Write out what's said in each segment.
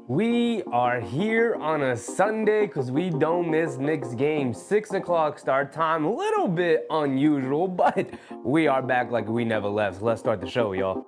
We are here on a Sunday because we don't miss Knicks game. 6 o'clock start time, a little bit unusual, but we are back like we never left. So let's start the show, y'all.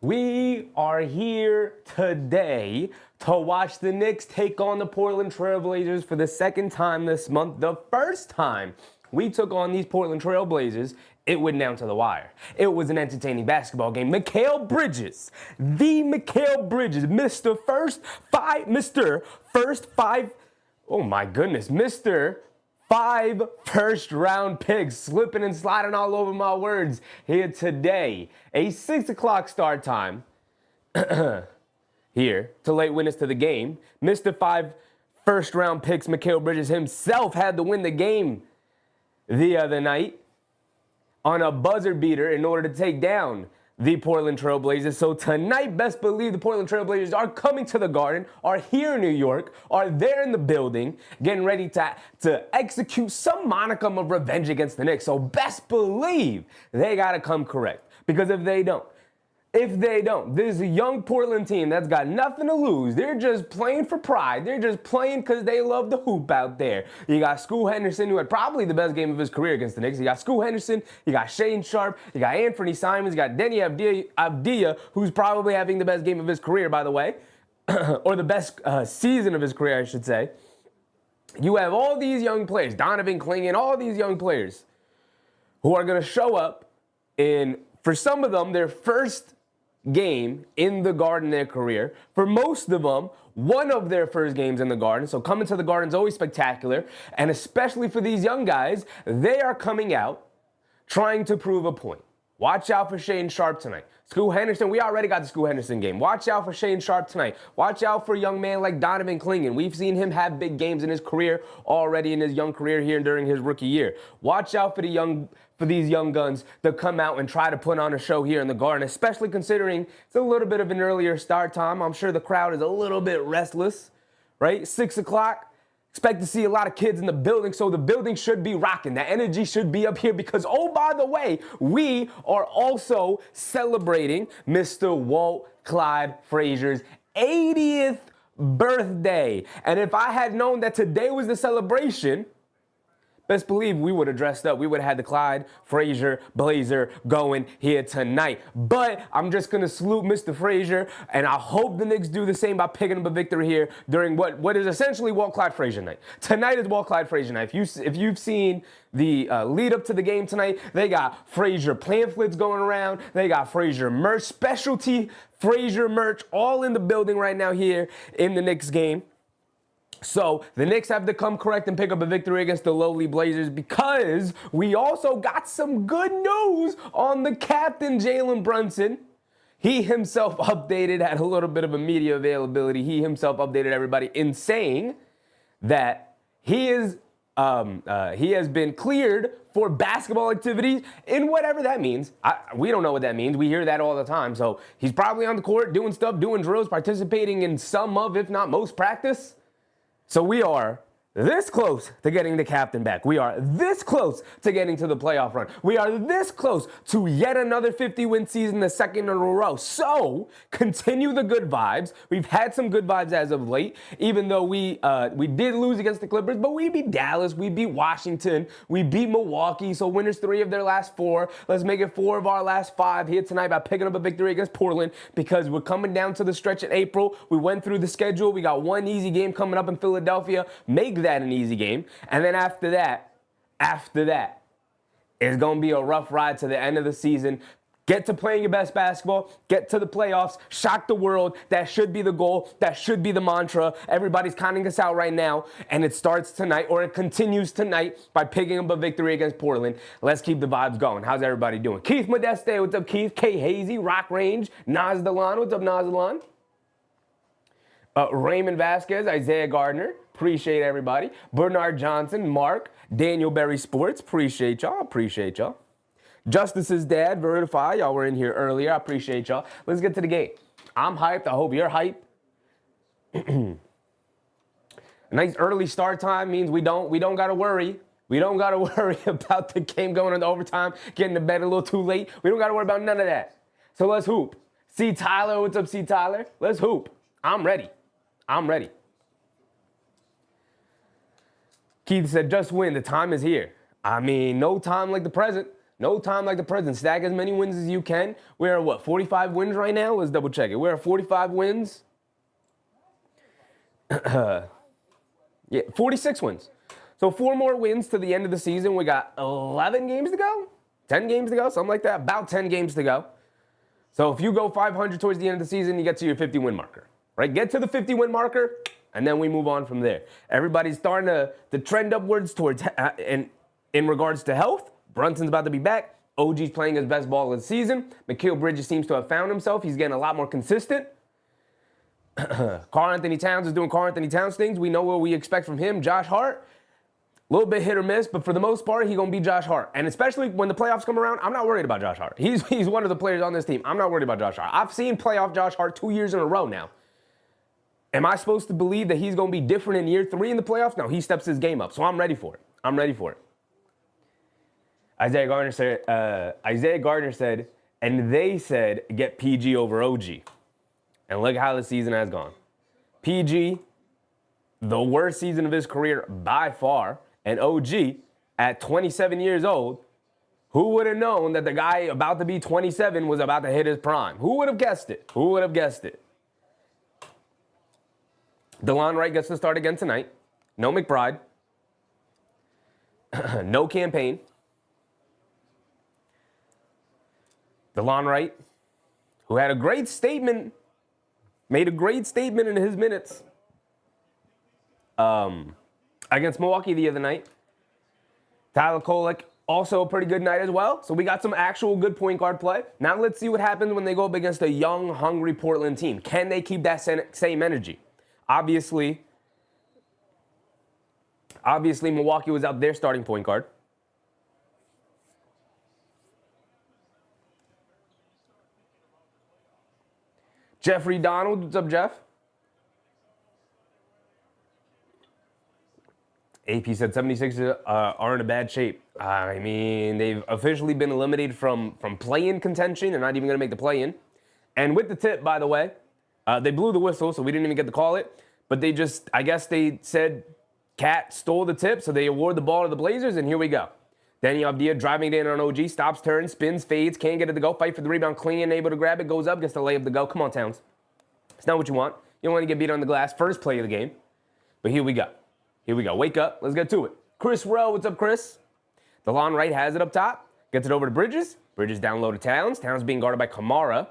We are here today to watch the Knicks take on the Portland Trail Blazers for the second time this month. The first time we took on these Portland Trail Blazers, it went down to the wire. It was an entertaining basketball game. Mikal Bridges, Mikal Bridges, Mr. First Five first-round picks, slipping and sliding all over my words here today. A 6 o'clock start time here to late witness to the game. Mr. Five first-round picks, Mikal Bridges himself had to win the game the other night on a buzzer beater in order to take down the Portland Trail Blazers. So tonight, best believe the Portland Trail Blazers are coming to the Garden, are here in New York, are there in the building, getting ready to execute some monicum of revenge against the Knicks. So best believe they got to come correct. Because if they don't, this is a young Portland team that's got nothing to lose. They're just playing for pride. They're just playing because they love the hoop out there. You got Scoot Henderson, who had probably the best game of his career against the Knicks. You got Scoot Henderson, you got Shane Sharp, you got Anthony Simons, you got Denny Avdia, who's probably having the best game of his career, by the way, or the best season of his career, I should say. You have all these young players, Donovan Clingan, all these young players who are going to show up in, for some of them, their first game in the Garden in their career. For most of them, one of their first games in the Garden. So coming to the Garden is always spectacular. And especially for these young guys, they are coming out trying to prove a point. Watch out for Shane Sharp tonight. Scoot Henderson, we already got the Scoot Henderson game. Watch out for Shane Sharp tonight. Watch out for a young man like Donovan Clingan. We've seen him have big games in his career already in his young career here and during his rookie year. Watch out for these young guns to come out and try to put on a show here in the Garden, especially considering it's a little bit of an earlier start time. I'm sure the crowd is a little bit restless, right? 6 o'clock. Expect to see a lot of kids in the building, so the building should be rocking. The energy should be up here because, oh, by the way, we are also celebrating Mr. Walt Clyde Frazier's 80th birthday. And if I had known that today was the celebration, best believe we would have dressed up. We would have had the Clyde Frazier Blazer going here tonight. But I'm just going to salute Mr. Frazier, and I hope the Knicks do the same by picking up a victory here during what is essentially Walt Clyde Frazier night. Tonight is Walt Clyde Frazier night. If you've seen the lead up to the game tonight, they got Frazier pamphlets going around. They got Frazier merch, specialty Frazier merch, all in the building right now here in the Knicks game. So the Knicks have to come correct and pick up a victory against the lowly Blazers because we also got some good news on the captain, Jalen Brunson. He himself updated, had a little bit of a media availability. He himself updated everybody in saying that he has been cleared for basketball activities in whatever that means. We don't know what that means. We hear that all the time. So he's probably on the court doing stuff, doing drills, participating in some of, if not most, practice. So we are this close to getting the captain back. We are this close to getting to the playoff run. We are this close to yet another 50-win season, the second in a row. So continue the good vibes. We've had some good vibes as of late, even though we did lose against the Clippers, but we beat Dallas, we beat Washington, we beat Milwaukee. So winners 3 of their last 4. Let's make it 4 of our last 5 here tonight by picking up a victory against Portland because we're coming down to the stretch in April. We went through the schedule. We got one easy game coming up in Philadelphia. Make that an easy game. And then after that, it's going to be a rough ride to the end of the season. Get to playing your best basketball, get to the playoffs, shock the world. That should be the goal. That should be the mantra. Everybody's counting us out right now, and it starts tonight, or it continues tonight by picking up a victory against Portland. Let's keep the vibes going. How's everybody doing? Keith Modeste, what's up, Keith? K Hazy, Rock Range, Nas Delan, what's up, Nas Delan? Raymond Vasquez, Isaiah Gardner, appreciate everybody. Bernard Johnson, Mark, Daniel Berry Sports, appreciate y'all. Justice's dad, Verify, y'all were in here earlier, I appreciate y'all. Let's get to the game. I'm hyped, I hope you're hyped. A nice early start time means we don't gotta worry. We don't gotta worry about the game going into overtime, getting to bed a little too late. We don't gotta worry about none of that. So let's hoop. C. Tyler, what's up, C. Tyler? Let's hoop. I'm ready. Keith said, just win. The time is here. I mean, no time like the present. Stack as many wins as you can. We're at what, 45 wins right now? Let's double check it. We're at 45 wins. Yeah, 46 wins. So 4 more wins to the end of the season. We got 11 games to go? 10 games to go? Something like that. About 10 games to go. So if you go 500 towards the end of the season, you get to your 50-win marker. Right? Get to the 50-win marker, and then we move on from there. Everybody's starting to trend upwards towards, in regards to health. Brunson's about to be back. OG's playing his best ball of the season. Mikal Bridges seems to have found himself. He's getting a lot more consistent. Karl-Anthony Towns is doing Karl-Anthony Towns things. We know what we expect from him. Josh Hart, a little bit hit or miss, but for the most part, he's going to be Josh Hart. And especially when the playoffs come around, I'm not worried about Josh Hart. He's one of the players on this team. I'm not worried about Josh Hart. I've seen playoff Josh Hart 2 years in a row now. Am I supposed to believe that he's going to be different in year 3 in the playoffs? No, he steps his game up, so I'm ready for it. Isaiah Gardner said, and they said, get PG over OG. And look how the season has gone. PG, the worst season of his career by far, and OG, at 27 years old, who would have known that the guy about to be 27 was about to hit his prime? Who would have guessed it? DeLon Wright gets to start again tonight. No McBride. No campaign. DeLon Wright, who had a great statement, made a great statement in his minutes against Milwaukee the other night. Tyler Kolek, also a pretty good night as well. So we got some actual good point guard play. Now let's see what happens when they go up against a young, hungry Portland team. Can they keep that same energy? Obviously, Milwaukee was out there starting point guard. Jeffrey Donald, what's up, Jeff? AP said 76ers are in a bad shape. I mean, they've officially been eliminated from play-in contention. They're not even going to make the play-in. And with the tip, by the way, they blew the whistle, so we didn't even get to call it. But I guess they said Cat stole the tip, so they award the ball to the Blazers, and here we go. Danny Avdija driving it in on OG, stops, turns, spins, fades, can't get it to go, fight for the rebound, clean, able to grab it, goes up, gets the layup to go. Come on, Towns. It's not what you want. You don't want to get beat on the glass. First play of the game. But here we go. Wake up. Let's get to it. Chris Rowe, what's up, Chris? DeLon Wright has it up top. Gets it over to Bridges. Bridges down low to Towns. Towns being guarded by Kamara.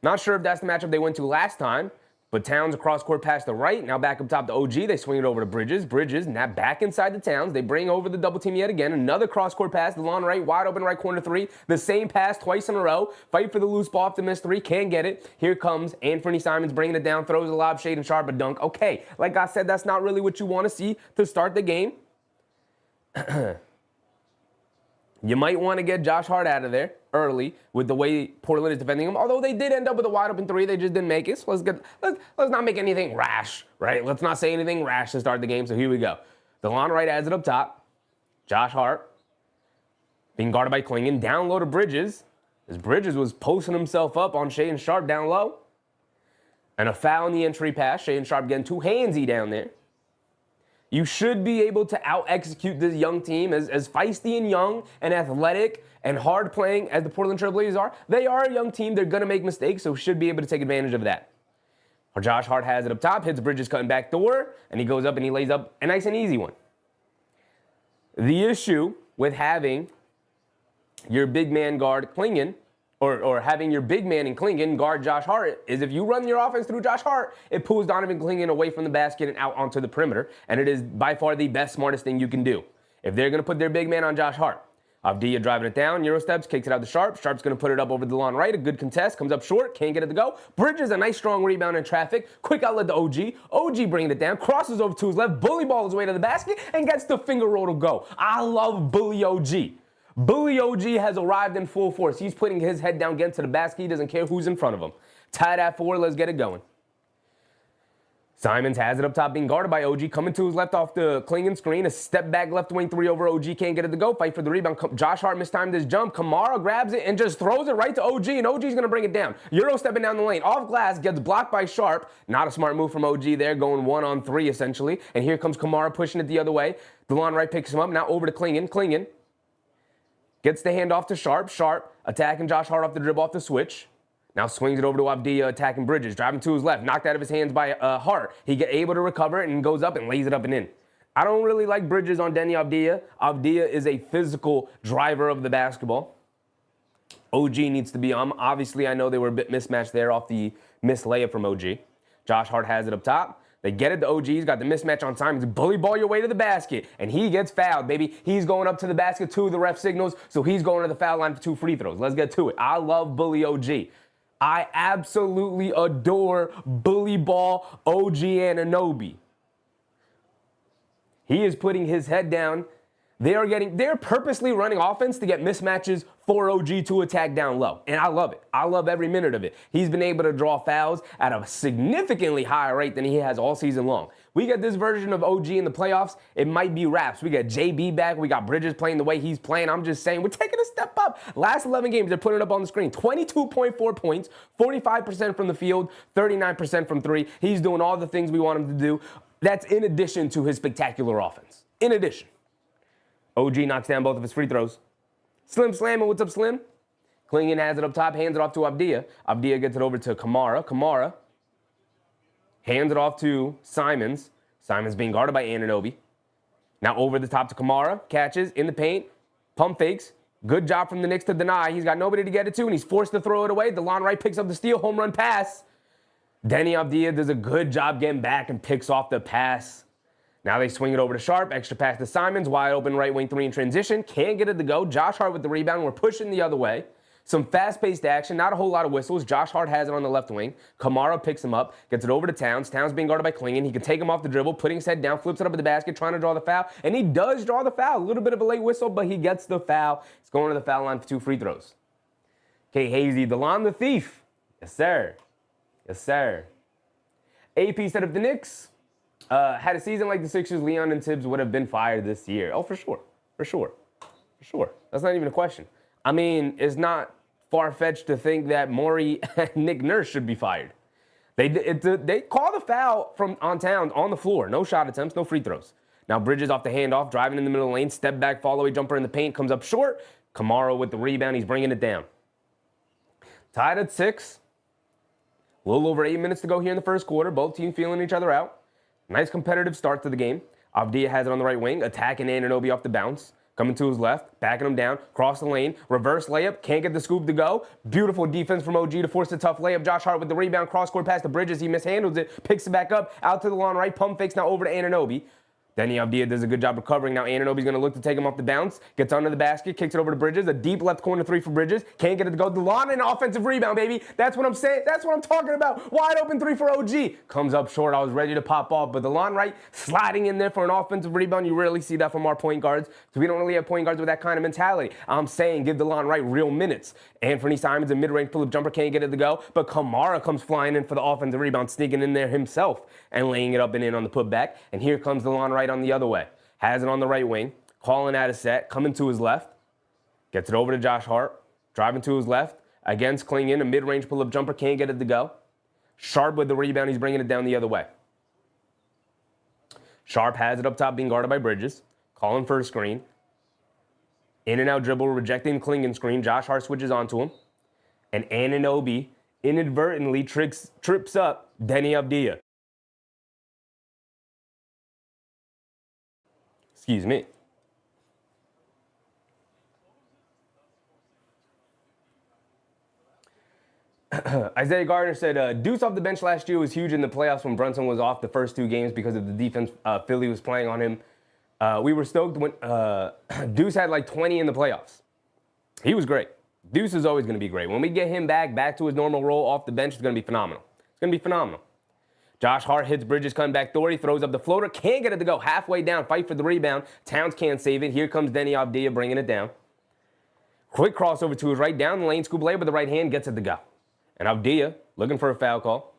Not sure if that's the matchup they went to last time, but Towns across court past the right. Now back up top to OG. They swing it over to Bridges. Bridges now back inside the Towns. They bring over the double team yet again. Another cross court pass. DeLon Wright wide open right corner 3. The same pass twice in a row. Fight for the loose ball off the miss 3. Can't get it. Here comes Anthony Simons bringing it down. Throws a lob, shade and sharp, a dunk. Okay, like I said, that's not really what you want to see to start the game. You might want to get Josh Hart out of there early with the way Portland is defending him. Although they did end up with a wide open 3, they just didn't make it. So let's not make anything rash, right? Let's not say anything rash to start the game. So here we go. DeLon Wright has it up top. Josh Hart being guarded by Klingon. Down low to Bridges, as Bridges was posting himself up on Shea and Sharp down low. And a foul in the entry pass. Shea and Sharp getting too handsy down there. You should be able to out-execute this young team, as feisty and young and athletic and hard-playing as the Portland Trail Blazers are. They are a young team. They're going to make mistakes, so should be able to take advantage of that. Josh Hart has it up top, hits Bridges cutting back door, and he goes up and he lays up a nice and easy one. The issue with having your big man guard Klingon, or having your big man in Klingon guard Josh Hart, is if you run your offense through Josh Hart, it pulls Donovan Klingon away from the basket and out onto the perimeter, and it is by far the best, smartest thing you can do if they're going to put their big man on Josh Hart. Avdija driving it down, Euro steps, kicks it out to Sharp. Sharp's going to put it up over the line right. A good contest, comes up short, can't get it to go. Bridges, a nice strong rebound in traffic. Quick outlet to OG. OG bringing it down, crosses over to his left, bully ball his way to the basket, and gets the finger roll to go. I love Bully OG. Bully OG has arrived in full force. He's putting his head down, getting to the basket. He doesn't care who's in front of him. Tied at 4, let's get it going. Simons has it up top, being guarded by OG. Coming to his left off the clinging screen. A step back left wing 3 over OG. Can't get it to go. Fight for the rebound. Josh Hart mistimed his jump. Kamara grabs it and just throws it right to OG. And OG's going to bring it down. Euro stepping down the lane. Off glass. Gets blocked by Sharp. Not a smart move from OG there. Going 1-on-3 essentially. And here comes Kamara pushing it the other way. DeLon Wright picks him up. Now over to Klingen. Klingen gets the handoff to Sharp. Sharp attacking Josh Hart off the dribble off the switch. Now swings it over to Avdija, attacking Bridges, driving to his left, knocked out of his hands by Hart. He get able to recover it and goes up and lays it up and in. I don't really like Bridges on Denny Avdija. Avdija is a physical driver of the basketball. OG needs to be on. Obviously, I know they were a bit mismatched there off the missed layup from OG. Josh Hart has it up top. They get it to OG. He's got the mismatch on Simons. Bully ball your way to the basket. And he gets fouled, baby. He's going up to the basket too. The ref signals. So he's going to the foul line for 2 free throws. Let's get to it. I love Bully OG. I absolutely adore bully ball OG Anunoby. He is putting his head down. They're purposely running offense to get mismatches for OG to attack down low. And I love it. I love every minute of it. He's been able to draw fouls at a significantly higher rate than he has all season long. We get this version of OG in the playoffs, it might be wraps. We got JB back. We got Bridges playing the way he's playing. I'm just saying, we're taking a step up. Last 11 games, they're putting it up on the screen. 22.4 points, 45% from the field, 39% from 3. He's doing all the things we want him to do. That's in addition to his spectacular offense. In addition. OG knocks down both of his free throws. Slim slamming. What's up, Slim? Klingen has it up top, hands it off to Avdija. Avdija gets it over to Kamara. Kamara hands it off to Simons. Simons being guarded by Anunoby. Now over the top to Kamara. Catches in the paint. Pump fakes. Good job from the Knicks to deny. He's got nobody to get it to, and he's forced to throw it away. DeLon Wright picks up the steal. Home run pass. Denny Avdija does a good job getting back and picks off the pass. Now they swing it over to Sharp. Extra pass to Simons. Wide open right wing 3 in transition. Can't get it to go. Josh Hart with the rebound. We're pushing the other way. Some fast-paced action. Not a whole lot of whistles. Josh Hart has it on the left wing. Kamara picks him up. Gets it over to Towns. Towns being guarded by Klingen. He can take him off the dribble. Putting his head down. Flips it up at the basket. Trying to draw the foul. And he does draw the foul. A little bit of a late whistle, but he gets the foul. He's going to the foul line for 2 free throws. Okay, Hazy. DeLon the Thief. Yes, sir. Yes, sir. AP said if the Knicks had a season like the Sixers, Leon and Tibbs would have been fired this year. Oh, for sure. For sure. For sure. That's not even a question. I mean, it's not far-fetched to think that Morey and Nick Nurse should be fired. They call the foul on Towns on the floor. No shot attempts, no free throws. Now Bridges off the handoff, driving in the middle of the lane, step back, follow-away jumper in the paint, comes up short. Kamara with the rebound. He's bringing it down. Tied at 6. A little over 8 minutes to go here in the first quarter. Both teams feeling each other out. Nice competitive start to the game. Avdija has it on the right wing, attacking Anunoby off the bounce. Coming to his left, backing him down, cross the lane, reverse layup, can't get the scoop to go. Beautiful defense from OG to force a tough layup. Josh Hart with the rebound, cross-court pass to Bridges. He mishandles it, picks it back up, out to the lawn right, pump fakes now over to Anunoby. Denny Avdija does a good job recovering. Now Anunoby's going to look to take him off the bounce. Gets under the basket, kicks it over to Bridges. A deep left corner 3 for Bridges. Can't get it to go. DeLon, an offensive rebound, baby. That's what I'm saying. That's what I'm talking about. Wide open 3 for OG. Comes up short. I was ready to pop off. But DeLon Wright sliding in there for an offensive rebound. You rarely see that from our point guards. So we don't really have point guards with that kind of mentality. I'm saying give DeLon Wright real minutes. Anthony Simons, a mid-range pull-up jumper, can't get it to go. But Kamara comes flying in for the offensive rebound, sneaking in there himself and laying it up and in on the putback. And here comes DeLon Wright on the other way. Has it on the right wing, calling out a set, coming to his left, gets it over to Josh Hart, driving to his left, against Klingen, a mid-range pull-up jumper, can't get it to go. Sharp with the rebound, he's bringing it down the other way. Sharp has it up top, being guarded by Bridges, calling for a screen. In and out dribble, rejecting Klingen screen, Josh Hart switches onto him, and Anunoby inadvertently trips up Denny Avdija. Excuse me. Isaiah Gardner said, Deuce off the bench last year was huge in the playoffs when Brunson was off the first 2 games because of the defense Philly was playing on him We were stoked when Deuce had like 20 in the playoffs. He was great. Deuce is always going to be great. When we get him back to his normal role off the bench, it's going to be phenomenal. It's going to be phenomenal. Josh Hart hits Bridges, coming back door. He throws up the floater. Can't get it to go. Halfway down. Fight for the rebound. Towns can't save it. Here comes Denny Avdija bringing it down. Quick crossover to his right. Down the lane. Scoot with the right hand. Gets it to go. And Avdija looking for a foul call.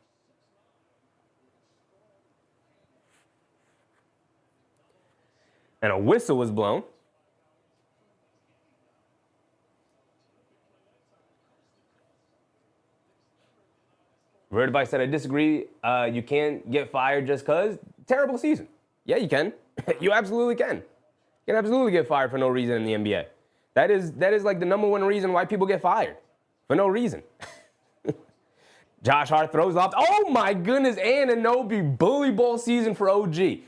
And a whistle was blown. Verdivice said, I disagree. You can't get fired just because. Terrible season. Yeah, you can. You absolutely can. You can absolutely get fired for no reason in the NBA. That is like the number one reason why people get fired. For no reason. Josh Hart throws off. Oh my goodness, Anunoby bully ball season for OG.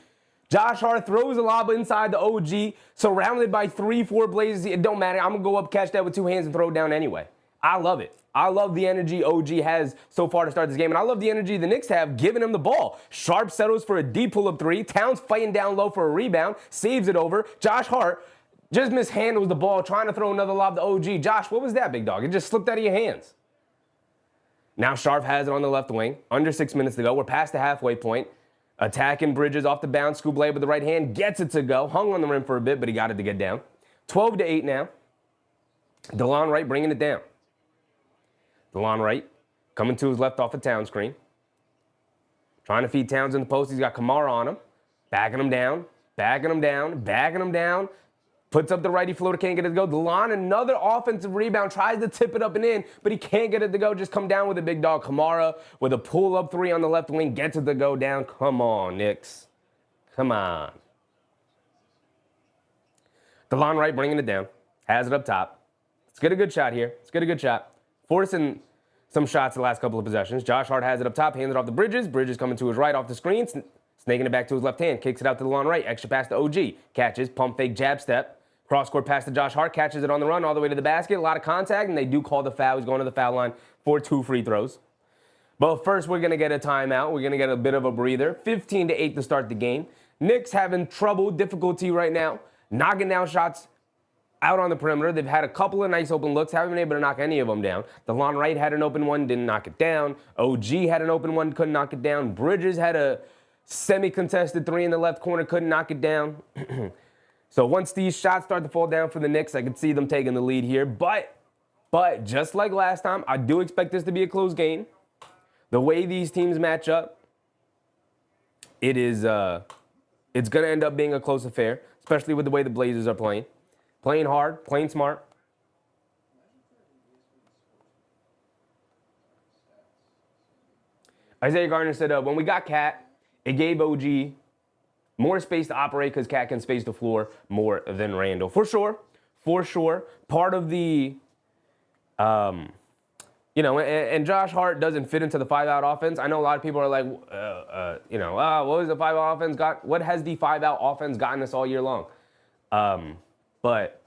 Josh Hart throws a lob inside the OG, surrounded by 3-4 Blazers. It don't matter. I'm going to go up, catch that with two hands, and throw it down anyway. I love it. I love the energy OG has so far to start this game, and I love the energy the Knicks have giving him the ball. Sharp settles for a deep pull-up three. Towns fighting down low for a rebound, saves it over. Josh Hart just mishandles the ball, trying to throw another lob to OG. Josh, what was that, big dog? It just slipped out of your hands. Now Sharp has it on the left wing. Under 6 minutes to go. We're past the halfway point. Attacking Bridges off the bounce. Scoot with the right hand. Gets it to go. Hung on the rim for a bit, but he got it to get down. 12-8 now. DeLon Wright bringing it down. DeLon Wright coming to his left off a Towns screen. Trying to feed Towns in the post. He's got Kamara on him. Backing him down. Backing him down. Backing him down. Puts up the righty floater. Can't get it to go. DeLon, another offensive rebound. Tries to tip it up and in, but he can't get it to go. Just come down with a big dog. Kamara with a pull-up three on the left wing. Gets it to go down. Come on, Knicks. Come on. DeLon Wright bringing it down. Has it up top. Let's get a good shot here. Let's get a good shot. Forcing some shots the last couple of possessions. Josh Hart has it up top. Hands it off to Bridges. Bridges coming to his right off the screen. Snaking it back to his left hand. Kicks it out to DeLon Wright. Extra pass to OG. Catches. Pump fake jab step. Cross-court pass to Josh Hart, catches it on the run all the way to the basket. A lot of contact, and they do call the foul. He's going to the foul line for 2 free throws. But first, we're going to get a timeout. We're going to get a bit of a breather. 15-8 to start the game. Knicks having trouble, difficulty right now, knocking down shots out on the perimeter. They've had a couple of nice open looks, haven't been able to knock any of them down. DeLon Wright had an open one, didn't knock it down. OG had an open one, couldn't knock it down. Bridges had a semi-contested three in the left corner, couldn't knock it down. So once these shots start to fall down for the Knicks, I can see them taking the lead here. But just like last time, I do expect this to be a close game. The way these teams match up, it's going to end up being a close affair, especially with the way the Blazers are playing. Playing hard, playing smart. Isaiah Gardner said, when we got Cat, it gave OG more space to operate because Cat can space the floor more than Randall. For sure. Part of the, and Josh Hart doesn't fit into the 5-out offense. I know a lot of people are like, what was the 5-out offense got? What has the 5-out offense gotten us all year long? But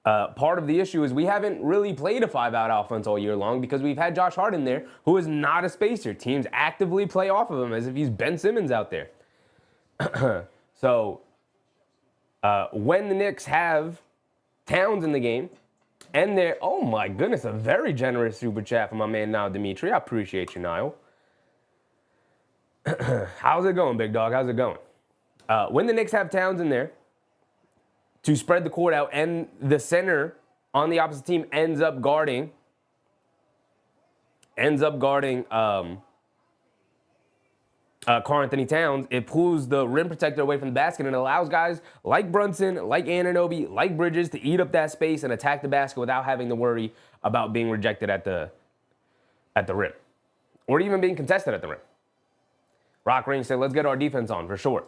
part of the issue is we haven't really played a 5-out offense all year long because we've had Josh Hart in there, who is not a spacer. Teams actively play off of him as if he's Ben Simmons out there. So when the Knicks have Towns in the game, and they're, oh my goodness, a very generous super chat from my man Niall Dimitri. I appreciate you, Niall. How's it going, big dog? How's it going? When the Knicks have Towns in there to spread the court out, and the center on the opposite team ends up guarding Karl-Anthony Towns, it pulls the rim protector away from the basket and allows guys like Brunson, like Anunoby, like Bridges to eat up that space and attack the basket without having to worry about being rejected at the rim or even being contested at the rim. Rock Range said, let's get our defense on, for sure.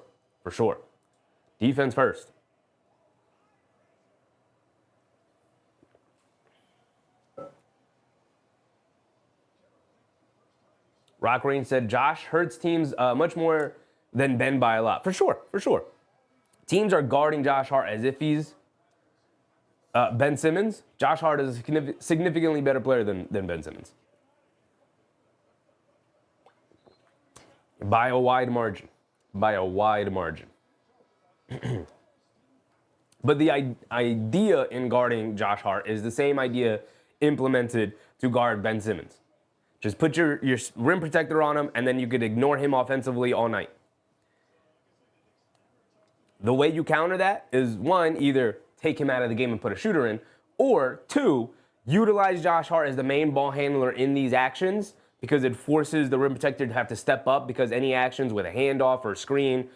Defense first. Rock Rain said, Josh hurts teams much more than Ben by a lot. For sure. Teams are guarding Josh Hart as if he's Ben Simmons. Josh Hart is a significantly better player than Ben Simmons. By a wide margin. But the idea in guarding Josh Hart is the same idea implemented to guard Ben Simmons. Just put your rim protector on him, and then you could ignore him offensively all night. The way you counter that is, one, either take him out of the game and put a shooter in, or two, utilize Josh Hart as the main ball handler in these actions, because it forces the rim protector to have to step up, because any actions with a handoff or a screen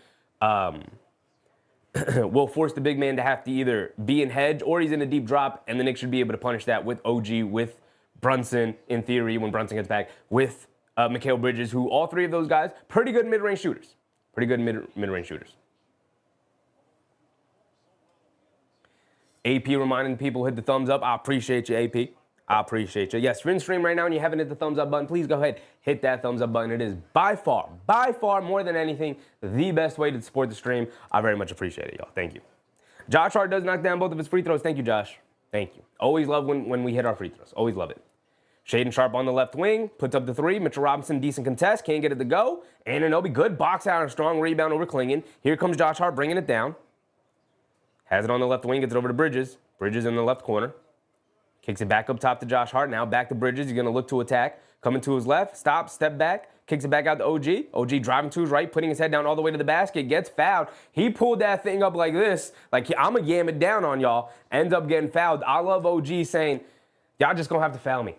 will force the big man to have to either be in hedge or he's in a deep drop, and the Knicks should be able to punish that with OG, with Brunson, in theory, when Brunson gets back, with Mikal Bridges, who all three of those guys, pretty good mid-range shooters. Pretty good mid-range shooters. AP reminding people, hit the thumbs up. I appreciate you, AP. I appreciate you. Yes, if you're in stream right now and you haven't hit the thumbs up button, please go ahead, hit that thumbs up button. It is by far, more than anything, the best way to support the stream. I very much appreciate it, y'all. Thank you. Josh Hart does knock down both of his free throws. Thank you, Josh. Thank you. Always love when we hit our free throws. Always love it. Shaedon Sharpe on the left wing, puts up the three. Mitchell Robinson, decent contest, can't get it to go. Anunoby, good box out and a strong rebound over Klingon. Here comes Josh Hart bringing it down. Has it on the left wing, gets it over to Bridges. Bridges in the left corner. Kicks it back up top to Josh Hart. Now back to Bridges. He's going to look to attack. Coming to his left. Stops. Step back. Kicks it back out to OG. OG driving to his right. Putting his head down all the way to the basket. Gets fouled. He pulled that thing up like this. Like, I'm going to yam it down on y'all. Ends up getting fouled. I love OG saying, y'all just going to have to foul me.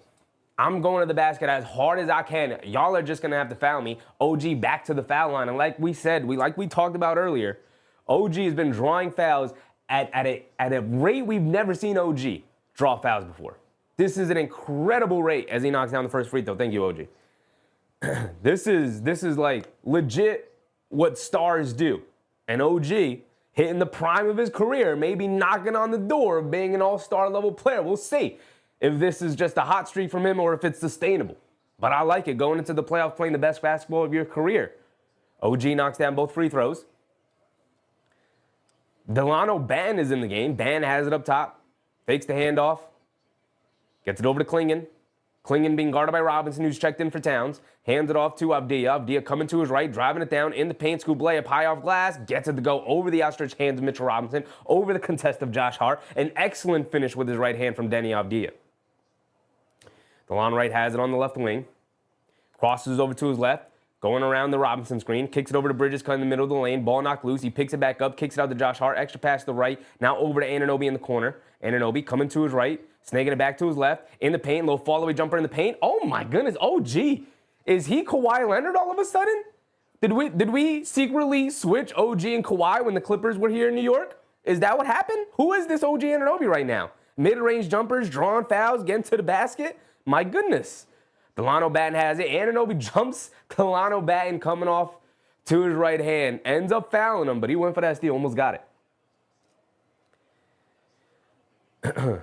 I'm going to the basket as hard as I can. Y'all are just going to have to foul me. OG back to the foul line. And like we said, like we talked about earlier, OG has been drawing fouls at a rate we've never seen OG draw fouls before. This is an incredible rate as he knocks down the first free throw. Thank you, OG. This is like legit what stars do. And OG, hitting the prime of his career, maybe knocking on the door of being an all-star level player. We'll see if this is just a hot streak from him or if it's sustainable. But I like it, going into the playoffs playing the best basketball of your career. OG knocks down both free throws. Delano Ban is in the game. Ban has it up top. Fakes the handoff. Gets it over to Klingon. Klingon being guarded by Robinson, who's checked in for Towns. Hands it off to Avdija. Avdija coming to his right, driving it down in the paint. Scoop layup high off glass. Gets it to go over the outstretched hands of Mitchell Robinson. Over the contest of Josh Hart. An excellent finish with his right hand from Denny Avdija. Delon Wright has it on the left wing. Crosses over to his left. Going around the Robinson screen, kicks it over to Bridges, cut in the middle of the lane, ball knocked loose. He picks it back up, kicks it out to Josh Hart, extra pass to the right, now over to Anunoby in the corner. Anunoby coming to his right, snaking it back to his left, in the paint, little fall-away jumper in the paint. Oh my goodness, OG. Is he Kawhi Leonard all of a sudden? Did we secretly switch OG and Kawhi when the Clippers were here in New York? Is that what happened? Who is this OG Anunoby right now? Mid-range jumpers, drawing fouls, getting to the basket? My goodness. Delano Batten has it. Anunoby jumps. Delano Batten coming off to his right hand. Ends up fouling him, but he went for that steal. Almost got it.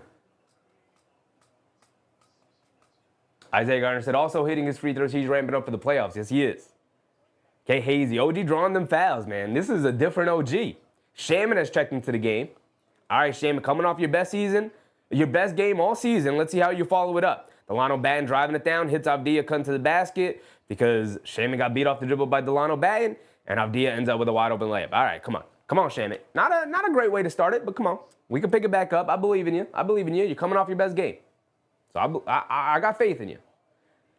Isaiah Gardner said, also hitting his free throws. He's ramping up for the playoffs. Yes, he is. Okay, Hazy. OG drawing them fouls, man. This is a different OG. Shaman has checked into the game. All right, Shaman, coming off your best season, your best game all season. Let's see how you follow it up. Delano Batten driving it down, hits Avdija cutting to the basket because Shaman got beat off the dribble by Delano Batten, and Avdija ends up with a wide open layup. All right, come on. Come on, Shaman. Not a great way to start it, but come on. We can pick it back up. I believe in you. I believe in you. You're coming off your best game. So I got faith in you.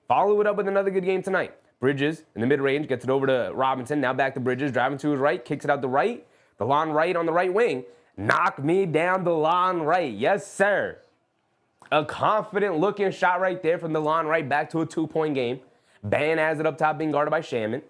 Follow it up with another good game tonight. Bridges in the mid-range, gets it over to Robinson. Now back to Bridges, driving to his right, kicks it out the right. DeLon Wright on the right wing. Knock me down, DeLon Wright. Yes, sir. A confident-looking shot right there from DeLon Wright back to a two-point game. Ban has it up top, being guarded by Shaman.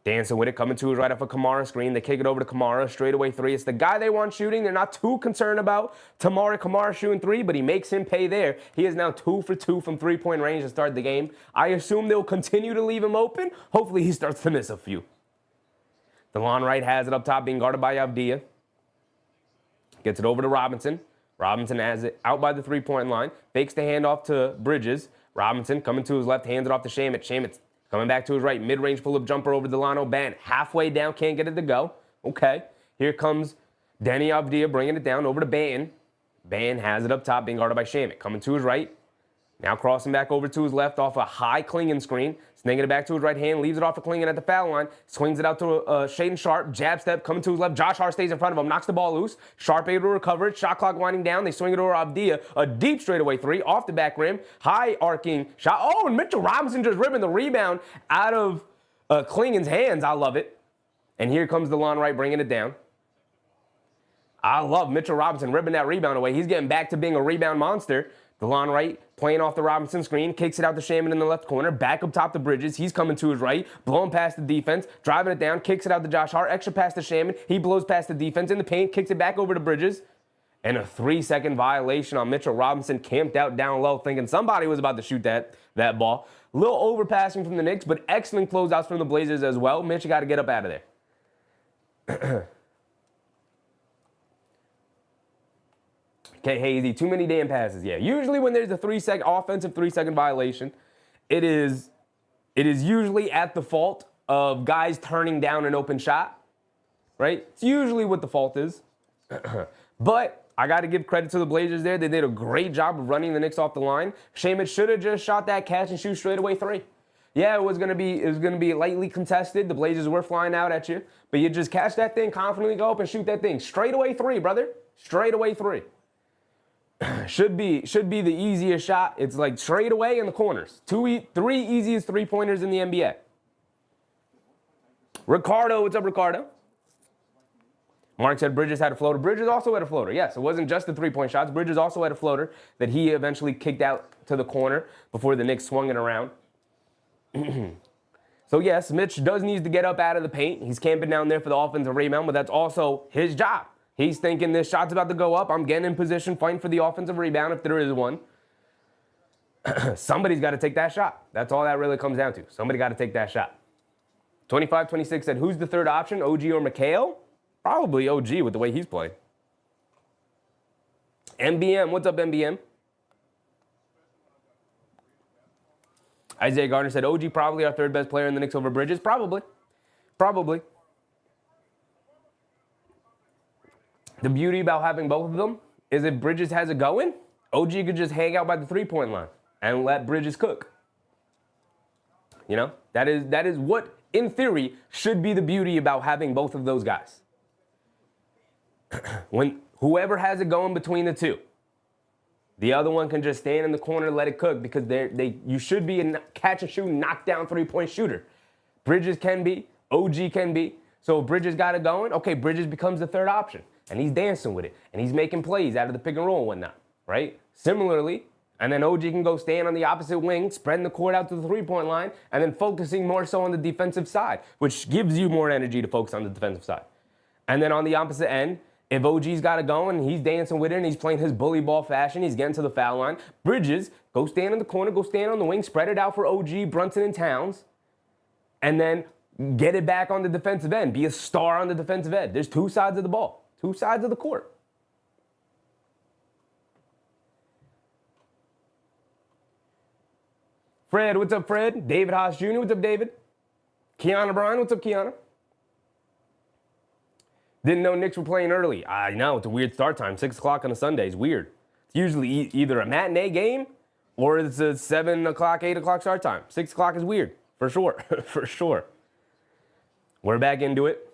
Dancing with it, coming to his right off a Kamara screen. They kick it over to Kamara, straightaway three. It's the guy they want shooting. They're not too concerned about Kamara shooting three, but he makes him pay there. He is now 2 for 2 from three-point range to start the game. I assume they'll continue to leave him open. Hopefully he starts to miss a few. DeLon Wright has it up top, being guarded by Avdija. Gets it over to Robinson. Robinson has it out by the three-point line. Fakes the handoff to Bridges. Robinson coming to his left, hands it off to Shaman. Shaman's coming back to his right. Mid-range pull-up jumper over Delano Batten. Halfway down, can't get it to go. Okay. Here comes Denny Avdija bringing it down over to Batten. Batten has it up top, being guarded by Shaman. Coming to his right. Now crossing back over to his left off a high Klingon screen. Sninging it back to his right hand, leaves it off of Klingon at the foul line, swings it out to Shaedon Sharpe, jab step, coming to his left. Josh Hart stays in front of him, knocks the ball loose. Sharpe able to recover it, shot clock winding down. They swing it over Abdia, a deep straightaway three, off the back rim, high arcing shot. Oh, and Mitchell Robinson just ripping the rebound out of Klingon's hands. I love it. And here comes DeLon Wright bringing it down. I love Mitchell Robinson ripping that rebound away. He's getting back to being a rebound monster. DeLon Wright playing off the Robinson screen, kicks it out to Shaman in the left corner, back up top to Bridges. He's coming to his right, blowing past the defense, driving it down, kicks it out to Josh Hart, extra pass to Shaman. He blows past the defense in the paint, kicks it back over to Bridges. And a 3-second violation on Mitchell Robinson, camped out down low, thinking somebody was about to shoot that ball. A little overpassing from the Knicks, but excellent closeouts from the Blazers as well. Mitch, you got to get up out of there. Okay, Hazy, too many damn passes. Yeah, usually when there's a offensive 3-second violation, it is usually at the fault of guys turning down an open shot, right? It's usually what the fault is. But I got to give credit to the Blazers there. They did a great job of running the Knicks off the line. Shaman should have just shot that catch and shoot straightaway three. Yeah, it was gonna be lightly contested. The Blazers were flying out at you, but you just catch that thing, confidently go up and shoot that thing straightaway three, brother. Straightaway three. Should be the easiest shot. It's like straight away in the corners. Three easiest three-pointers in the NBA. Ricardo, what's up, Ricardo? Mark said Bridges had a floater. Bridges also had a floater. Yes, it wasn't just the three-point shots. Bridges also had a floater that he eventually kicked out to the corner before the Knicks swung it around. So yes, Mitch does need to get up out of the paint. He's camping down there for the offensive rebound, but that's also his job. He's thinking this shot's about to go up. I'm getting in position, fighting for the offensive rebound if there is one. Somebody's got to take that shot. That's all that really comes down to. Somebody got to take that shot. 25-26 said, who's the third option, OG or McHale? Probably OG with the way he's played. MBM, what's up, MBM? Isaiah Gardner said, OG probably our third best player in the Knicks over Bridges. Probably. The beauty about having both of them is if Bridges has it going, OG could just hang out by the three-point line and let Bridges cook. You know, that is what, in theory, should be the beauty about having both of those guys. When whoever has it going between the two, the other one can just stand in the corner and let it cook because you should be a catch and shoot, knockdown three-point shooter. Bridges can be, OG can be. So if Bridges got it going, okay, Bridges becomes the third option. And he's dancing with it. And he's making plays out of the pick and roll and whatnot, right? Similarly, and then OG can go stand on the opposite wing, spreading the court out to the three-point line, and then focusing more so on the defensive side, which gives you more energy to focus on the defensive side. And then on the opposite end, if OG's got it going, he's dancing with it, and he's playing his bully ball fashion, he's getting to the foul line. Bridges, go stand in the corner, go stand on the wing, spread it out for OG, Brunson, and Towns, and then get it back on the defensive end. Be a star on the defensive end. There's two sides of the ball. Two sides of the court. Fred, what's up, Fred? David Haas Jr., what's up, David? Kiana Bryan, what's up, Kiana? Didn't know Knicks were playing early. I know, it's a weird start time. 6 o'clock on a Sunday is weird. It's usually either a matinee game or it's a 7 o'clock, 8 o'clock start time. 6 o'clock is weird, for sure, for sure. We're back into it.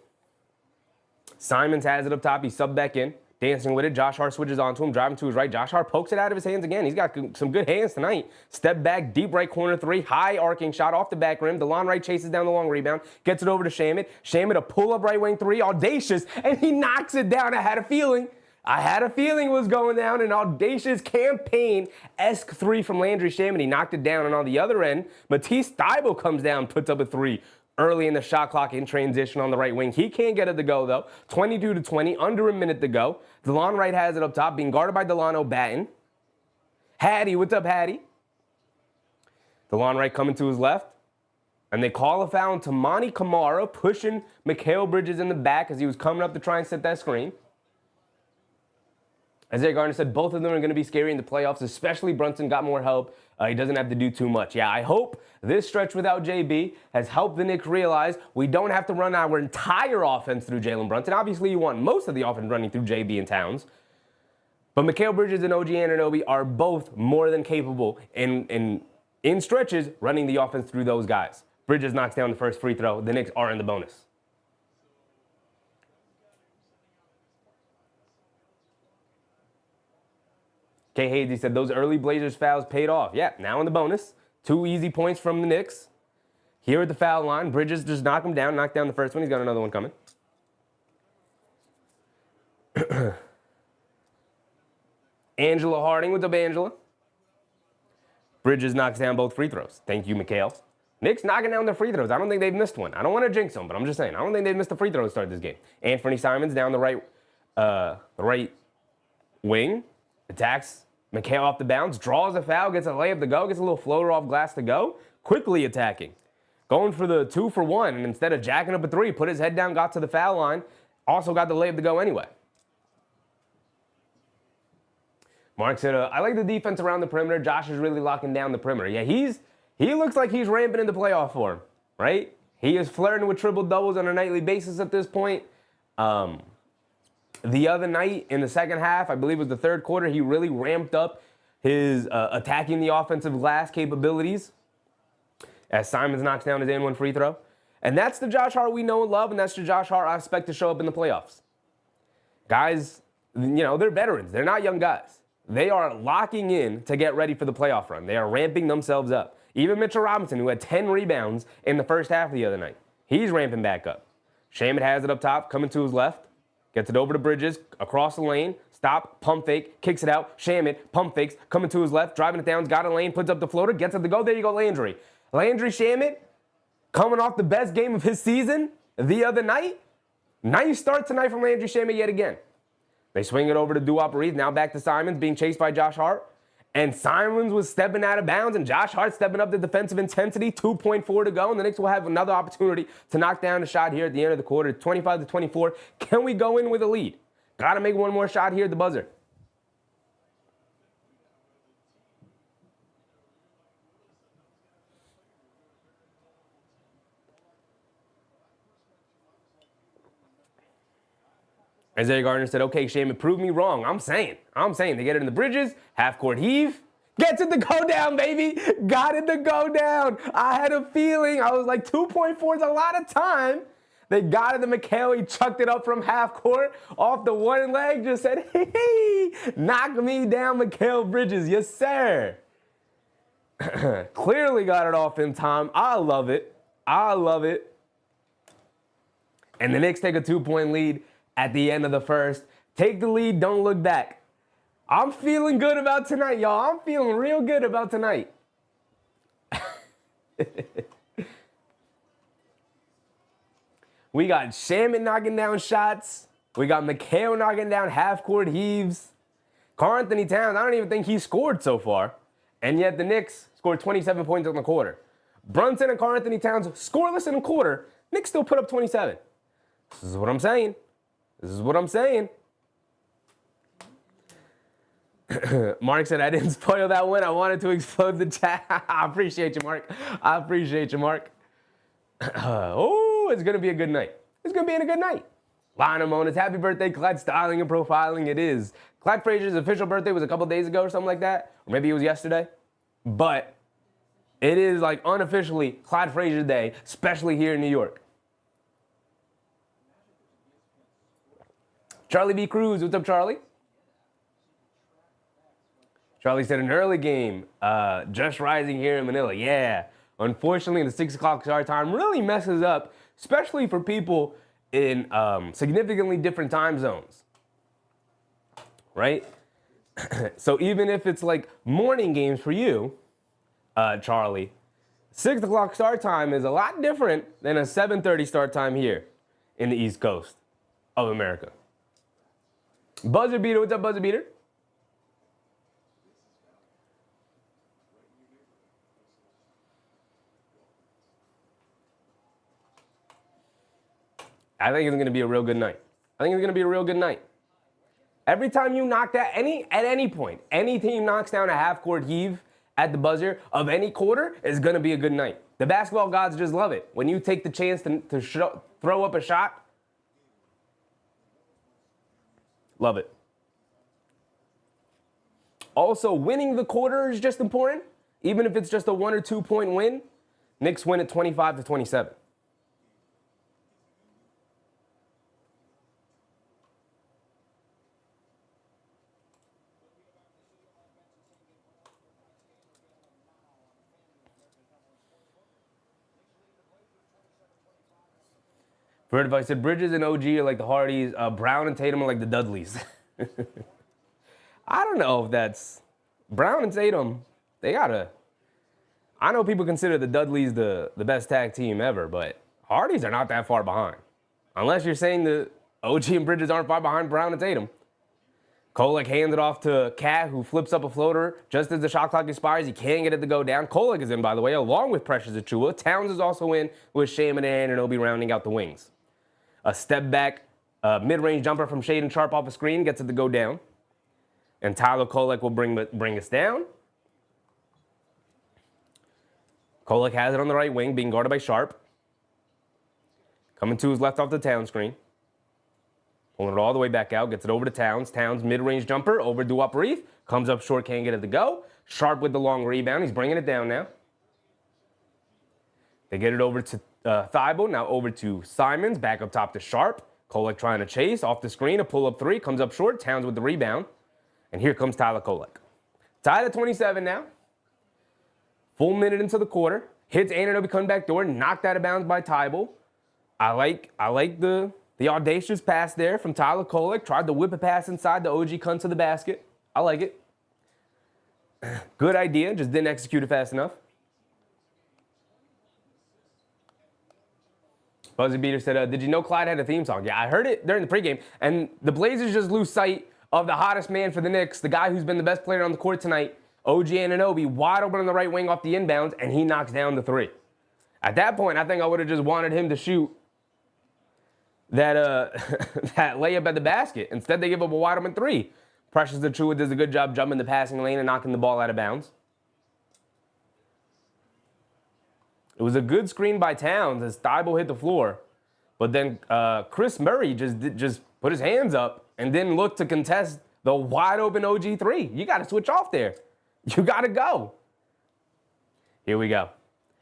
Simons has it up top. He's subbed back in, dancing with it. Josh Hart switches onto him, driving to his right. Josh Hart pokes it out of his hands again. He's got some good hands tonight. Step back, deep right corner three, high arcing shot off the back rim. DeLon Wright chases down the long rebound, gets it over to Shaman. Shaman a pull-up right wing three, audacious, and he knocks it down. I had a feeling it was going down. An audacious campaign-esque three from Landry Shaman. He knocked it down, and on the other end, Matisse Thybulle comes down, puts up a three. Early in the shot clock in transition on the right wing. He can't get it to go, though. 22-20, under a minute to go. DeLon Wright has it up top, being guarded by Delano Batten. Hattie, what's up, Hattie? DeLon Wright coming to his left. And they call a foul on Tamani Kamara, pushing Mikal Bridges in the back as he was coming up to try and set that screen. Isaiah Gardner said both of them are going to be scary in the playoffs, especially Brunson got more help. He doesn't have to do too much. Yeah, I hope this stretch without JB has helped the Knicks realize we don't have to run our entire offense through Jalen Brunson. Obviously, you want most of the offense running through JB and Towns. But Mikal Bridges and OG Anunoby are both more than capable in stretches running the offense through those guys. Bridges knocks down the first free throw. The Knicks are in the bonus. K. Hayes, he said those early Blazers fouls paid off. Yeah, now in the bonus. 2 easy points from the Knicks. Here at the foul line, Bridges just knock him down, knock down the first one. He's got another one coming. Angela Harding, what's up, Angela? Bridges knocks down both free throws. Thank you, Mikal. Knicks knocking down the free throws. I don't think they've missed one. I don't want to jinx them, but I'm just saying. I don't think they've missed a free throw to start this game. Anthony Simons down the right wing. Attacks Mikal off the bounce. Draws a foul. Gets a layup to go. Gets a little floater off glass to go. Quickly attacking. Going for the 2-for-1. And instead of jacking up a 3, put his head down, got to the foul line. Also got the layup to go anyway. Mark said, I like the defense around the perimeter. Josh is really locking down the perimeter. Yeah, he looks like he's ramping into playoff form, right? He is flirting with triple-doubles on a nightly basis at this point. The other night in the second half, I believe it was the third quarter, he really ramped up his attacking the offensive glass capabilities as Simons knocks down his and-one free throw. And that's the Josh Hart we know and love, and that's the Josh Hart I expect to show up in the playoffs. Guys, they're veterans. They're not young guys. They are locking in to get ready for the playoff run. They are ramping themselves up. Even Mitchell Robinson, who had 10 rebounds in the first half of the other night, he's ramping back up. Shamet has it up top, coming to his left, gets it over to Bridges, across the lane, stop, pump fake, kicks it out. Shamet, pump fakes, coming to his left, driving it down, got a lane, puts up the floater, gets it to go. There you go, Landry. Landry Shamet, coming off the best game of his season the other night. Nice start tonight from Landry Shamet yet again. They swing it over to Duop Reed. Now back to Simons, being chased by Josh Hart. And Simons was stepping out of bounds, and Josh Hart stepping up the defensive intensity. 2.4 to go, and the Knicks will have another opportunity to knock down a shot here at the end of the quarter. 25-24. Can we go in with a lead? Got to make one more shot here at the buzzer. Isaiah Gardner said, okay, Shaman, prove me wrong. I'm saying. They get it in the Bridges, half-court heave. Gets it to go down, baby. Got it to go down. I had a feeling. I was like, 2.4 is a lot of time. They got it to Mikal. He chucked it up from half-court. Off the one leg, just said, hey, knock me down, Mikal Bridges. Yes, sir. Clearly got it off in time. I love it. And the Knicks take a 2-point lead at the end of the first. Take the lead, don't look back. I'm feeling good about tonight, y'all. I'm feeling real good about tonight. We got Shaman knocking down shots. We got Mikal knocking down half-court heaves. Karl-Anthony Towns, I don't even think he scored so far. And yet the Knicks scored 27 points in the quarter. Brunson and Karl-Anthony Towns scoreless in a quarter. Knicks still put up 27. This is what I'm saying. Mark said, I didn't spoil that one. I wanted to explode the chat. I appreciate you, Mark. Oh, it's going to be a good night. Lionel Monas, happy birthday, Clyde Styling and Profiling. It is. Clyde Frazier's official birthday was a couple days ago or something like that. Or maybe it was yesterday. But it is like unofficially Clyde Frazier Day, especially here in New York. Charlie B. Cruz, what's up, Charlie? Charlie said an early game, just rising here in Manila. Yeah, unfortunately, the 6 o'clock start time really messes up, especially for people in significantly different time zones, right? So even if it's like morning games for you, Charlie, 6 o'clock start time is a lot different than a 7:30 start time here in the East Coast of America. Buzzer Beater, what's up, Buzzer Beater? I think it's going to be a real good night. Every time you knock that, at any point, any team knocks down a half-court heave at the buzzer of any quarter is going to be a good night. The basketball gods just love it. When you take the chance to throw up a shot, love it. Also, winning the quarter is just important, even if it's just a 1 or 2 point win. Knicks win at 25-27. For advice, said Bridges and OG are like the Hardys, Brown and Tatum are like the Dudleys. I don't know if that's Brown and Tatum. They gotta. I know people consider the Dudleys the best tag team ever, but Hardys are not that far behind. Unless you're saying the OG and Bridges aren't far behind Brown and Tatum. Kolek hands it off to Cat, who flips up a floater just as the shot clock expires. He can't get it to go down. Kolek is in, by the way, along with Precious Achiuwa. Towns is also in with Shaman and Anunoby rounding out the wings. A step back, mid-range jumper from Shaden Sharp off a screen gets it to go down. And Tyler Kolek will bring us down. Kolek has it on the right wing, being guarded by Sharp. Coming to his left off the Towns screen. Pulling it all the way back out, gets it over to Towns. Towns mid-range jumper over Duop Reef. Comes up short, can't get it to go. Sharp with the long rebound. He's bringing it down now. They get it over to Thibault, now over to Simons. Back up top to Sharp. Kolek trying to chase off the screen. A pull-up three, comes up short. Towns with the rebound. And here comes Tyler Kolek. Tied at 27 now. Full minute into the quarter. Hits Anunoby coming back door. Knocked out of bounds by Thibault. I like the audacious pass there from Tyler Kolek. Tried to whip a pass inside. The OG cunt to the basket. I like it. Good idea. Just didn't execute it fast enough. Buzzy Beater said, did you know Clyde had a theme song? Yeah, I heard it during the pregame. And the Blazers just lose sight of the hottest man for the Knicks, the guy who's been the best player on the court tonight, OG Anunoby, wide open on the right wing off the inbounds, and he knocks down the three. At that point, I think I would have just wanted him to shoot that that layup at the basket. Instead, they give up a wide open three. Precious Achiuwa does a good job jumping the passing lane and knocking the ball out of bounds. It was a good screen by Towns as Thibault hit the floor. But then Chris Murray just put his hands up and didn't look to contest the wide open OG three. You got to switch off there. You got to go. Here we go.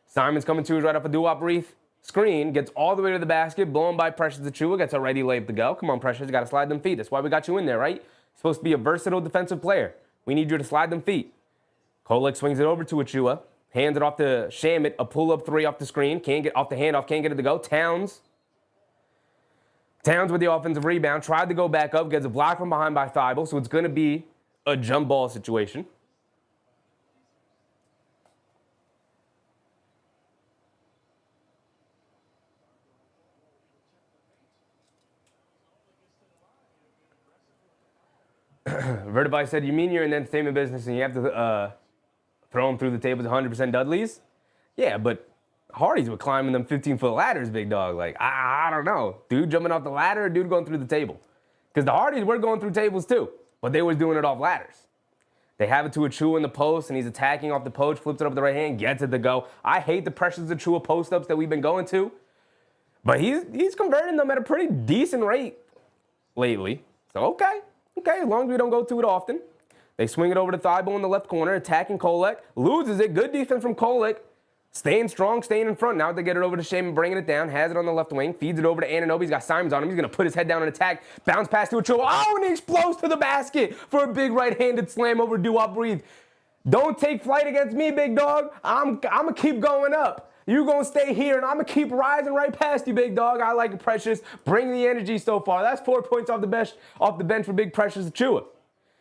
Simons coming to his right off a Duop Reef screen. Gets all the way to the basket. Blown by Precious Achiuwa. Gets a ready layup to go. Come on, Precious. You got to slide them feet. That's why we got you in there, right? You're supposed to be a versatile defensive player. We need you to slide them feet. Kolek swings it over to Achiuwa. Hands it off to Shamit. A pull-up three off the screen. Can't get off the handoff. Can't get it to go. Towns with the offensive rebound. Tried to go back up. Gets a block from behind by Thibault. So it's going to be a jump ball situation. Vertifi said, you mean you're in the entertainment business and you have to throw them through the tables 100% Dudleys? Yeah, but Hardys were climbing them 15-foot ladders, big dog. Like, I don't know. Dude jumping off the ladder or dude going through the table? Because the Hardys were going through tables too, but they was doing it off ladders. They have it to Achiuwa in the post, and he's attacking off the post, flips it up with the right hand, gets it to go. I hate the Precious Achiuwa post-ups that we've been going to, but he's converting them at a pretty decent rate lately. So, okay, as long as we don't go to it often. They swing it over to Thibault in the left corner, attacking Kolek. Loses it. Good defense from Kolek. Staying strong, staying in front. Now they get it over to Shaman, bringing it down. Has it on the left wing. Feeds it over to Anunoby. He's got Simons on him. He's going to put his head down and attack. Bounce pass to Achiuwa. Oh, and he explodes to the basket for a big right-handed slam over Duop Reef. Don't take flight against me, big dog. I'm going to keep going up. You going to stay here, and I'm going to keep rising right past you, big dog. I like it, Precious. Bring the energy so far. That's 4 points off the bench for big Precious Achiuwa.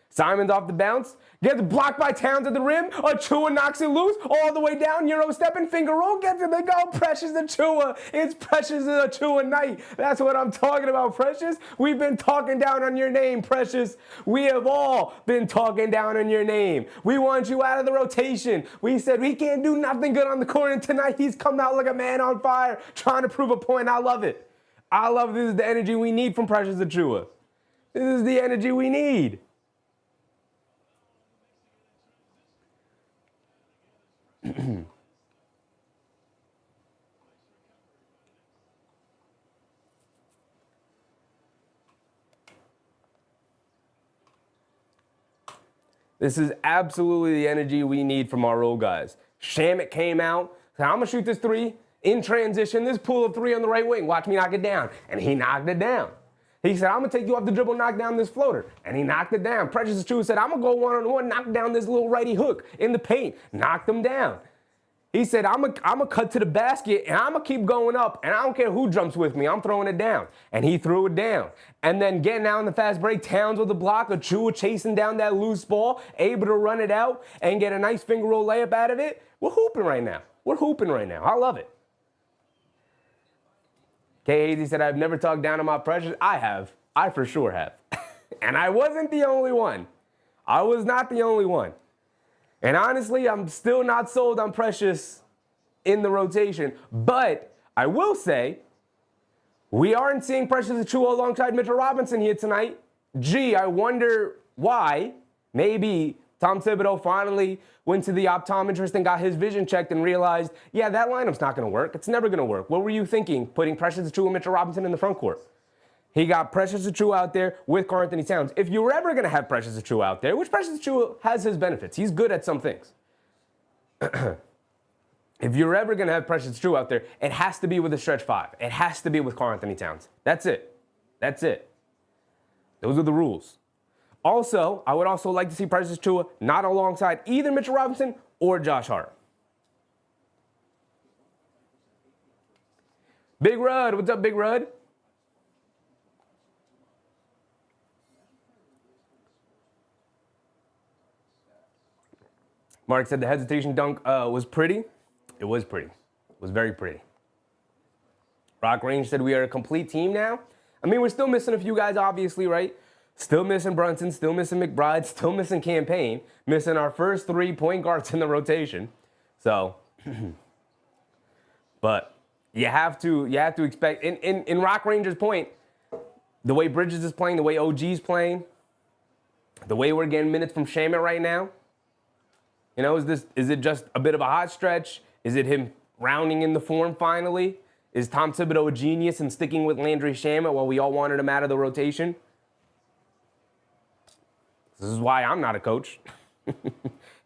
Simons off the bounce. Gets blocked by Towns at the rim. Achiuwa knocks it loose. All the way down. Euro stepping. Finger roll. Gets it. They go. Precious Achiuwa. It's Precious Achiuwa night. That's what I'm talking about, Precious. We've been talking down on your name, Precious. We have all been talking down on your name. We want you out of the rotation. We said we can't do nothing good on the court. And tonight he's come out like a man on fire trying to prove a point. I love it. I love this is the energy we need from Precious Achiuwa. This is the energy we need. This is absolutely the energy we need from our role guys. Shamet came out, said, I'm going to shoot this three in transition, this pull-up three on the right wing. Watch me knock it down. And he knocked it down. He said, I'm going to take you off the dribble, knock down this floater. And he knocked it down. Precious Achiuwa said, I'm going to go one-on-one, knock down this little righty hook in the paint. Knocked him down. He said, I'm gonna cut to the basket, and I'm going to keep going up, and I don't care who jumps with me. I'm throwing it down. And he threw it down. And then getting out in the fast break, Towns with the block, Achiuwa chasing down that loose ball, able to run it out and get a nice finger roll layup out of it. We're hooping right now. We're hooping right now. I love it. K. Hazy said, I've never talked down to my Precious. I have. I for sure have. And I wasn't the only one. I was not the only one. And honestly, I'm still not sold on Precious in the rotation. But I will say, we aren't seeing Precious Achiuwa alongside Mitchell Robinson here tonight. Gee, I wonder why. Maybe Tom Thibodeau finally went to the optometrist and got his vision checked and realized, yeah, that lineup's not going to work. It's never going to work. What were you thinking, putting Precious Achiuwa and Mitchell Robinson in the front court? He got Precious Achiuwa out there with Karl-Anthony Towns. If you were ever going to have Precious Achiuwa out there, which Precious Achiuwa has his benefits. He's good at some things. If you're ever going to have Precious Achiuwa out there, it has to be with a stretch five. It has to be with Karl-Anthony Towns. That's it. That's it. Those are the rules. Also, I would also like to see Precious Achiuwa not alongside either Mitchell Robinson or Josh Hart. Big Rud, what's up, Big Rud? Mark said the hesitation dunk was pretty. It was pretty. It was very pretty. Rock Range said we are a complete team now. I mean, we're still missing a few guys, obviously, right? Still missing Brunson, still missing McBride, still missing Campaign, missing our first 3 point guards in the rotation. So, but you have to expect, in Rock Ranger's point, the way Bridges is playing, the way OG's playing, the way we're getting minutes from Shamet right now, you know, is it just a bit of a hot stretch? Is it him rounding in the form finally? Is Tom Thibodeau a genius in sticking with Landry Shamet while we all wanted him out of the rotation? This is why I'm not a coach.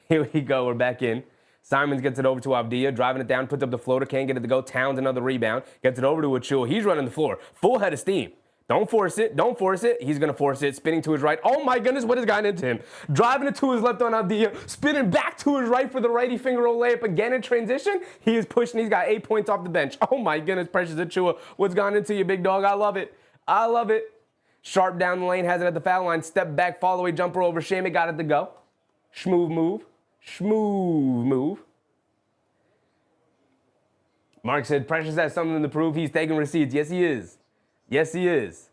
Here we go, we're back in. Simons gets it over to Avdija, driving it down, puts up the floater, can't get it to go. Towns another rebound, gets it over to Achiuwa. He's running the floor, full head of steam. Don't force it. Don't force it. He's going to force it. Spinning to his right. Oh, my goodness. What has gotten into him? Driving it to his left on Avdija. Spinning back to his right for the righty finger roll layup again in transition. He is pushing. He's got 8 points off the bench. Oh, my goodness. Precious Achiuwa. What's gone into you, big dog? I love it. I love it. Sharp down the lane. Has it at the foul line. Step back. Fall away jumper over. Shamet got it to go. Schmoove move. Schmoove move. Mark said Precious has something to prove. He's taking receipts. Yes, he is. Yes, he is.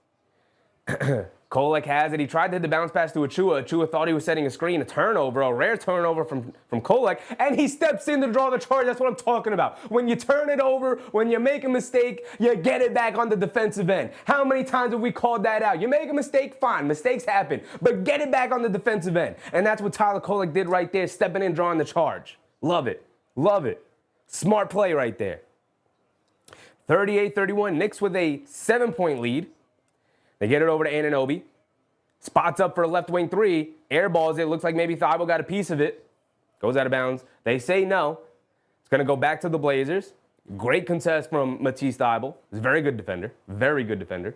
Kolek has it. He tried to hit the bounce pass to Achiuwa. Achiuwa thought he was setting a screen. A turnover, a rare turnover from Kolek. And he steps in to draw the charge. That's what I'm talking about. When you turn it over, when you make a mistake, you get it back on the defensive end. How many times have we called that out? You make a mistake, fine. Mistakes happen. But get it back on the defensive end. And that's what Tyler Kolek did right there, stepping in, drawing the charge. Love it. Love it. Smart play right there. 38-31. Knicks with a 7-point lead. They get it over to Anunoby. Spots up for a left wing three. Airballs it. Looks like maybe Thibault got a piece of it. Goes out of bounds. They say no. It's going to go back to the Blazers. Great contest from Matisse Thibault. He's a very good defender. Very good defender.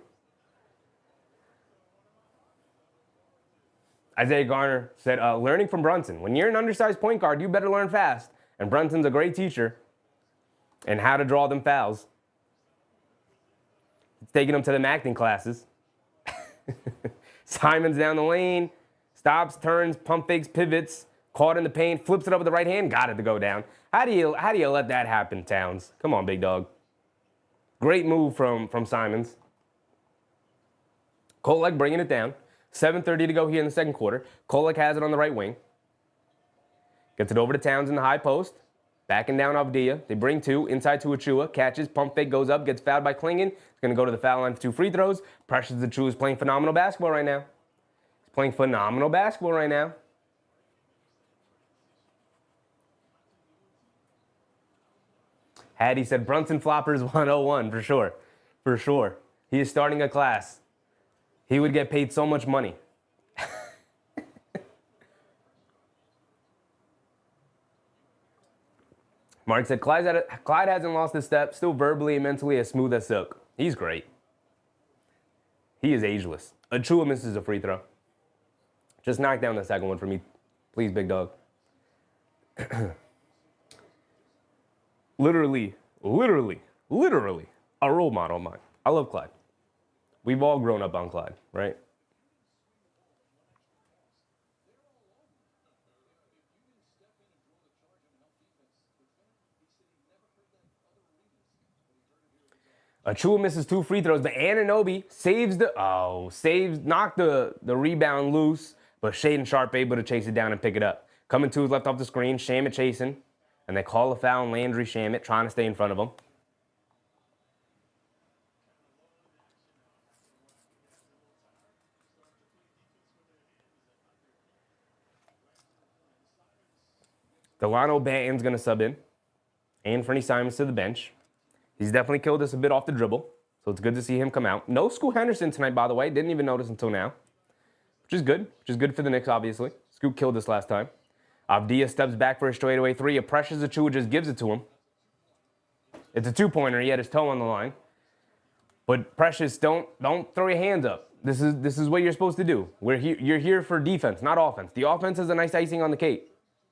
Isaiah Garner said, learning from Brunson. When you're an undersized point guard, you better learn fast. And Brunson's a great teacher and how to draw them fouls. It's taking them to them acting classes. Simons down the lane, stops, turns, pump fakes, pivots, caught in the paint, flips it up with the right hand, got it to go down. How do you let that happen, Towns? Come on, big dog. Great move from Simons. Kolek bringing it down. 7:30 to go here in the second quarter. Kolek has it on the right wing. Gets it over to Towns in the high post. Backing down Avdija. They bring two. Inside to Achiuwa. Catches. Pump fake goes up. Gets fouled by Klingon. He's going to go to the foul line for 2 free throws. Precious Achiuwa is playing phenomenal basketball right now. He's playing phenomenal basketball right now. Hattie said Brunson Floppers 101 for sure. For sure. He is starting a class. He would get paid so much money. Mark said, Clyde hasn't lost a step, still verbally and mentally as smooth as silk. He's great. He is ageless. Achua misses a free throw. Just knock down the second one for me. Please, big dog. literally, a role model of mine. I love Clyde. We've all grown up on Clyde, right? Achua misses 2 free throws, but Anunoby knocked the rebound loose, but Shaedon Sharpe able to chase it down and pick it up. Coming to his left off the screen, Shamet chasing, and they call a foul on Landry Shamet, trying to stay in front of him. Delano Banton's going to sub in. And Fernie Simons to the bench. He's definitely killed us a bit off the dribble, so it's good to see him come out. No Scoot Henderson tonight, by the way. Didn't even notice until now, which is good. Which is good for the Knicks, obviously. Scoot killed us last time. Abdia steps back for a straightaway 3. A Precious Achua just gives it to him. It's a 2-pointer. He had his toe on the line. But Precious, don't throw your hands up. This is what you're supposed to do. You're here for defense, not offense. The offense is a nice icing on the cake.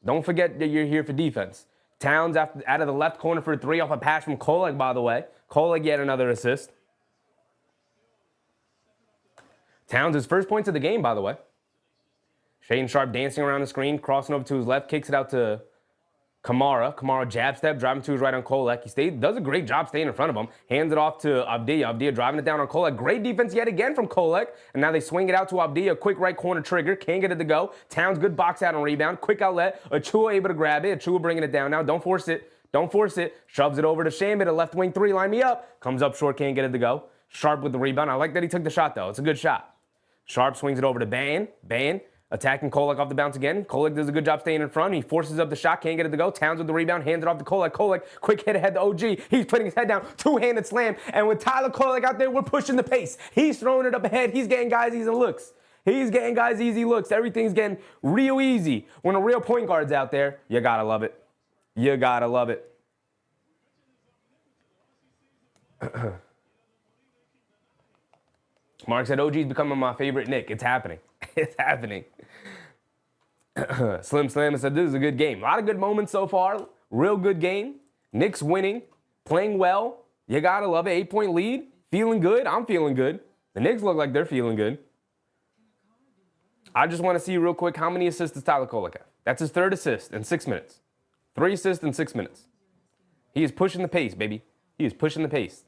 Don't forget that you're here for defense. Towns out of the left corner for a 3 off a pass from Kolek, by the way. Kolek yet another assist. Towns' his first points of the game, by the way. Shaedon Sharpe dancing around the screen, crossing over to his left, kicks it out to Kamara. Kamara jab step, driving to his right on Kolek. He does a great job staying in front of him. Hands it off to Abdia. Abdia driving it down on Kolek. Great defense yet again from Kolek. And now they swing it out to Abdia. Quick right corner trigger. Can't get it to go. Towns good box out on rebound. Quick outlet. Achua able to grab it. Achua bringing it down now. Don't force it. Don't force it. Shoves it over to Shamet. A left wing 3. Line me up. Comes up short. Can't get it to go. Sharpe with the rebound. I like that he took the shot, though. It's a good shot. Sharpe swings it over to Ban. Attacking Kolek off the bounce again. Kolek does a good job staying in front. He forces up the shot. Can't get it to go. Towns with the rebound. Hands it off to Kolek. Kolek, quick hit ahead to OG. He's putting his head down. 2-handed slam. And with Tyler Kolek out there, we're pushing the pace. He's throwing it up ahead. He's getting guys easy looks. Everything's getting real easy. When a real point guard's out there, you gotta love it. You gotta love it. Mark said, OG's becoming my favorite Knick. It's happening. It's happening. Slim Slam said, this is a good game. A lot of good moments so far. Real good game. Knicks winning. Playing well. You gotta love it. 8-point lead. Feeling good. I'm feeling good. The Knicks look like they're feeling good. I just want to see real quick how many assists does Tyler Kolek have. That's his 3rd assist in 6 minutes. 3 assists in 6 minutes. He is pushing the pace, baby. He is pushing the pace.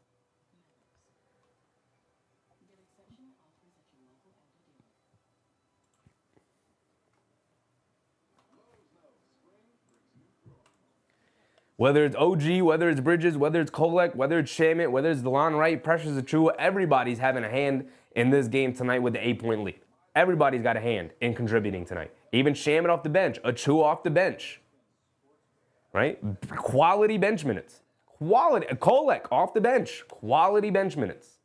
Whether it's OG, whether it's Bridges, whether it's Kolek, whether it's Shamet, whether it's DeLon Wright, Precious Achua, everybody's having a hand in this game tonight with the 8-point lead. Everybody's got a hand in contributing tonight. Even Shamet off the bench, Achua off the bench. Right? Quality bench minutes. Kolek off the bench. Quality bench minutes.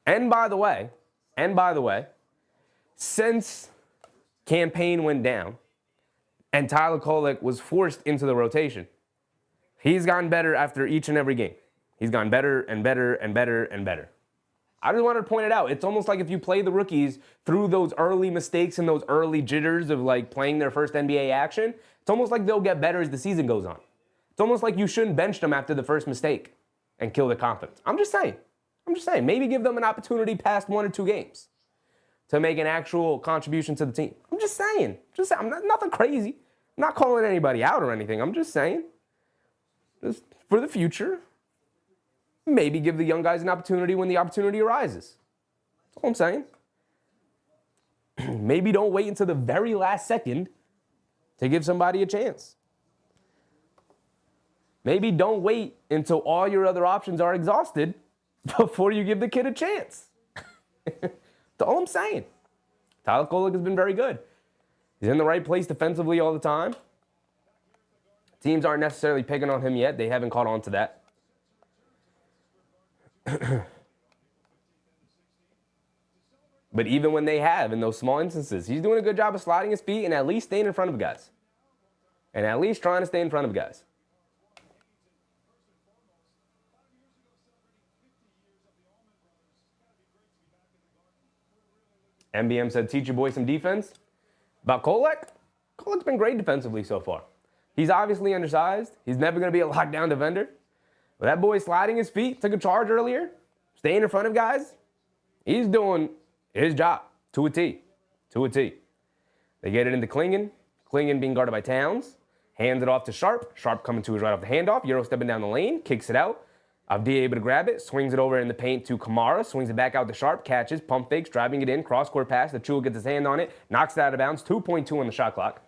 And by the way, since campaign went down, and Tyler Kolek was forced into the rotation, he's gotten better after each and every game. He's gotten better and better and better and better. I just wanted to point it out. It's almost like if you play the rookies through those early mistakes and those early jitters of like playing their first NBA action, it's almost like they'll get better as the season goes on. It's almost like you shouldn't bench them after the first mistake and kill their confidence. I'm just saying. Maybe give them an opportunity past 1 or 2 games to make an actual contribution to the team. I'm just saying. I'm not, nothing crazy. I'm not calling anybody out or anything. I'm just saying. Just for the future, maybe give the young guys an opportunity when the opportunity arises. That's all I'm saying. Maybe don't wait until the very last second to give somebody a chance. Maybe don't wait until all your other options are exhausted before you give the kid a chance. That's all I'm saying. Tyler Kolek has been very good. He's in the right place defensively all the time. Teams aren't necessarily picking on him yet. They haven't caught on to that. But even when they have, in those small instances, he's doing a good job of sliding his feet and at least staying in front of guys. and at least trying to stay in front of guys. MBM said, teach your boy some defense. About Kolek? Kolek's been great defensively so far. He's obviously undersized. He's never going to be a lockdown defender. But that boy sliding his feet, took a charge earlier, staying in front of guys. He's doing his job to a T. To a T. They get it into Klingon. Klingon being guarded by Towns. Hands it off to Sharp. Sharp coming to his right off the handoff. Euro stepping down the lane. Kicks it out. Avdia able to grab it. Swings it over in the paint to Kamara. Swings it back out to Sharp. Catches. Pump fakes. Driving it in. Cross-court pass. Achua gets his hand on it. Knocks it out of bounds. 2.2 on the shot clock.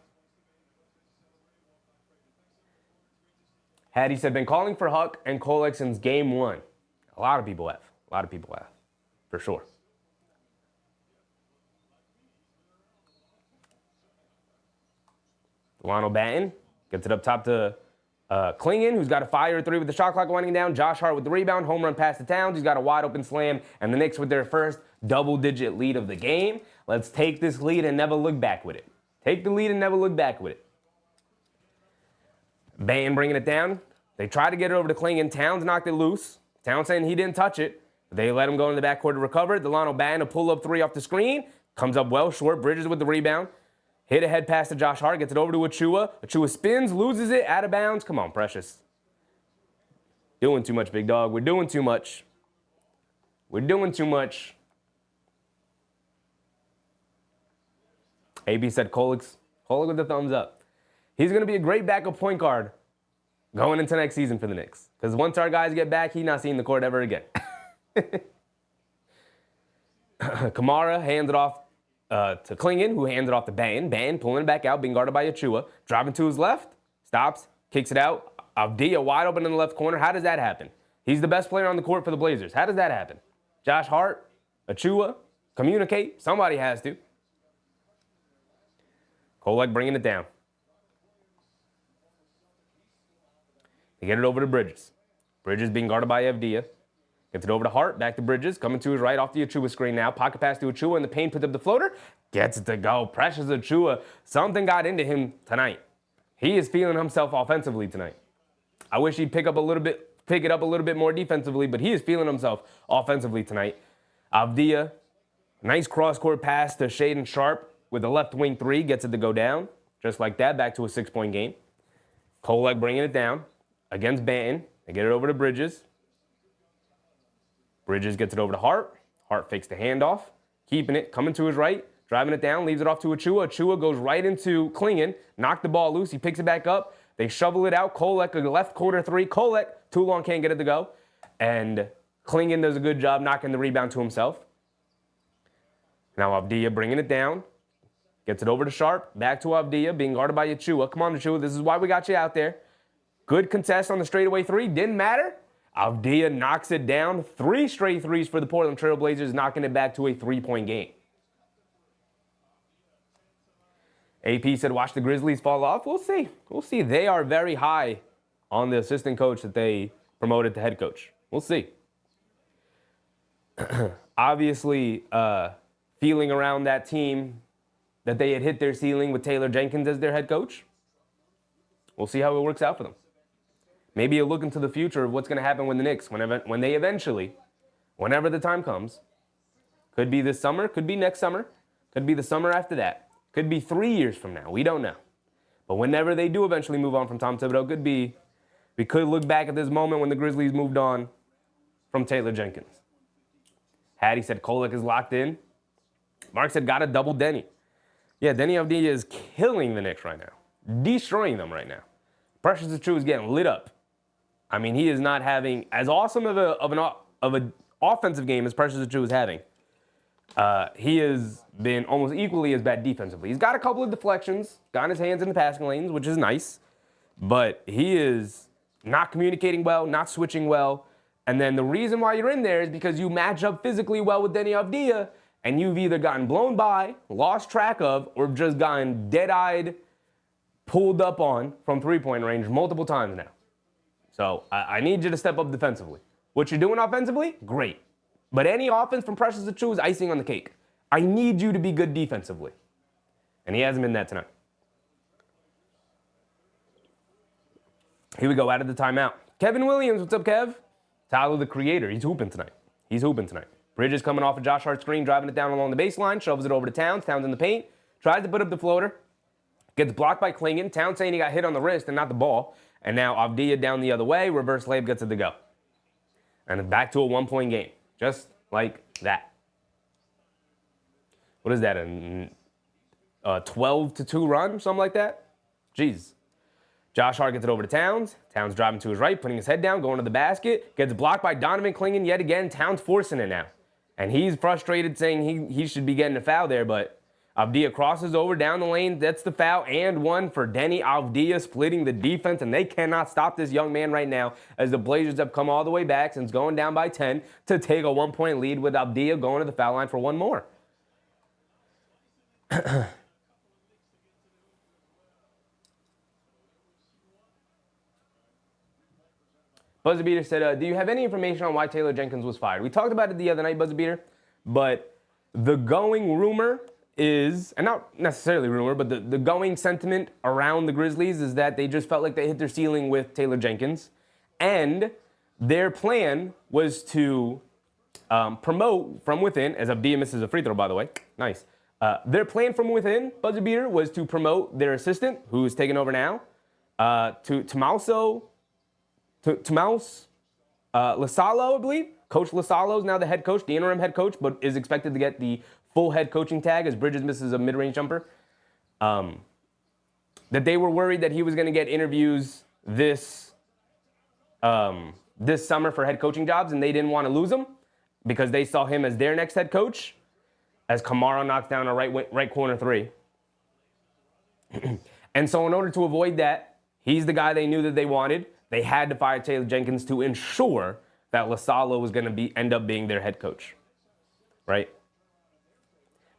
Hattie said, been calling for Huck and Kolek since game one. A lot of people have. A lot of people have. For sure. Delano Batten gets it up top to Klingon, who's got a fire three with the shot clock winding down. Josh Hart with the rebound. Home run pass to Towns. He's got a wide open slam. And the Knicks with their first double-digit lead of the game. Let's take this lead and never look back with it. Take the lead and never look back with it. Batten bringing it down. They try to get it over to Klingon. Towns knocked it loose. Towns saying he didn't touch it. They let him go in the backcourt to recover. Delano Batten, a pull-up three off the screen. Comes up well short. Bridges with the rebound. Hit a head pass to Josh Hart. Gets it over to Achua. Achua spins, loses it, out of bounds. Come on, Precious. Doing too much, big dog. We're doing too much. We're doing too much. AB said Kolek with the thumbs up. He's going to be a great backup point guard going into next season for the Knicks. Because once our guys get back, he's not seeing the court ever again. Kamara hands it off to Klingon, who hands it off to Batten. Batten pulling it back out, being guarded by Achua. Driving to his left, stops, kicks it out. Avdia wide open in the left corner. How does that happen? He's the best player on the court for the Blazers. How does that happen? Josh Hart, Achua, communicate. Somebody has to. Kolek bringing it down. They get it over to Bridges. Bridges being guarded by Avdia. Gets it over to Hart, back to Bridges, coming to his right off the Achua screen now. Pocket pass to Achua in the paint, puts up the floater. Gets it to go. Precious Achua. Something got into him tonight. He is feeling himself offensively tonight. I wish he'd pick it up a little bit more defensively, but he is feeling himself offensively tonight. Avdia, nice cross-court pass to Shaedon Sharp with a left wing three. Gets it to go down. Just like that, back to a 6-point game. Kolek bringing it down against Batten. They get it over to Bridges. Bridges gets it over to Hart. Hart fakes the handoff. Keeping it, coming to his right. Driving it down, leaves it off to Achua. Achua goes right into Klingon. Knocked the ball loose. He picks it back up. They shovel it out. Kolek, a left corner three. Kolek, too long, can't get it to go. And Klingon does a good job knocking the rebound to himself. Now Avdia bringing it down. Gets it over to Sharp. Back to Avdia, being guarded by Achua. Come on, Achua. This is why we got you out there. Good contest on the straightaway three. Didn't matter. Avdia knocks it down. 3 straight threes for the Portland Trail Blazers, knocking it back to a 3-point game. AP said, watch the Grizzlies fall off. We'll see. We'll see. They are very high on the assistant coach that they promoted to head coach. We'll see. Obviously, feeling around that team that they had hit their ceiling with Taylor Jenkins as their head coach. We'll see how it works out for them. Maybe a look into the future of what's going to happen with the Knicks when they eventually, whenever the time comes, could be this summer, could be next summer, could be the summer after that, could be 3 years from now. We don't know. But whenever they do eventually move on from Tom Thibodeau, we could look back at this moment when the Grizzlies moved on from Taylor Jenkins. Hattie said Kolek is locked in. Mark said got to double Denny. Yeah, Denny Avdia is killing the Knicks right now, destroying them right now. Precious Achua is getting lit up. I mean, he is not having as awesome of an offensive game as Precious Achua is having. He has been almost equally as bad defensively. He's got a couple of deflections, got his hands in the passing lanes, which is nice, but he is not communicating well, not switching well. And then the reason why you're in there is because you match up physically well with Denny Avdia, and you've either gotten blown by, lost track of, or just gotten dead-eyed, pulled up on from three-point range multiple times now. So I need you to step up defensively. What you're doing offensively, great. But any offense from Precious Achua is icing on the cake. I need you to be good defensively. And he hasn't been that tonight. Here we go, out of the timeout. Kevin Williams, what's up, Kev? Tyler, the creator, he's hooping tonight. Bridges coming off a Josh Hart screen, driving it down along the baseline, shovels it over to Towns. Towns in the paint, tries to put up the floater, gets blocked by Klingon. Towns saying he got hit on the wrist and not the ball. And now Avdija down the other way, reverse layup gets it to go. And it's back to a 1-point game, just like that. What is that, a 12-2 run, something like that? Jeez. Josh Hart gets it over to Towns. Towns driving to his right, putting his head down, going to the basket. Gets blocked by Donovan Klingon yet again. Towns forcing it now. And he's frustrated, saying he should be getting a foul there, but Avdija crosses over down the lane. That's the foul and one for Denny Avdija, splitting the defense, and they cannot stop this young man right now as the Blazers have come all the way back since going down by 10 to take a 1-point lead with Avdija going to the foul line for one more. Buzzer Beater said, do you have any information on why Taylor Jenkins was fired? We talked about it the other night, Buzzer Beater, but the going rumor is, and not necessarily rumor, but the going sentiment around the Grizzlies is that they just felt like they hit their ceiling with Taylor Jenkins, and their plan was to promote from within, as Avdija misses a free throw, by the way. Nice. Their plan from within, Buzzer Beater, was to promote their assistant, who's taking over now, to Tomas Lasalo, I believe. Coach Lasalo is now the head coach, the interim head coach, but is expected to get the full head coaching tag as Bridges misses a mid-range jumper. That they were worried that he was going to get interviews this summer for head coaching jobs, and they didn't want to lose him because they saw him as their next head coach, as Kamara knocks down a right corner three. And so in order to avoid that, he's the guy they knew that they wanted. They had to fire Taylor Jenkins to ensure that Lasalo was going to end up being their head coach, right?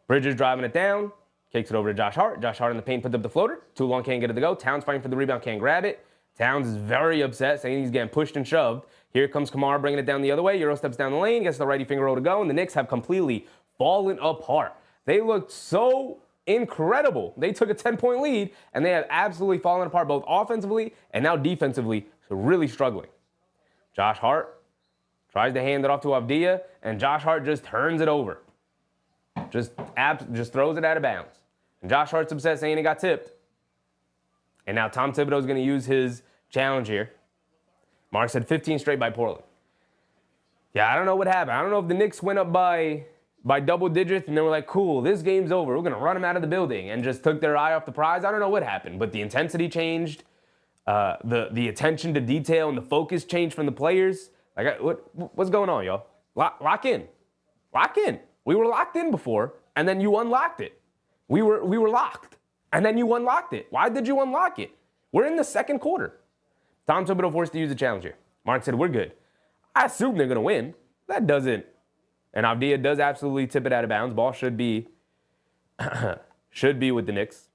Bridges driving it down, kicks it over to Josh Hart. Josh Hart in the paint puts up the floater. Too long, can't get it to go. Towns fighting for the rebound, can't grab it. Towns is very upset, saying he's getting pushed and shoved. Here comes Kamara bringing it down the other way. Euro steps down the lane, gets the righty finger roll to go, and the Knicks have completely fallen apart. They looked so incredible. They took a 10-point lead, and they have absolutely fallen apart both offensively and now defensively, so really struggling. Josh Hart tries to hand it off to Avdija, and Josh Hart just turns it over. Just throws it out of bounds. And Josh Hart's upset, saying he got tipped. And now Tom Thibodeau is going to use his challenge here. Mark said 15 straight by Portland. Yeah, I don't know what happened. I don't know if the Knicks went up by double digits and they were like, cool, this game's over. We're going to run them out of the building, and just took their eye off the prize. I don't know what happened, but the intensity changed. The attention to detail and the focus changed from the players. Like, what's going on, y'all? Lock in. Lock in. We were locked in before, and then you unlocked it. We were locked, and then you unlocked it. Why did you unlock it? We're in the second quarter. Tom Thibodeau forced to use the challenge here. Mark said, we're good. I assume they're going to win. That doesn't. And Avdija does absolutely tip it out of bounds. Ball should be with the Knicks.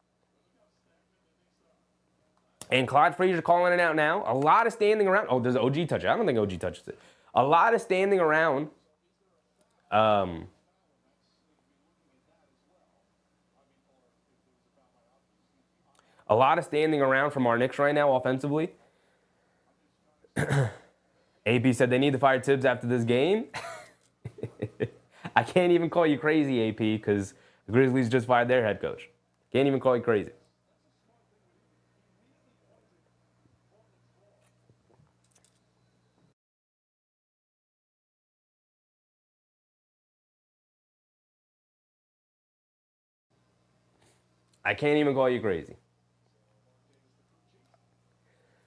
And Clyde Frazier calling it out now. A lot of standing around. Oh, does OG touch it? I don't think OG touches it. A lot of standing around. A lot of standing around from our Knicks right now offensively. AP said they need to fire Tibbs after this game. I can't even call you crazy, AP, because the Grizzlies just fired their head coach. Can't even call you crazy. I can't even call you crazy.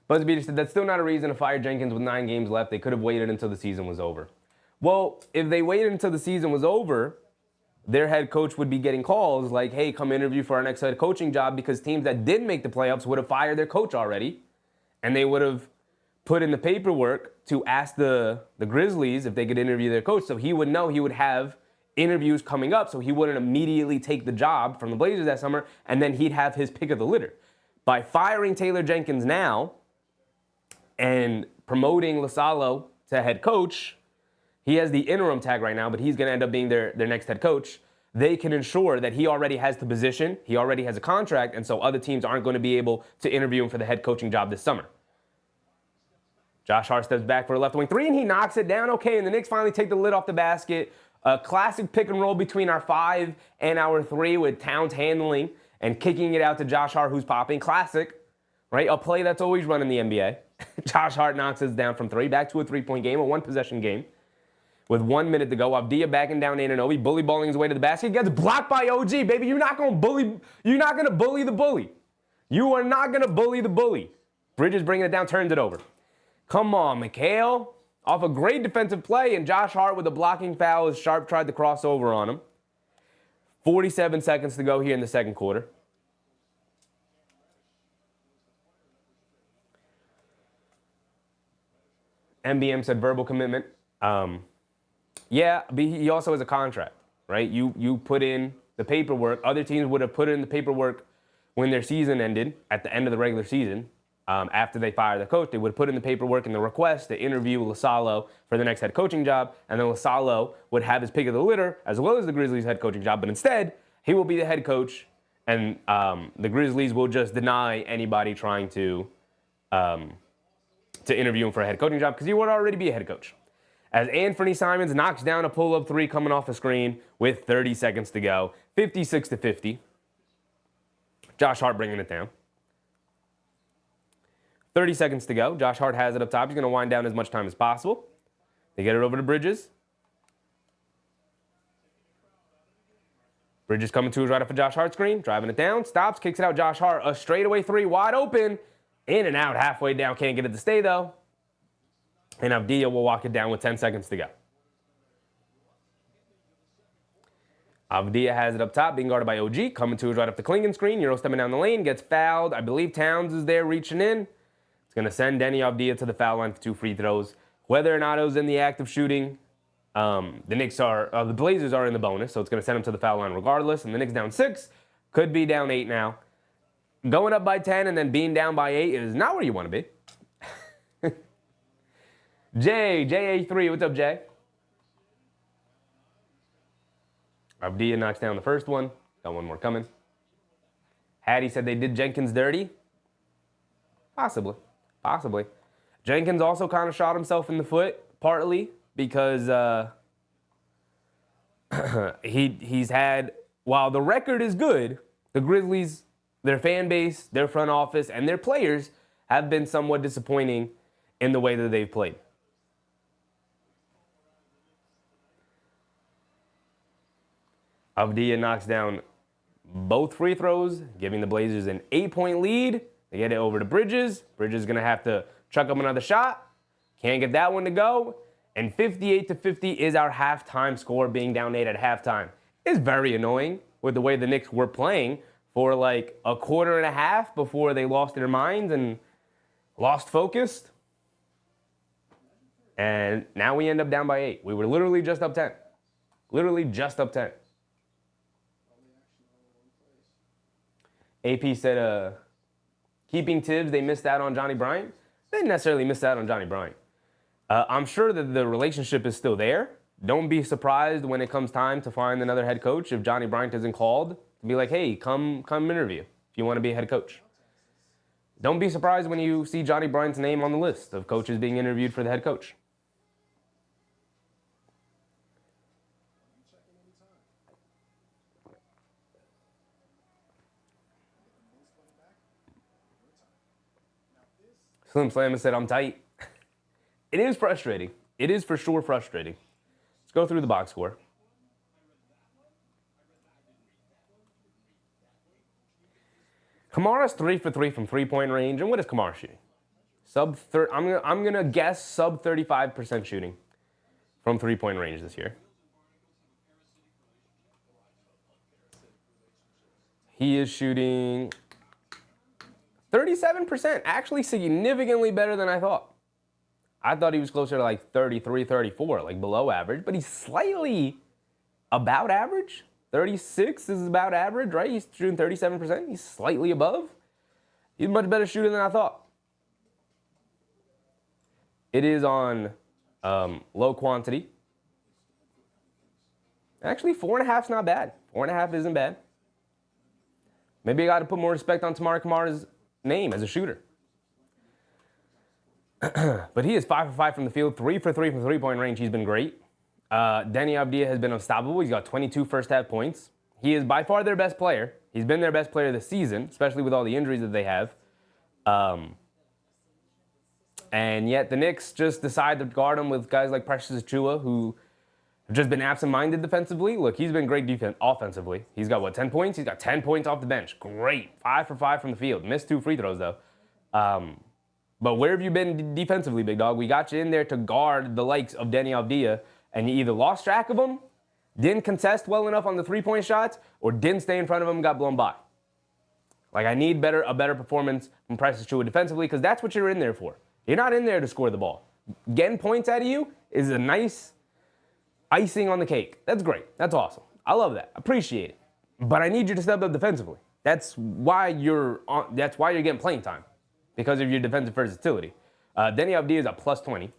Buzz Beater said that's still not a reason to fire Jenkins with 9 games left. They could have waited until the season was over. Well, if they waited until the season was over, their head coach would be getting calls like, hey, come interview for our next head coaching job, because teams that did make the playoffs would have fired their coach already, and they would have put in the paperwork to ask the Grizzlies if they could interview their coach, so he would know he would have interviews coming up, so he wouldn't immediately take the job from the Blazers that summer, and then he'd have his pick of the litter. By firing Taylor Jenkins now and promoting Lasalo to head coach, he has the interim tag right now, but he's going to end up being their next head coach. They can ensure that he already has the position, he already has a contract, and so other teams aren't going to be able to interview him for the head coaching job this summer. Josh Hart steps back for a left wing three, and he knocks it down. Okay, and the Knicks finally take the lid off the basket. A classic pick and roll between our 5 and our 3 with Towns handling and kicking it out to Josh Hart, who's popping. Classic, right? A play that's always run in the NBA. Josh Hart knocks us down from 3, back to a 3-point game, a 1-possession game. With 1 minute to go, Avdija backing down Anunoby, bully balling his way to the basket, gets blocked by OG, baby. You're not gonna bully the bully. You are not gonna bully the bully. Bridges bringing it down, turns it over. Come on, Mikhail. Off a great defensive play, and Josh Hart with a blocking foul as Sharp tried to cross over on him. 47 seconds to go here in the second quarter. MBM said verbal commitment. Yeah, but he also has a contract, right? You put in the paperwork. Other teams would have put in the paperwork when their season ended, at the end of the regular season. After they fired the coach, they would put in the paperwork and the request to interview Lasalo for the next head coaching job, and then Lasalo would have his pick of the litter as well as the Grizzlies' head coaching job. But instead, he will be the head coach, and the Grizzlies will just deny anybody trying to interview him for a head coaching job because he would already be a head coach. As Anthony Simons knocks down a pull-up 3 coming off the screen with 30 seconds to go, 56-50. Josh Hart bringing it down. 30 seconds to go. Josh Hart has it up top. He's going to wind down as much time as possible. They get it over to Bridges. Bridges coming to his right off of Josh Hart's screen. Driving it down. Stops. Kicks it out. Josh Hart. A straightaway 3. Wide open. In and out. Halfway down. Can't get it to stay, though. And Avdija will walk it down with 10 seconds to go. Avdija has it up top. Being guarded by OG. Coming to his right off the Klingon screen. Euro stepping down the lane. Gets fouled. I believe Towns is there reaching in. It's going to send Denny Avdija to the foul line for 2 free throws. Whether or not it was in the act of shooting, the Blazers are in the bonus, so it's going to send him to the foul line regardless. And the Knicks down 6, could be down 8 now. Going up by 10 and then being down by 8 is not where you want to be. JA3, what's up, Jay? Avdija knocks down the first one. Got one more coming. Hattie said they did Jenkins dirty. Possibly. Jenkins also kind of shot himself in the foot, partly because he's had, while the record is good, the Grizzlies, their fan base, their front office, and their players have been somewhat disappointing in the way that they've played. Avdija knocks down both free throws, giving the Blazers an 8-point lead. They get it over to Bridges. Bridges is going to have to chuck up another shot. Can't get that one to go. And 58-50 is our halftime score, being down 8 at halftime. It's very annoying with the way the Knicks were playing for like a quarter and a half before they lost their minds and lost focus. And now we end up down by 8. We were literally just up 10. Literally just up 10. AP said, keeping Tibbs, they missed out on Johnny Bryant. They didn't necessarily miss out on Johnny Bryant. I'm sure that the relationship is still there. Don't be surprised when it comes time to find another head coach if Johnny Bryant isn't called. Be like, hey, come interview if you want to be a head coach. Don't be surprised when you see Johnny Bryant's name on the list of coaches being interviewed for the head coach. Slim Slam said, I'm tight. It is frustrating. It is for sure frustrating. Let's go through the box score. Kamara's 3 for 3 from 3-point range. And what is Kamara shooting? I'm gonna guess sub 35% shooting from 3-point range this year. He is shooting 37%, actually significantly better than I thought. I thought he was closer to like 33, 34, like below average, but he's slightly about average. 36 is about average, right? He's shooting 37%. He's slightly above. He's a much better shooter than I thought. It is on low quantity. Actually, 4.5 is not bad. 4.5 isn't bad. Maybe I got to put more respect on Tamari Kamara's name as a shooter. But he is 5 for 5 from the field, 3 for 3 from three-point range. He's been great. Deni Avdija has been unstoppable. He's got 22 first-half points. He is by far their best player. He's been their best player this season, especially with all the injuries that they have. And yet the Knicks just decide to guard him with guys like Precious Achiuwa, who have just been absent-minded defensively. Look, he's been great offensively. He's got, 10 points? He's got 10 points off the bench. Great. 5 for 5 from the field. Missed 2 free throws, though. But where have you been defensively, big dog? We got you in there to guard the likes of Deni Avdija, and you either lost track of him, didn't contest well enough on the three-point shots, or didn't stay in front of him and got blown by. Like, I need a better performance from Precious Achiuwa defensively, because that's what you're in there for. You're not in there to score the ball. Getting points out of you is a nice icing on the cake. That's great. That's awesome. I love that. Appreciate it. But I need you to step up defensively. That's why you're getting playing time, because of your defensive versatility. Deni Avdija is a plus 20.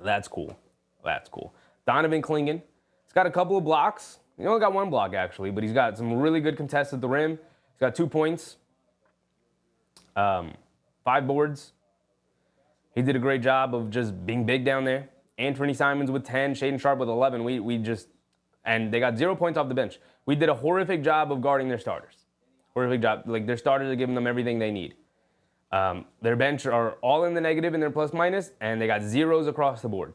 That's cool. That's cool. Donovan Clingan, he's got a couple of blocks. He only got 1 block, actually, but he's got some really good contests at the rim. He's got 2 points, 5 boards. He did a great job of just being big down there. Anthony Simons with 10, Shaedon Sharpe with 11. And they got 0 points off the bench. We did a horrific job of guarding their starters. Horrific job. Like, their starters are giving them everything they need. Their bench are all in the negative in their plus minus, and they got zeros across the board.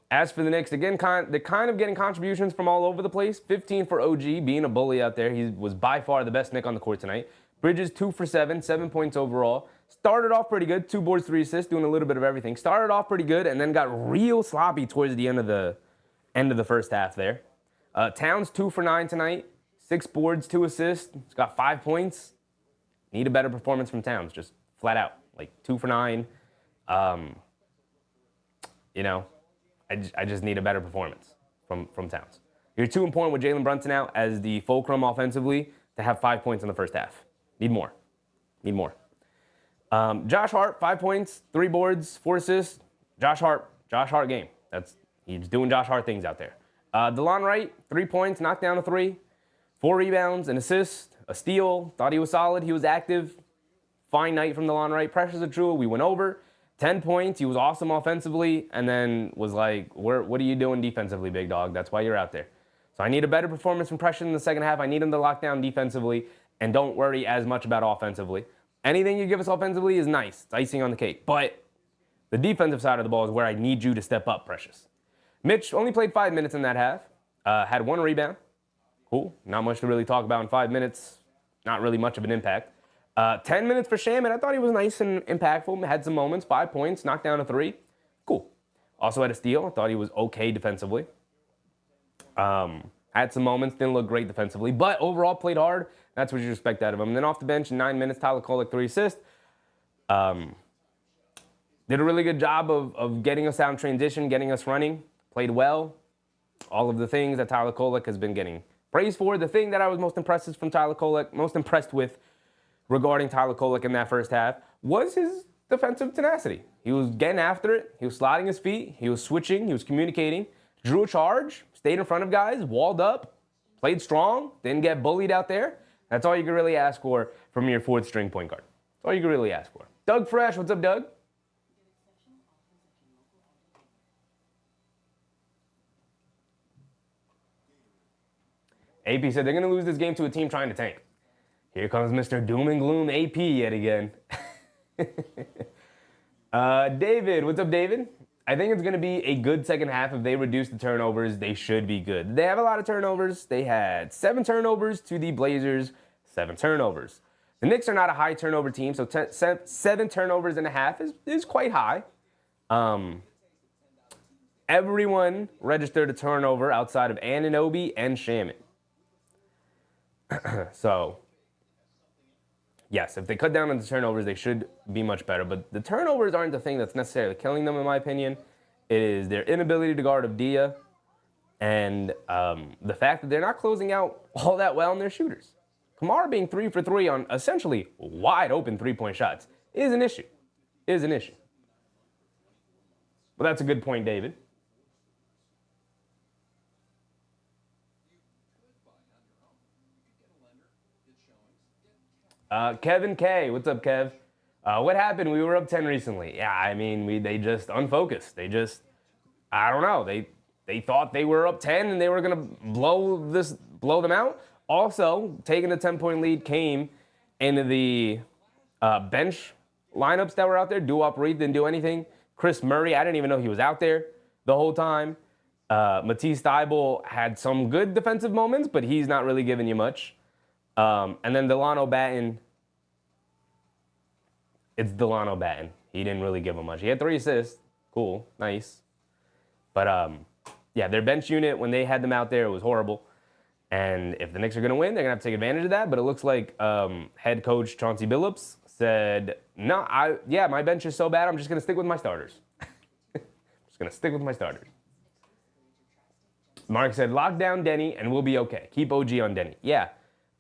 As for the Knicks, again, they're kind of getting contributions from all over the place. 15 for OG, being a bully out there. He was by far the best Knick on the court tonight. Bridges, 2 for 7, 7 points overall. Started off pretty good, 2 boards, 3 assists, doing a little bit of everything. Started off pretty good and then got real sloppy towards the end of the first half there. Towns, 2 for 9 tonight, 6 boards, 2 assists. He's got 5 points. Need a better performance from Towns, just flat out. Like 2 for 9. I just need a better performance from Towns. You're too important with Jalen Brunson out as the fulcrum offensively to have 5 points in the first half. Need more. Josh Hart, 5 points, 3 boards, 4 assists. Josh Hart game. He's doing Josh Hart things out there. DeLon Wright, 3 points, knocked down a 3, 4 rebounds, an assist, a steal. Thought he was solid. He was active. Fine night from DeLon Wright. Precious Achiuwa, we went over. 10 points. He was awesome offensively, and then was like, what are you doing defensively, big dog? That's why you're out there. So I need a better performance from Precious in the second half. I need him to lock down defensively, and don't worry as much about offensively. Anything you give us offensively is nice. It's icing on the cake. But the defensive side of the ball is where I need you to step up, Precious. Mitch only played 5 minutes in that half. Had 1 rebound. Cool. Not much to really talk about in 5 minutes. Not really much of an impact. 10 minutes for Shaman. I thought he was nice and impactful. Had some moments. 5 points. Knocked down a 3. Cool. Also had a steal. I thought he was okay defensively. Had some moments. Didn't look great defensively. But overall played hard. That's what you expect out of him. And then off the bench in 9 minutes, Tyler Kolek, 3 assists. Did a really good job of getting us out in transition, getting us running. Played well. All of the things that Tyler Kolek has been getting praised for. The thing that I was most impressed with regarding Tyler Kolek in that first half was his defensive tenacity. He was getting after it. He was sliding his feet. He was switching. He was communicating. Drew a charge. Stayed in front of guys. Walled up. Played strong. Didn't get bullied out there. That's all you can really ask for from your 4th string point guard. That's all you can really ask for. Doug Fresh, what's up, Doug? AP said they're going to lose this game to a team trying to tank. Here comes Mr. Doom and Gloom AP yet again. David, what's up, David? I think it's going to be a good second half. If they reduce the turnovers, they should be good. They have a lot of turnovers. They had 7 turnovers to the Blazers, 7 turnovers. The Knicks are not a high turnover team, so 7 turnovers and a half is quite high. Everyone registered a turnover outside of Anunoby and Shaman. So, yes, if they cut down on the turnovers, they should be much better. But the turnovers aren't the thing that's necessarily killing them, in my opinion. It is their inability to guard Avdija and the fact that they're not closing out all that well in their shooters. Kamara being 3 for 3 on essentially wide open 3-point shots is an issue. But that's a good point, David. Kevin K, what's up, Kev? What happened? We were up 10 recently. Yeah, I mean, they just unfocused. They just, I don't know. They thought they were up 10 and they were gonna blow them out. Also, taking a 10-point lead came into the bench lineups that were out there. Duop Reed didn't do anything. Chris Murray, I didn't even know he was out there the whole time. Matisse Thybulle had some good defensive moments, but he's not really giving you much. And then Delano Batten. It's Delano Batten. He didn't really give him much. He had 3 assists. Cool. Nice. But, yeah, their bench unit, when they had them out there, it was horrible. And if the Knicks are going to win, they're going to have to take advantage of that. But it looks like head coach Chauncey Billups said, no, my bench is so bad, I'm just going to stick with my starters. Just going to stick with my starters. Mark said, lock down Denny and we'll be okay. Keep OG on Denny. Yeah.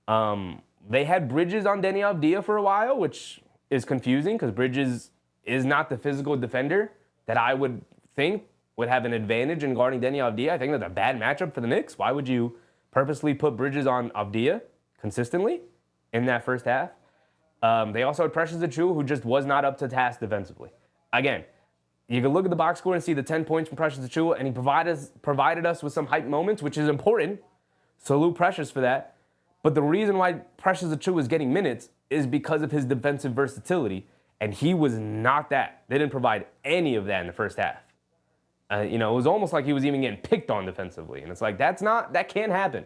They had Bridges on Denny Avdija for a while, which is confusing because Bridges is not the physical defender that I would think would have an advantage in guarding Denny Avdija. I think that's a bad matchup for the Knicks. Why would you purposely put Bridges on Avdija consistently in that first half? They also had Precious Achiuwa, who just was not up to task defensively. Again, you can look at the box score and see the 10 points from Precious Achiuwa, and he provided us with some hype moments, which is important. Salute Precious for that. But the reason why Precious Achiuwa is getting minutes is because of his defensive versatility, and he was not that. They didn't provide any of that in the first half. It was almost like he was even getting picked on defensively, and it's like that can't happen.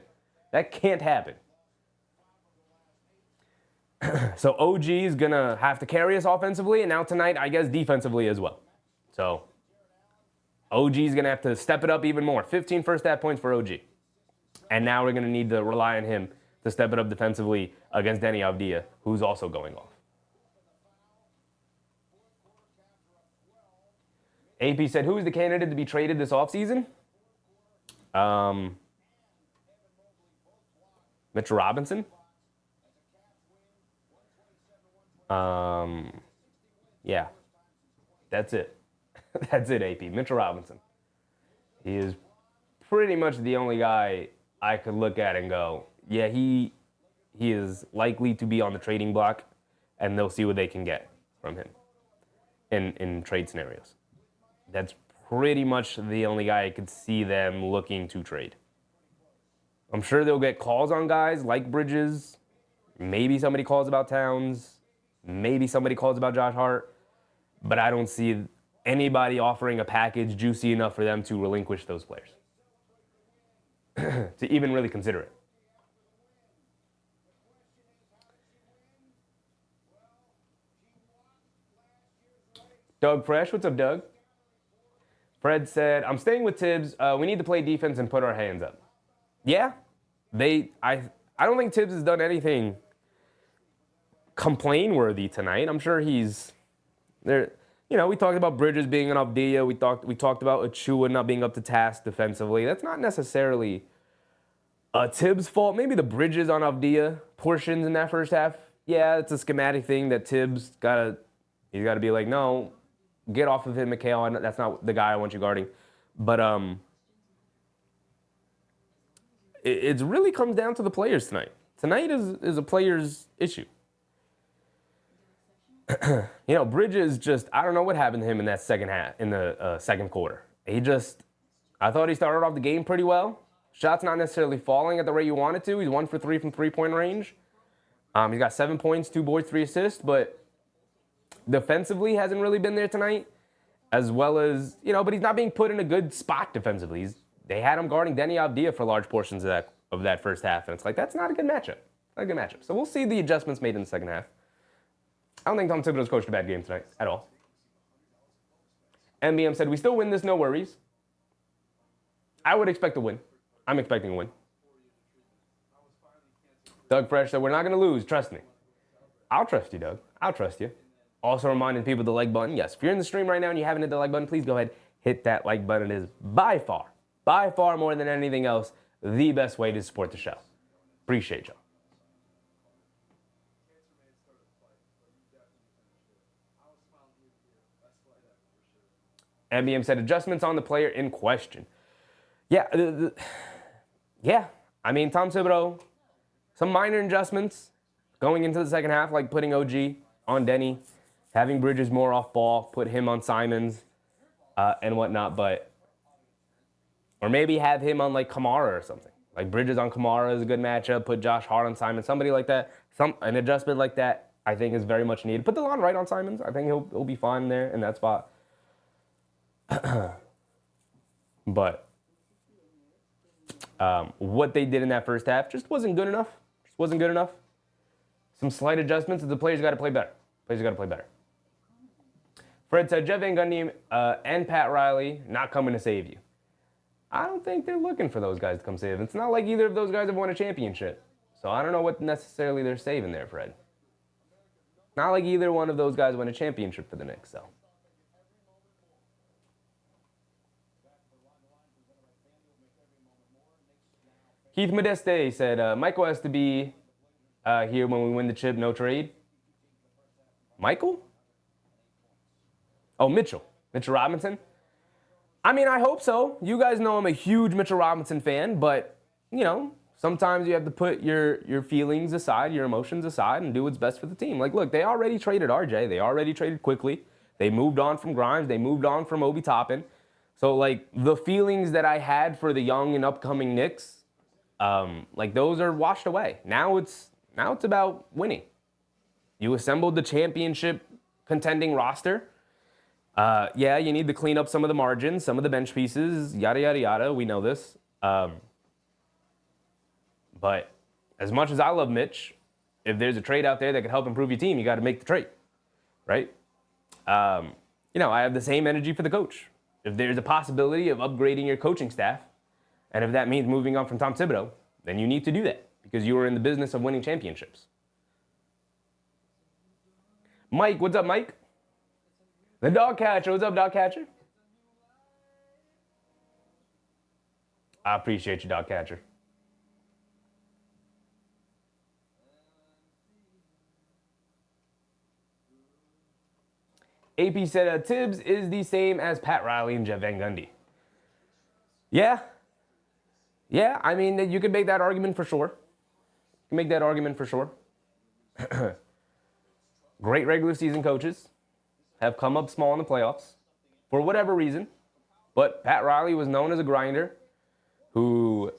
That can't happen. So OG is gonna have to carry us offensively, and now tonight, I guess defensively as well. So OG is gonna have to step it up even more. 15 first half points for OG, and now we're gonna need to rely on him to step it up defensively against Denny Avdija, who's also going off. AP said, who is the candidate to be traded this offseason? Mitchell Robinson? Yeah. That's it. That's it, AP. Mitchell Robinson. He is pretty much the only guy I could look at and go, yeah, he is likely to be on the trading block, and they'll see what they can get from him in trade scenarios. That's pretty much the only guy I could see them looking to trade. I'm sure they'll get calls on guys like Bridges. Maybe somebody calls about Towns. Maybe somebody calls about Josh Hart. But I don't see anybody offering a package juicy enough for them to relinquish those players. To even really consider it. Doug Fresh, what's up, Doug? Fred said, I'm staying with Tibbs. We need to play defense and put our hands up. Yeah, I don't think Tibbs has done anything complain-worthy tonight. I'm sure he's there. We talked about Bridges being an Avdija. We talked about Achiuwa not being up to task defensively. That's not necessarily a Tibbs fault. Maybe the Bridges on Avdija portions in that first half. Yeah, it's a schematic thing that Tibbs he's got to be like, no, get off of him, Mikhail. That's not the guy I want you guarding. But it really comes down to the players tonight. Tonight is a player's issue. Bridges just, I don't know what happened to him in that second half, in the second quarter. I thought he started off the game pretty well. Shots not necessarily falling at the rate you wanted to. He's 1 for 3 from three-point range. He's got 7 points, 2 boards, 3 assists, but defensively hasn't really been there tonight, as well as, but he's not being put in a good spot defensively. They had him guarding Denny Avdija for large portions of that first half, and it's like, that's not a good matchup. Not a good matchup. So we'll see the adjustments made in the second half. I don't think Tom Thibodeau's coached a bad game tonight at all. MBM said, we still win this, no worries. I would expect a win. I'm expecting a win. Doug Fresh said, we're not going to lose, trust me. I'll trust you, Doug. I'll trust you. Also reminding people the like button. Yes, if you're in the stream right now and you haven't hit the like button, please go ahead, hit that like button. It is by far more than anything else, the best way to support the show. Appreciate y'all. MBM said, adjustments on the player in question. Yeah, yeah. I mean, Tom Thibodeau, some minor adjustments. going into the second half, like putting OG on Denny, having Bridges more off ball, put him on Simons and whatnot, or maybe have him on like Kamara or something. Like Bridges on Kamara is a good matchup. Put Josh Hart on Simons, somebody like that. An adjustment like that, I think, is very much needed. Put DeLon Wright on Simons. I think he'll be fine there in that spot. But what they did in that first half just wasn't good enough. Some slight adjustments, and the players got to play better. Fred said, Jeff Van Gundy and Pat Riley not coming to save you. I don't think they're looking for those guys to come save them. It's not like either of those guys have won a championship. So I don't know what necessarily they're saving there, Fred. Not like either one of those guys won a championship for the Knicks, so. Keith Modeste said, Michael has to be here when we win the chip, no trade. Michael? Oh, Mitchell Robinson. I mean, I hope so. You guys know I'm a huge Mitchell Robinson fan, but, you know, sometimes you have to put your feelings aside, your emotions aside, and do what's best for the team. Like, look, they already traded RJ. They already traded quickly. They moved on from Grimes. They moved on from Obi Toppin. So, like, the feelings that I had for the young and upcoming Knicks, like, those are washed away. Now it's about winning. You assembled the championship contending roster. Yeah, you need to clean up some of the margins, some of the bench pieces, yada, yada, yada. We know this. But as much as I love Mitch, if there's a trade out there that could help improve your team, you got to make the trade, right? You know, I have the same energy for the coach. If there's a possibility of upgrading your coaching staff, and if that means moving on from Tom Thibodeau, then you need to do that because you are in the business of winning championships. Mike, what's up, Mike? The dog catcher. What's up, dog catcher? I appreciate you, dog catcher. AP said, Tibbs is the same as Pat Riley and Jeff Van Gundy. Yeah, I mean, you could make that argument for sure. Great regular season coaches have come up small in the playoffs for whatever reason. But Pat Riley was known as a grinder who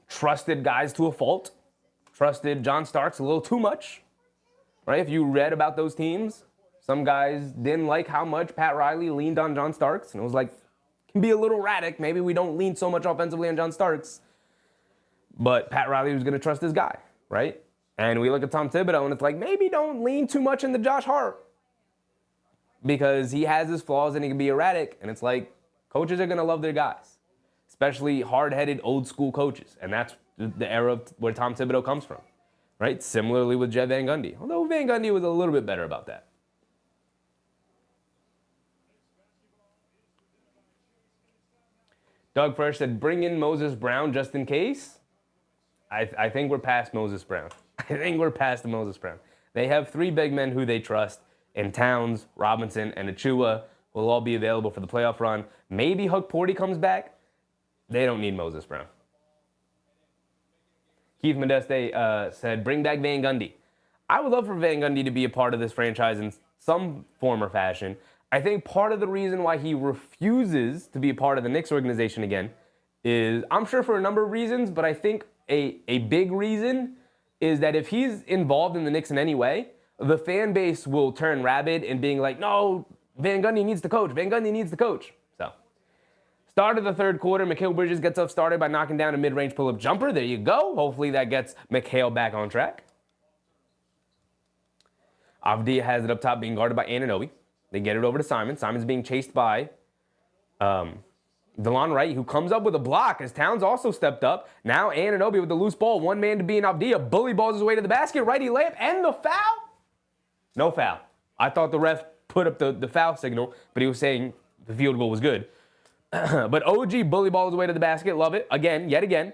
trusted guys to a fault, trusted John Starks a little too much, right? If you read about those teams, some guys didn't like how much Pat Riley leaned on John Starks, and it was like, can be a little erratic. Maybe we don't lean so much offensively on John Starks. But Pat Riley was going to trust his guy, right? And we look at Tom Thibodeau, and it's like, maybe don't lean too much into Josh Hart because he has his flaws and he can be erratic. And it's like, coaches are going to love their guys, especially hard-headed, old-school coaches. And that's the era of where Tom Thibodeau comes from, right? Similarly with Jeff Van Gundy, although Van Gundy was a little bit better about that. Doug Fresh said, bring in Moses Brown just in case. I think we're past Moses Brown. They have three big men who they trust in Towns, Robinson, and Achua will all be available for the playoff run. Maybe Huck Porty comes back. They don't need Moses Brown. Keith Modeste said, bring back Van Gundy. I would love for Van Gundy to be a part of this franchise in some form or fashion. I think part of the reason why he refuses to be a part of the Knicks organization again is, I'm sure for a number of reasons, but I think a big reason is that if he's involved in the Knicks in any way, the fan base will turn rabid and being like, no, Van Gundy needs to coach. So, start of the third quarter, Mikal Bridges gets up started by knocking down a mid-range pull-up jumper. There you go. Hopefully that gets Mikal back on track. Avdija has it up top being guarded by Anunoby. They get it over to Simon. Simon's being chased by DeLon Wright, who comes up with a block as Towns also stepped up. Now Anunoby with the loose ball. One man to be in Avdija. Bully balls his way to the basket. Righty layup and the foul? No foul. I thought the ref put up the foul signal, but he was saying the field goal was good. But OG bully balls his way to the basket. Love it. Yet again.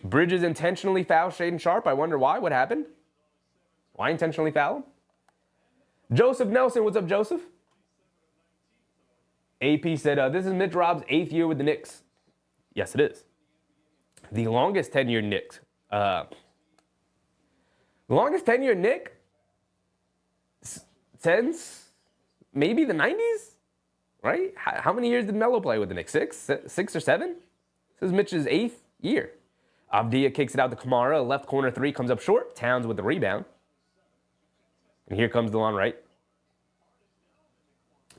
Bridges intentionally fouled Shaedon Sharpe. I wonder why. What happened? Why intentionally foul him? Joseph Nelson. What's up, Joseph? AP said, this is Mitch Rob's 8th year with the Knicks. Yes, it is. The longest tenured Knicks. The longest tenure Nick since maybe the 90s, right? How many years did Melo play with the Knicks? Six or seven? This is Mitch's 8th year. Avdija kicks it out to Kamara. Left corner three comes up short. Towns with the rebound. And here comes DeLon Wright.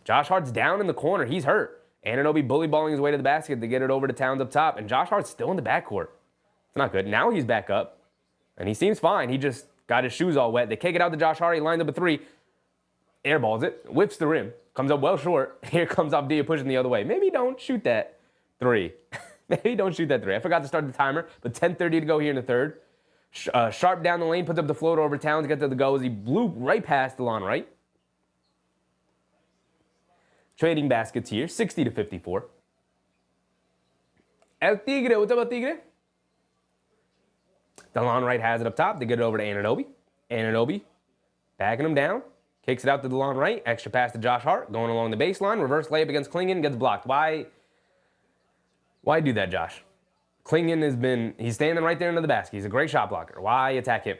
Josh Hart's down in the corner. He's hurt. Anunoby bully balling his way to the basket to get it over to Towns up top. And Josh Hart's still in the backcourt. It's not good. Now he's back up. And he seems fine. He just got his shoes all wet. They kick it out to Josh Hart. He lines up a three. Airballs it. Whips the rim. Comes up well short. Here comes Avdija pushing the other way. Maybe don't shoot that three. Maybe don't shoot that three. I forgot to start the timer, but 10:30 to go here in the third. Sharp down the lane, puts up the floater over Towns, gets to the go as he blew right past DeLon Wright. Trading baskets here, 60 to 54. El Tigre, what's up, El Tigre? DeLon Wright has it up top. They get it over to Anunoby. Anunoby backing him down. Kicks it out to DeLon Wright. Extra pass to Josh Hart. Going along the baseline. Reverse layup against Klingon. Gets blocked. Why do that, Josh? Klingon he's standing right there into the basket. He's a great shot blocker. Why attack him?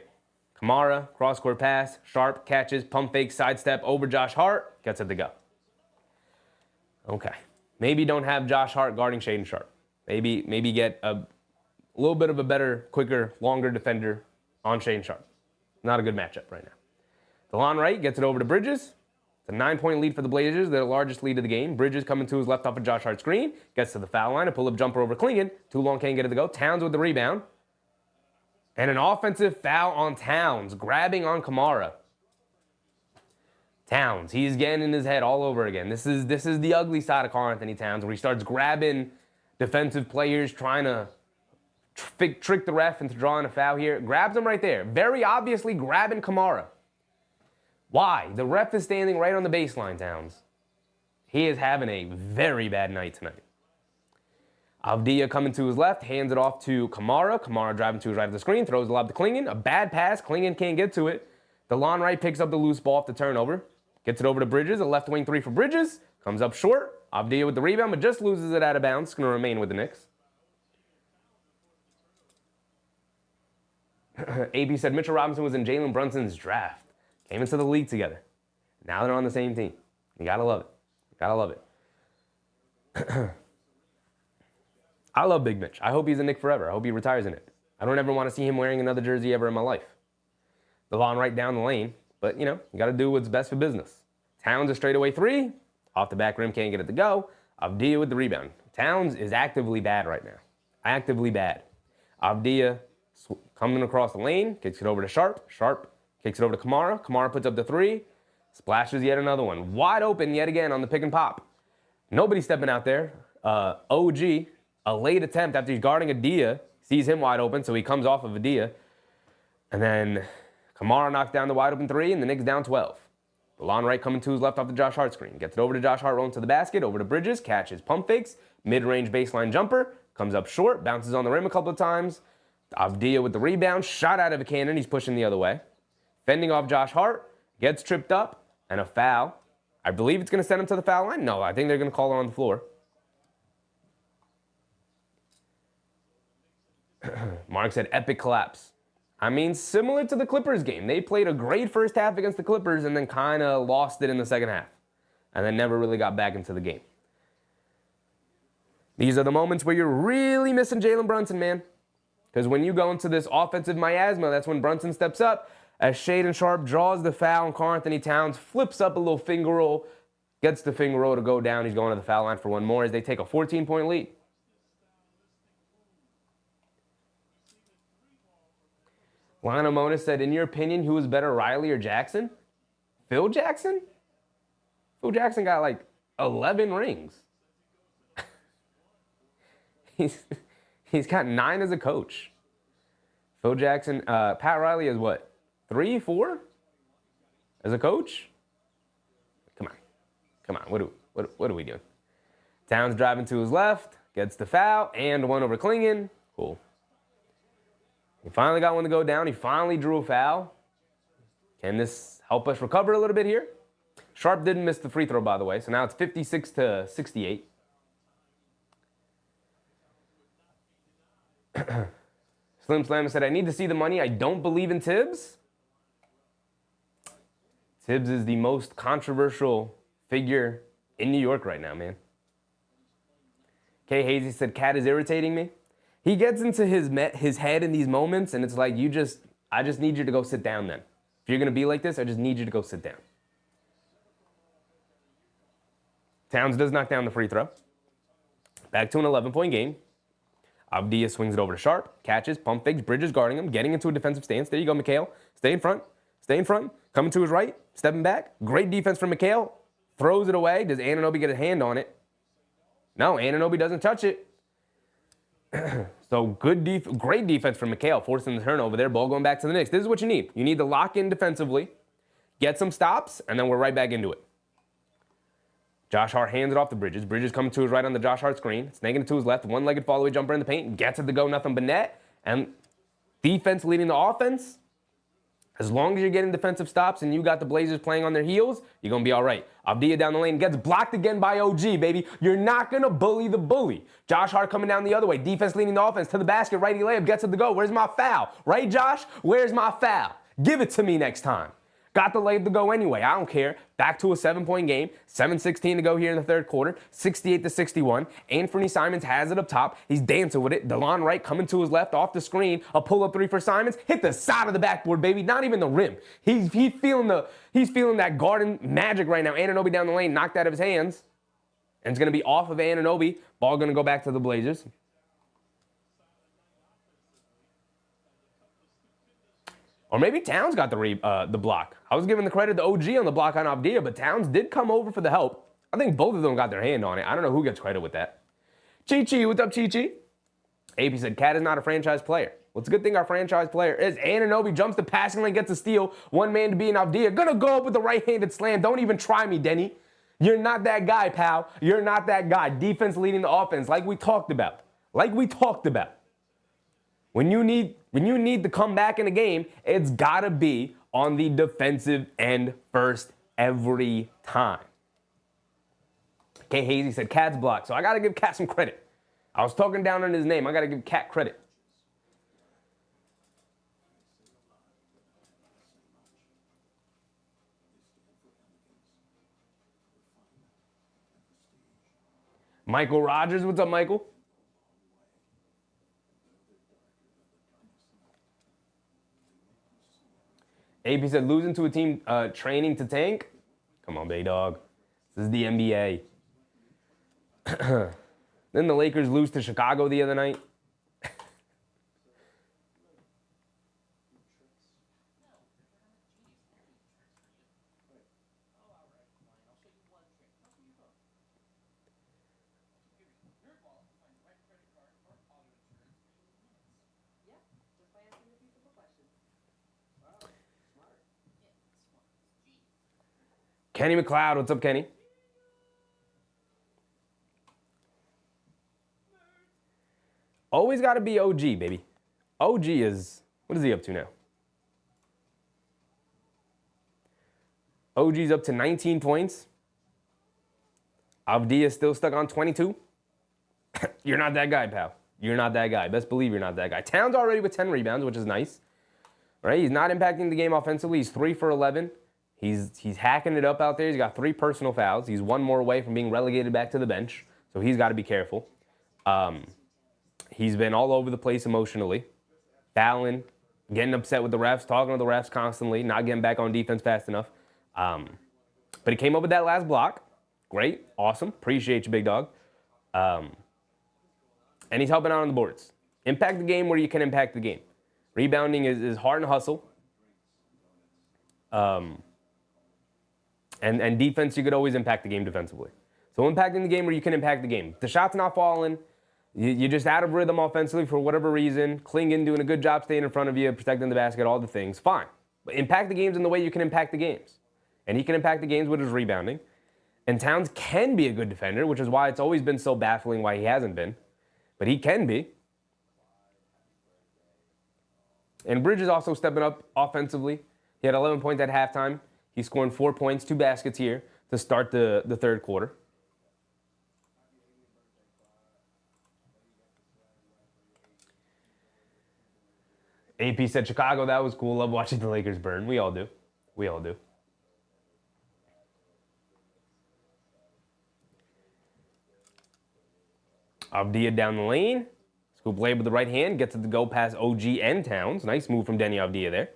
Kamara, cross-court pass. Sharp catches, pump fake, sidestep over Josh Hart. Gets it to go. Okay. Maybe don't have Josh Hart guarding Shaedon Sharp. Maybe get a little bit of a better, quicker, longer defender on Shaedon Sharp. Not a good matchup right now. DeLon Wright gets it over to Bridges. It's a 9-point lead for the Blazers, their largest lead of the game. Bridges coming to his left off of Josh Hart's screen. Gets to the foul line. A pull-up jumper over Klingon. Too long, can't get it to go. Towns with the rebound. And an offensive foul on Towns, grabbing on Kamara. Towns, he's getting in his head all over again. This is the ugly side of Karl-Anthony Towns, where he starts grabbing defensive players, trying to trick the ref into drawing a foul here. Grabs him right there. Very obviously grabbing Kamara. Why? The ref is standing right on the baseline, Towns. He is having a very bad night tonight. Avdija coming to his left, hands it off to Kamara. Kamara driving to his right of the screen, throws the lob to Klingon. A bad pass. Klingon can't get to it. DeLon Wright picks up the loose ball off the turnover. Gets it over to Bridges. A left wing three for Bridges. Comes up short. Avdija with the rebound, but just loses it out of bounds. It's going to remain with the Knicks. AP said Mitchell Robinson was in Jalen Brunson's draft. Came into the league together. Now they're on the same team. You gotta love it. Gotta love it. I love Big Mitch. I hope he's a Knick forever. I hope he retires in it. I don't ever want to see him wearing another jersey ever in my life. DeLon right down the lane. But, you gotta do what's best for business. Towns a straightaway three. Off the back rim, can't get it to go. Avdija with the rebound. Towns is actively bad right now. Actively bad. Avdija coming across the lane. Kicks it over to Sharp. Sharp kicks it over to Kamara. Kamara puts up the three. Splashes yet another one. Wide open yet again on the pick and pop. Nobody stepping out there. OG, a late attempt after he's guarding Avdija. Sees him wide open, so he comes off of Avdija. And then Kamara knocks down the wide open three, and the Knicks down 12. DeLon Wright coming to his left off the Josh Hart screen. Gets it over to Josh Hart, rolling to the basket, over to Bridges, catches pump fakes, mid-range baseline jumper, comes up short, bounces on the rim a couple of times. Avdija with the rebound, shot out of a cannon, he's pushing the other way. Fending off Josh Hart, gets tripped up, and a foul. I believe it's going to send him to the foul line. No, I think they're going to call it on the floor. Mark said epic collapse. I mean, similar to the Clippers game. They played a great first half against the Clippers and then kind of lost it in the second half. And then never really got back into the game. These are the moments where you're really missing Jalen Brunson, man. Because when you go into this offensive miasma, that's when Brunson steps up. As Shaedon Sharp draws the foul, and Karl-Anthony Towns flips up a little finger roll, gets the finger roll to go down. He's going to the foul line for one more as they take a 14-point lead. Lionel Mona said, in your opinion, who was better, Riley or Jackson? Phil Jackson? Phil Jackson got like 11 rings. He's got 9 as a coach. Phil Jackson, Pat Riley is what? 3, 4 as a coach? Come on. What are we doing? Towns driving to his left, gets the foul, and one over Klingon. Cool. He finally got one to go down. He finally drew a foul. Can this help us recover a little bit here? Sharp didn't miss the free throw, by the way, so now it's 56 to 68. Slim Slam said, I need to see the money. I don't believe in Tibbs. Tibbs is the most controversial figure in New York right now, man. K. Hazy said, Cat is irritating me. He gets into his head in these moments, and it's like, I just need you to go sit down then. If you're going to be like this, I just need you to go sit down. Towns does knock down the free throw. Back to an 11-point game. Avdija swings it over to Sharp, catches, pump fakes, Bridges guarding him, getting into a defensive stance. There you go, Mikhail. Stay in front. Coming to his right, stepping back. Great defense from Mikhail. Throws it away. Does Anunoby get a hand on it? No, Anunoby doesn't touch it. So great defense from Mikhail, forcing the turnover there. Ball going back to the Knicks. This is what you need. You need to lock in defensively, get some stops, and then we're right back into it. Josh Hart hands it off to Bridges. Bridges coming to his right on the Josh Hart screen. Snaking it to his left. One-legged follow-away jumper in the paint. Gets it to go, nothing but net. And defense leading the offense. As long as you're getting defensive stops and you got the Blazers playing on their heels, you're going to be all right. Avdija down the lane gets blocked again by OG, baby. You're not going to bully the bully. Josh Hart coming down the other way. Defense leading the offense to the basket. Righty layup gets it to go. Where's my foul? Right, Josh? Where's my foul? Give it to me next time. Got the layup to go anyway. I don't care. Back to a 7-point game. 7:16 to go here in the third quarter. 68-61. Anthony Simons has it up top. He's dancing with it. DeLon Wright coming to his left off the screen. A pull-up three for Simons. Hit the side of the backboard, baby. Not even the rim. He's feeling that Garden magic right now. Anunoby down the lane, knocked out of his hands. And it's going to be off of Anunoby. Ball going to go back to the Blazers. Or maybe Towns got the block. I was giving the credit to OG on the block on Avdija, but Towns did come over for the help. I think both of them got their hand on it. I don't know who gets credit with that. Chi-Chi, what's up, Chi-Chi? AP said, Cat is not a franchise player. Well, it's a good thing our franchise player is. Anunoby jumps the passing lane, gets a steal. One man to be an Avdija. Gonna go up with the right-handed slam. Don't even try me, Denny. You're not that guy, pal. You're not that guy. Defense leading the offense, like we talked about. When you need to come back in a game, it's got to be on the defensive end first every time. K. Hazy said, Cat's blocked, so I got to give Cat some credit. I was talking down on his name. I got to give Cat credit. Michael Rogers, what's up, Michael? AP said, losing to a team training to tank? Come on, Bay-Dog. This is the NBA. Then the Lakers lose to Chicago the other night. Kenny McLeod, what's up, Kenny? Always got to be OG, baby. OG is, what is he up to now? OG's up to 19 points. Avdija still stuck on 22. You're not that guy, pal. You're not that guy. Best believe you're not that guy. Towns already with 10 rebounds, which is nice. Right? He's not impacting the game offensively. He's 3 for 11. He's hacking it up out there. He's got 3 personal fouls. He's 1 more away from being relegated back to the bench. So he's got to be careful. He's been all over the place emotionally. Fouling, getting upset with the refs, talking to the refs constantly, not getting back on defense fast enough. But he came up with that last block. Great. Awesome. Appreciate you, big dog. And he's helping out on the boards. Impact the game where you can impact the game. Rebounding is hard and hustle. And defense, you could always impact the game defensively. So impacting the game where you can impact the game. The shot's not falling. You're just out of rhythm offensively for whatever reason. Klingon doing a good job staying in front of you, protecting the basket, all the things. Fine. But impact the games in the way you can impact the games. And he can impact the games with his rebounding. And Towns can be a good defender, which is why it's always been so baffling why he hasn't been. But he can be. And Bridges also stepping up offensively. He had 11 points at halftime. He's scoring 4 points, 2 baskets here to start the third quarter. AP said, Chicago, that was cool. Love watching the Lakers burn. We all do. We all do. Avdia down the lane. Scoop blade with the right hand. Gets it to go past OG and Towns. Nice move from Denny Avdia there.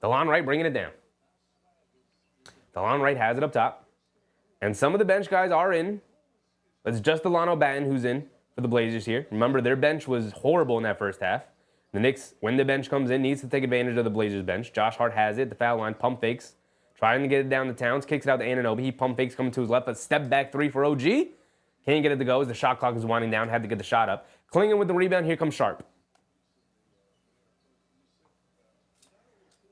DeLon Wright bringing it down. DeLon Wright has it up top. And some of the bench guys are in. It's just Delano Batten who's in for the Blazers here. Remember, their bench was horrible in that first half. The Knicks, when the bench comes in, needs to take advantage of the Blazers bench. Josh Hart has it. The foul line, pump fakes. Trying to get it down to Towns. Kicks it out to Anunoby. He pump fakes coming to his left. A step back three for OG. Can't get it to go as the shot clock is winding down. Had to get the shot up. Clinging with the rebound. Here comes Sharp.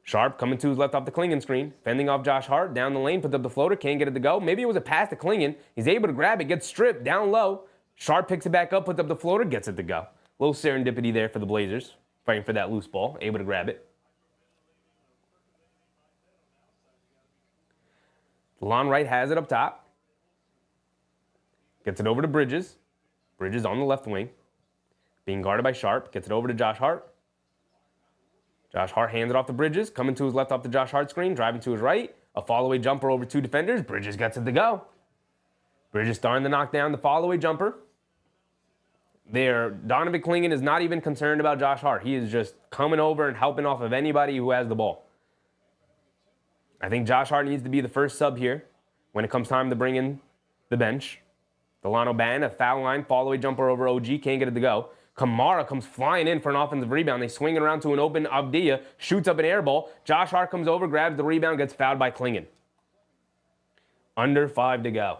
Sharp coming to his left off the Klingon screen. Fending off Josh Hart. Down the lane. Puts up the floater. Can't get it to go. Maybe it was a pass to Klingon. He's able to grab it. Gets stripped. Down low. Sharp picks it back up. Puts up the floater. Gets it to go. A little serendipity there for the Blazers. Fighting for that loose ball. Able to grab it. DeLon Wright has it up top. Gets it over to Bridges. Bridges on the left wing. Being guarded by Sharp. Gets it over to Josh Hart. Josh Hart hands it off to Bridges. Coming to his left off the Josh Hart screen. Driving to his right. A fall-away jumper over two defenders. Bridges gets it to go. Bridges starting to knock down the fall-away jumper. There, Donovan Klingon is not even concerned about Josh Hart. He is just coming over and helping off of anybody who has the ball. I think Josh Hart needs to be the first sub here when it comes time to bring in the bench. Delano Batten, a foul line, fall-away jumper over OG, can't get it to go. Kamara comes flying in for an offensive rebound. They swing it around to an open Avdia, shoots up an air ball. Josh Hart comes over, grabs the rebound, gets fouled by Klingon. Under 5 to go.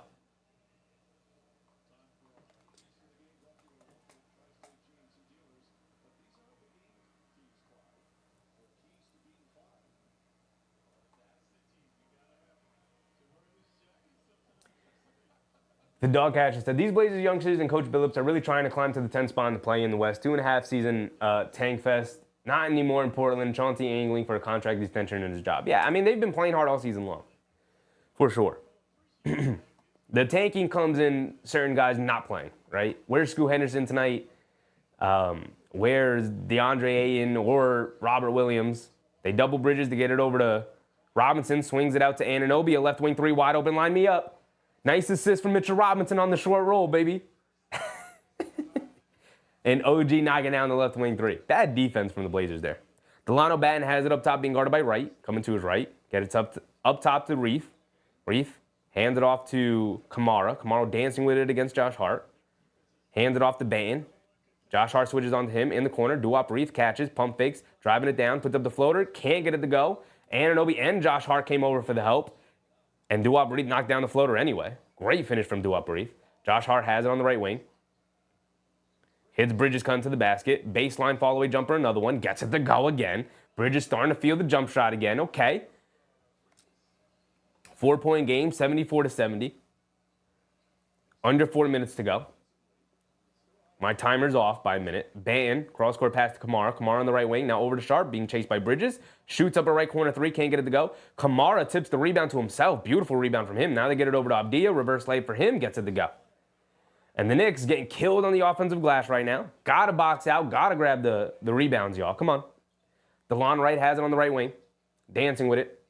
The dog catcher said, these Blazers youngsters and Coach Billups are really trying to climb to the 10th spot in the play in the West. 2.5 season tank fest. Not anymore in Portland. Chauncey angling for a contract extension in his job. Yeah, I mean, they've been playing hard all season long. For sure. The tanking comes in certain guys not playing, right? Where's Scoot Henderson tonight? Where's DeAndre Ayton or Robert Williams? They double Bridges to get it over to Robinson. Swings it out to Anunoby. A left wing three wide open. Line me up. Nice assist from Mitchell Robinson on the short roll, baby. And OG knocking down the left wing three. Bad defense from the Blazers there. Delano Batten has it up top, being guarded by Wright. Coming to his right. Get it up top to Reef. Reef hands it off to Kamara. Kamara dancing with it against Josh Hart. Hands it off to Batten. Josh Hart switches onto him in the corner. Doo-wop Reef catches, pump fakes, driving it down, puts up the floater. Can't get it to go. Anunoby and Josh Hart came over for the help. And Doo-wop Reef knocked down the floater anyway. Great finish from Doo-wop Reef. Josh Hart has it on the right wing. Hits Bridges coming to the basket. Baseline fall-away jumper, another one. Gets it to go again. Bridges starting to feel the jump shot again. Okay. 4-point game, 74-70. Under 4 minutes to go. My timer's off by a minute. Batten, cross-court pass to Kamara. Kamara on the right wing. Now over to Sharp, being chased by Bridges. Shoots up a right corner three, can't get it to go. Kamara tips the rebound to himself. Beautiful rebound from him. Now they get it over to Avdia. Reverse layup for him, gets it to go. And the Knicks getting killed on the offensive glass right now. Gotta box out, gotta grab the rebounds, y'all. Come on. DeLon Wright has it on the right wing. Dancing with it.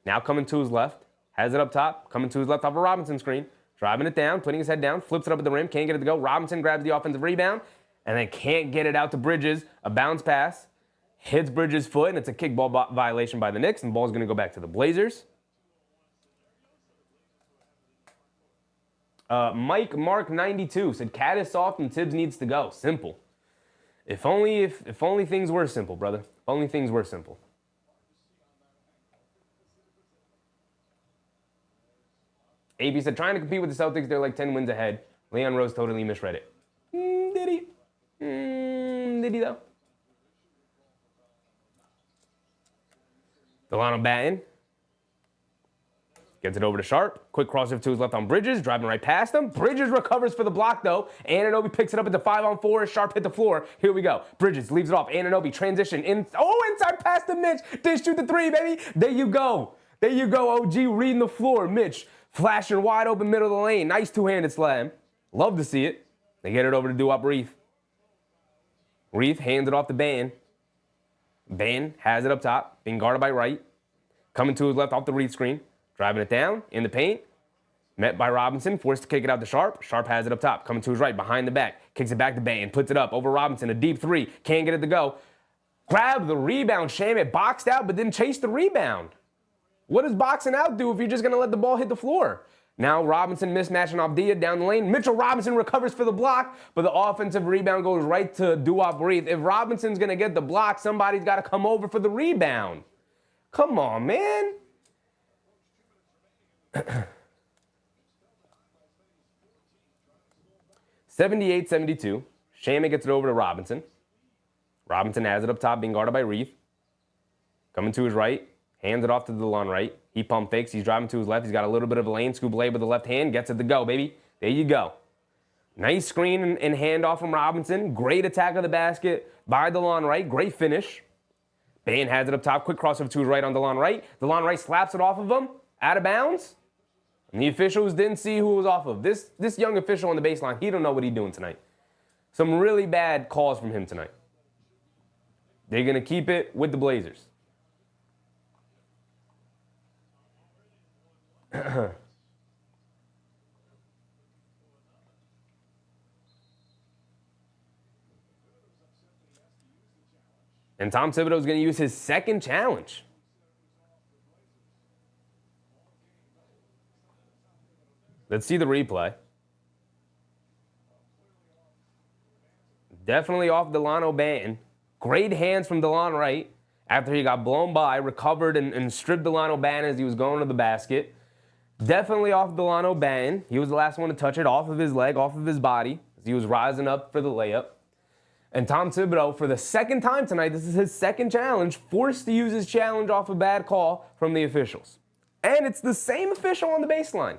Now coming to his left. Has it up top. Coming to his left off a Robinson screen. Driving it down, putting his head down, flips it up at the rim, can't get it to go. Robinson grabs the offensive rebound, and then can't get it out to Bridges. A bounce pass, hits Bridges' foot, and it's a kickball violation by the Knicks, and the ball's going to go back to the Blazers. Mike Mark 92 said, Cat is soft and Tibbs needs to go. Simple. If only things were simple, brother. If only things were simple. AP said, trying to compete with the Celtics, they're like 10 wins ahead. Leon Rose totally misread it. Did he? Did he, though? Delano Batten gets it over to Sharp. Quick crossover to his left on Bridges, driving right past him. Bridges recovers for the block, though. Anunoby picks it up at the 5-on-4. Sharp hit the floor. Here we go. Bridges leaves it off. Anunoby transition. Inside pass to Mitch. Didn't shoot the three, baby. There you go. There you go, OG reading the floor. Mitch flashing wide open middle of the lane. Nice two-handed slam. Love to see it. They get it over to Doo-wop Reef. Reef hands it off to Batten. Batten has it up top, being guarded by Wright. Coming to his left off the Reef screen. Driving it down in the paint. Met by Robinson, forced to kick it out to Sharp. Sharp has it up top, coming to his right, behind the back. Kicks it back to Bain, puts it up over Robinson, a deep three. Can't get it to go. Grab the rebound, Shamet boxed out, but didn't chase the rebound. What does boxing out do if you're just going to let the ball hit the floor? Now Robinson mismatching Abdia down the lane. Mitchell Robinson recovers for the block, but the offensive rebound goes right to Duop Reith. If Robinson's going to get the block, somebody's got to come over for the rebound. Come on, man. 78-72. Shamet gets it over to Robinson. Robinson has it up top, being guarded by Reith. Coming to his right. Hands it off to DeLon Wright. He pump fakes. He's driving to his left. He's got a little bit of a lane. Scoop lay with the left hand. Gets it to go, baby. There you go. Nice screen and handoff from Robinson. Great attack of the basket by DeLon Wright. Great finish. Bain has it up top. Quick crossover to his right on DeLon Wright. DeLon Wright slaps it off of him. Out of bounds. And the officials didn't see who it was off of. This young official on the baseline, he don't know what he's doing tonight. Some really bad calls from him tonight. They're going to keep it with the Blazers. And Tom Thibodeau is going to use his second challenge. Let's see the replay. Definitely off Delano Banton. Great hands from DeLon Wright after he got blown by, recovered and stripped Delano Banton as he was going to the basket. Definitely off Delano Banton. He was the last one to touch it, off of his leg, off of his body, as he was rising up for the layup. And Tom Thibodeau, for the second time tonight, this is his second challenge, forced to use his challenge off a bad call from the officials. And it's the same official on the baseline.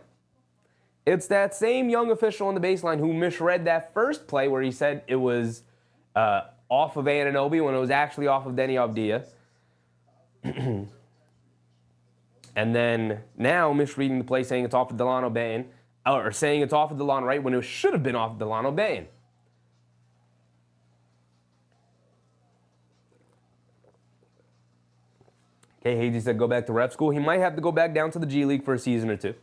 It's that same young official on the baseline who misread that first play where he said it was off of Anunoby when it was actually off of Denny Abdia. And then now misreading the play, saying it's off of Delano Banton, or saying it's off of DeLon Wright when it should have been off of Delano Banton. Okay, Hazy said go back to rep school. He might have to go back down to the G League for a season or two.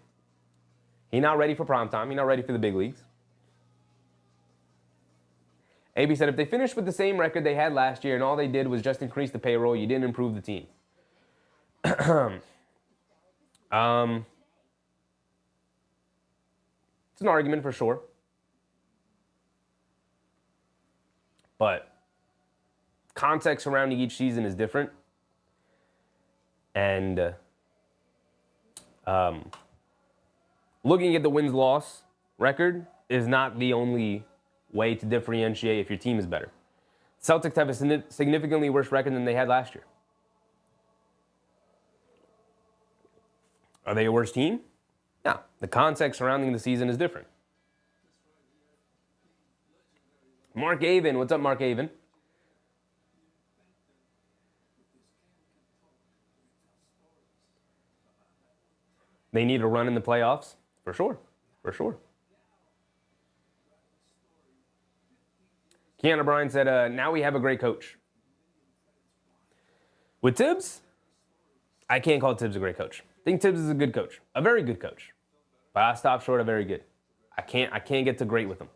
He's not ready for prime time. He's not ready for the big leagues. AB said if they finished with the same record they had last year and all they did was just increase the payroll, you didn't improve the team. It's an argument for sure. But context surrounding each season is different. And looking at the wins-loss record is not the only way to differentiate if your team is better. Celtics have a significantly worse record than they had last year. Are they a worse team? No. The context surrounding the season is different. Mark Avon. What's up, Mark Avon? They need a run in the playoffs? For sure. For sure. Keanu Bryan said, now we have a great coach. With Tibbs, I can't call Tibbs a great coach. I think Tibbs is a good coach, a very good coach. But I stop short of very good. I can't get to great with him.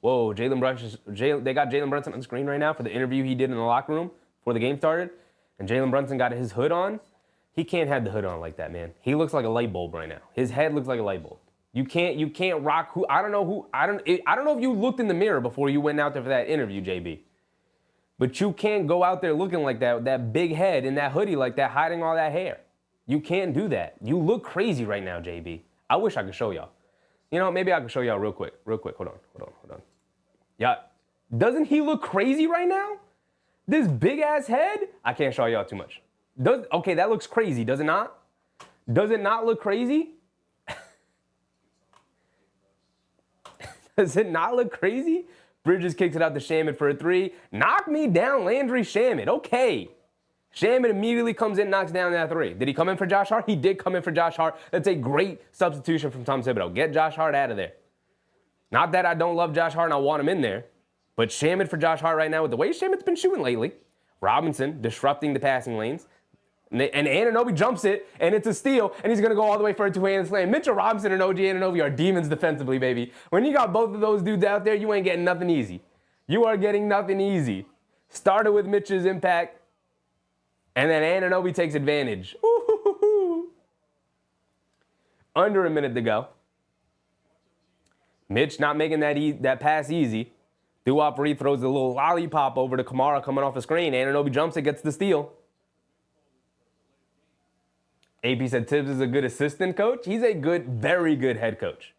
Whoa, they got Jalen Brunson on the screen right now for the interview he did in the locker room before the game started. And Jalen Brunson got his hood on. He can't have the hood on like that, man. He looks like a light bulb right now. His head looks like a light bulb. You can't rock who I don't know if you looked in the mirror before you went out there for that interview, JB. But you can't go out there looking like that with that big head and that hoodie like that, hiding all that hair. You can't do that. You look crazy right now, JB. I wish I could show y'all. You know, maybe I can show y'all real quick. Hold on. Yeah. Doesn't he look crazy right now? This big ass head? I can't show y'all too much. Okay, that looks crazy, does it not? Does it not look crazy? Does it not look crazy? Bridges kicks it out to Shamet for a three. Knock me down, Landry Shamet. Okay. Shamet immediately comes in, knocks down that three. Did he come in for Josh Hart? He did come in for Josh Hart. That's a great substitution from Tom Thibodeau. Get Josh Hart out of there. Not that I don't love Josh Hart and I want him in there, but Shamet for Josh Hart right now with the way Shamet's been shooting lately. Robinson disrupting the passing lanes. And Anunoby jumps it, and it's a steal, and he's going to go all the way for a two-hand slam. Mitchell Robinson and OG Anunoby are demons defensively, baby. When you got both of those dudes out there, you ain't getting nothing easy. You are getting nothing easy. Started with Mitch's impact, and then Anunoby takes advantage. Ooh. Under a minute to go. Mitch not making that pass easy. Doo-Wop Reed throws a little lollipop over to Kamara coming off the screen. Anunoby jumps it, gets the steal. AP said Tibbs is a good assistant coach. He's a very good head coach.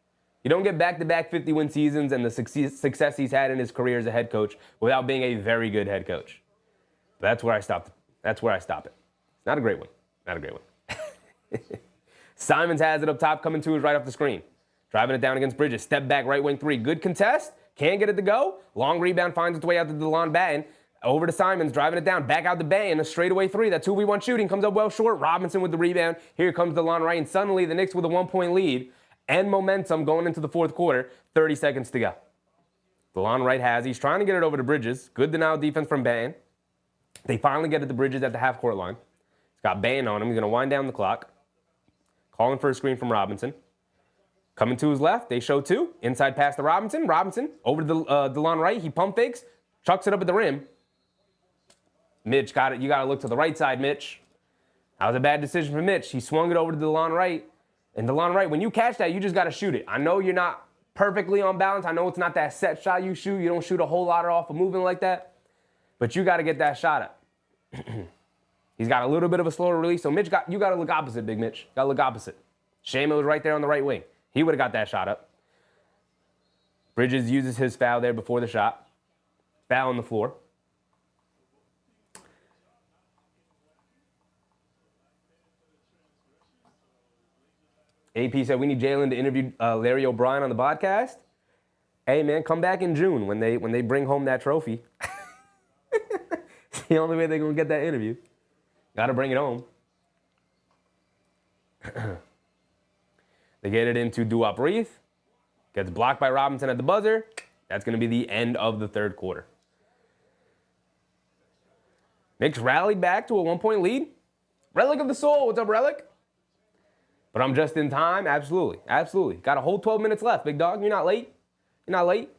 You don't get back-to-back 50-win seasons and the success he's had in his career as a head coach without being a very good head coach. That's where I stopped. That's where I stop it. Not a great one. Not a great one. Simons has it up top, coming to us right off the screen. Driving it down against Bridges. Step back, right wing three. Good contest. Can't get it to go. Long rebound finds its way out to DeLon Batten. Over to Simons, driving it down, back out to Bay, and a straightaway three. That 2v1 shooting comes up well short. Robinson with the rebound. Here comes DeLon Wright, and suddenly the Knicks with a 1-point lead and momentum going into the fourth quarter. 30 seconds to go. DeLon Wright he's trying to get it over to Bridges. Good denial defense from Batten. They finally get it to Bridges at the half-court line. He's got Batten on him. He's going to wind down the clock. Calling for a screen from Robinson. Coming to his left, they show two. Inside pass to Robinson. Robinson over to DeLon Wright. He pump fakes, chucks it up at the rim. Mitch got it. You got to look to the right side, Mitch. That was a bad decision for Mitch. He swung it over to DeLon Wright. And DeLon Wright, when you catch that, you just got to shoot it. I know you're not perfectly on balance. I know it's not that set shot you shoot. You don't shoot a whole lot off of moving like that. But you got to get that shot up. He's got a little bit of a slower release. So Mitch, you got to look opposite, Big Mitch. Got to look opposite. Shamo was right there on the right wing. He would have got that shot up. Bridges uses his foul there before the shot. Foul on the floor. AP said we need Jalen to interview Larry O'Brien on the podcast. Hey, man, come back in June when they bring home that trophy. It's the only way they're going to get that interview. Got to bring it home. They get it into Doo-Wop Reed. Gets blocked by Robinson at the buzzer. That's going to be the end of the third quarter. Knicks rallied back to a 1-point lead. Relic of the Soul. What's up, Relic? But I'm just in time? Absolutely. Absolutely. Got a whole 12 minutes left, big dog. You're not late. You're not late.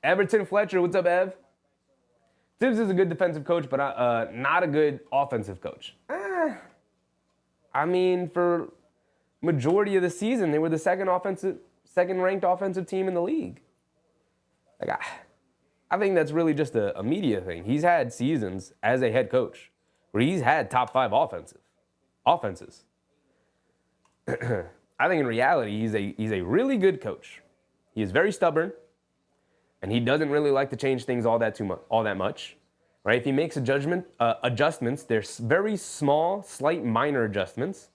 Everton Fletcher. What's up, Ev? Tibbs is a good defensive coach, but not a good offensive coach. I mean, for majority of the season, they were the second-ranked offensive team in the league. Like, I think that's really just a media thing. He's had seasons as a head coach where he's had top 5 offenses. I think in reality, he's a really good coach. He is very stubborn, and he doesn't really like to change things all that much. Right? If he makes adjustments, they're very small, slight, minor adjustments.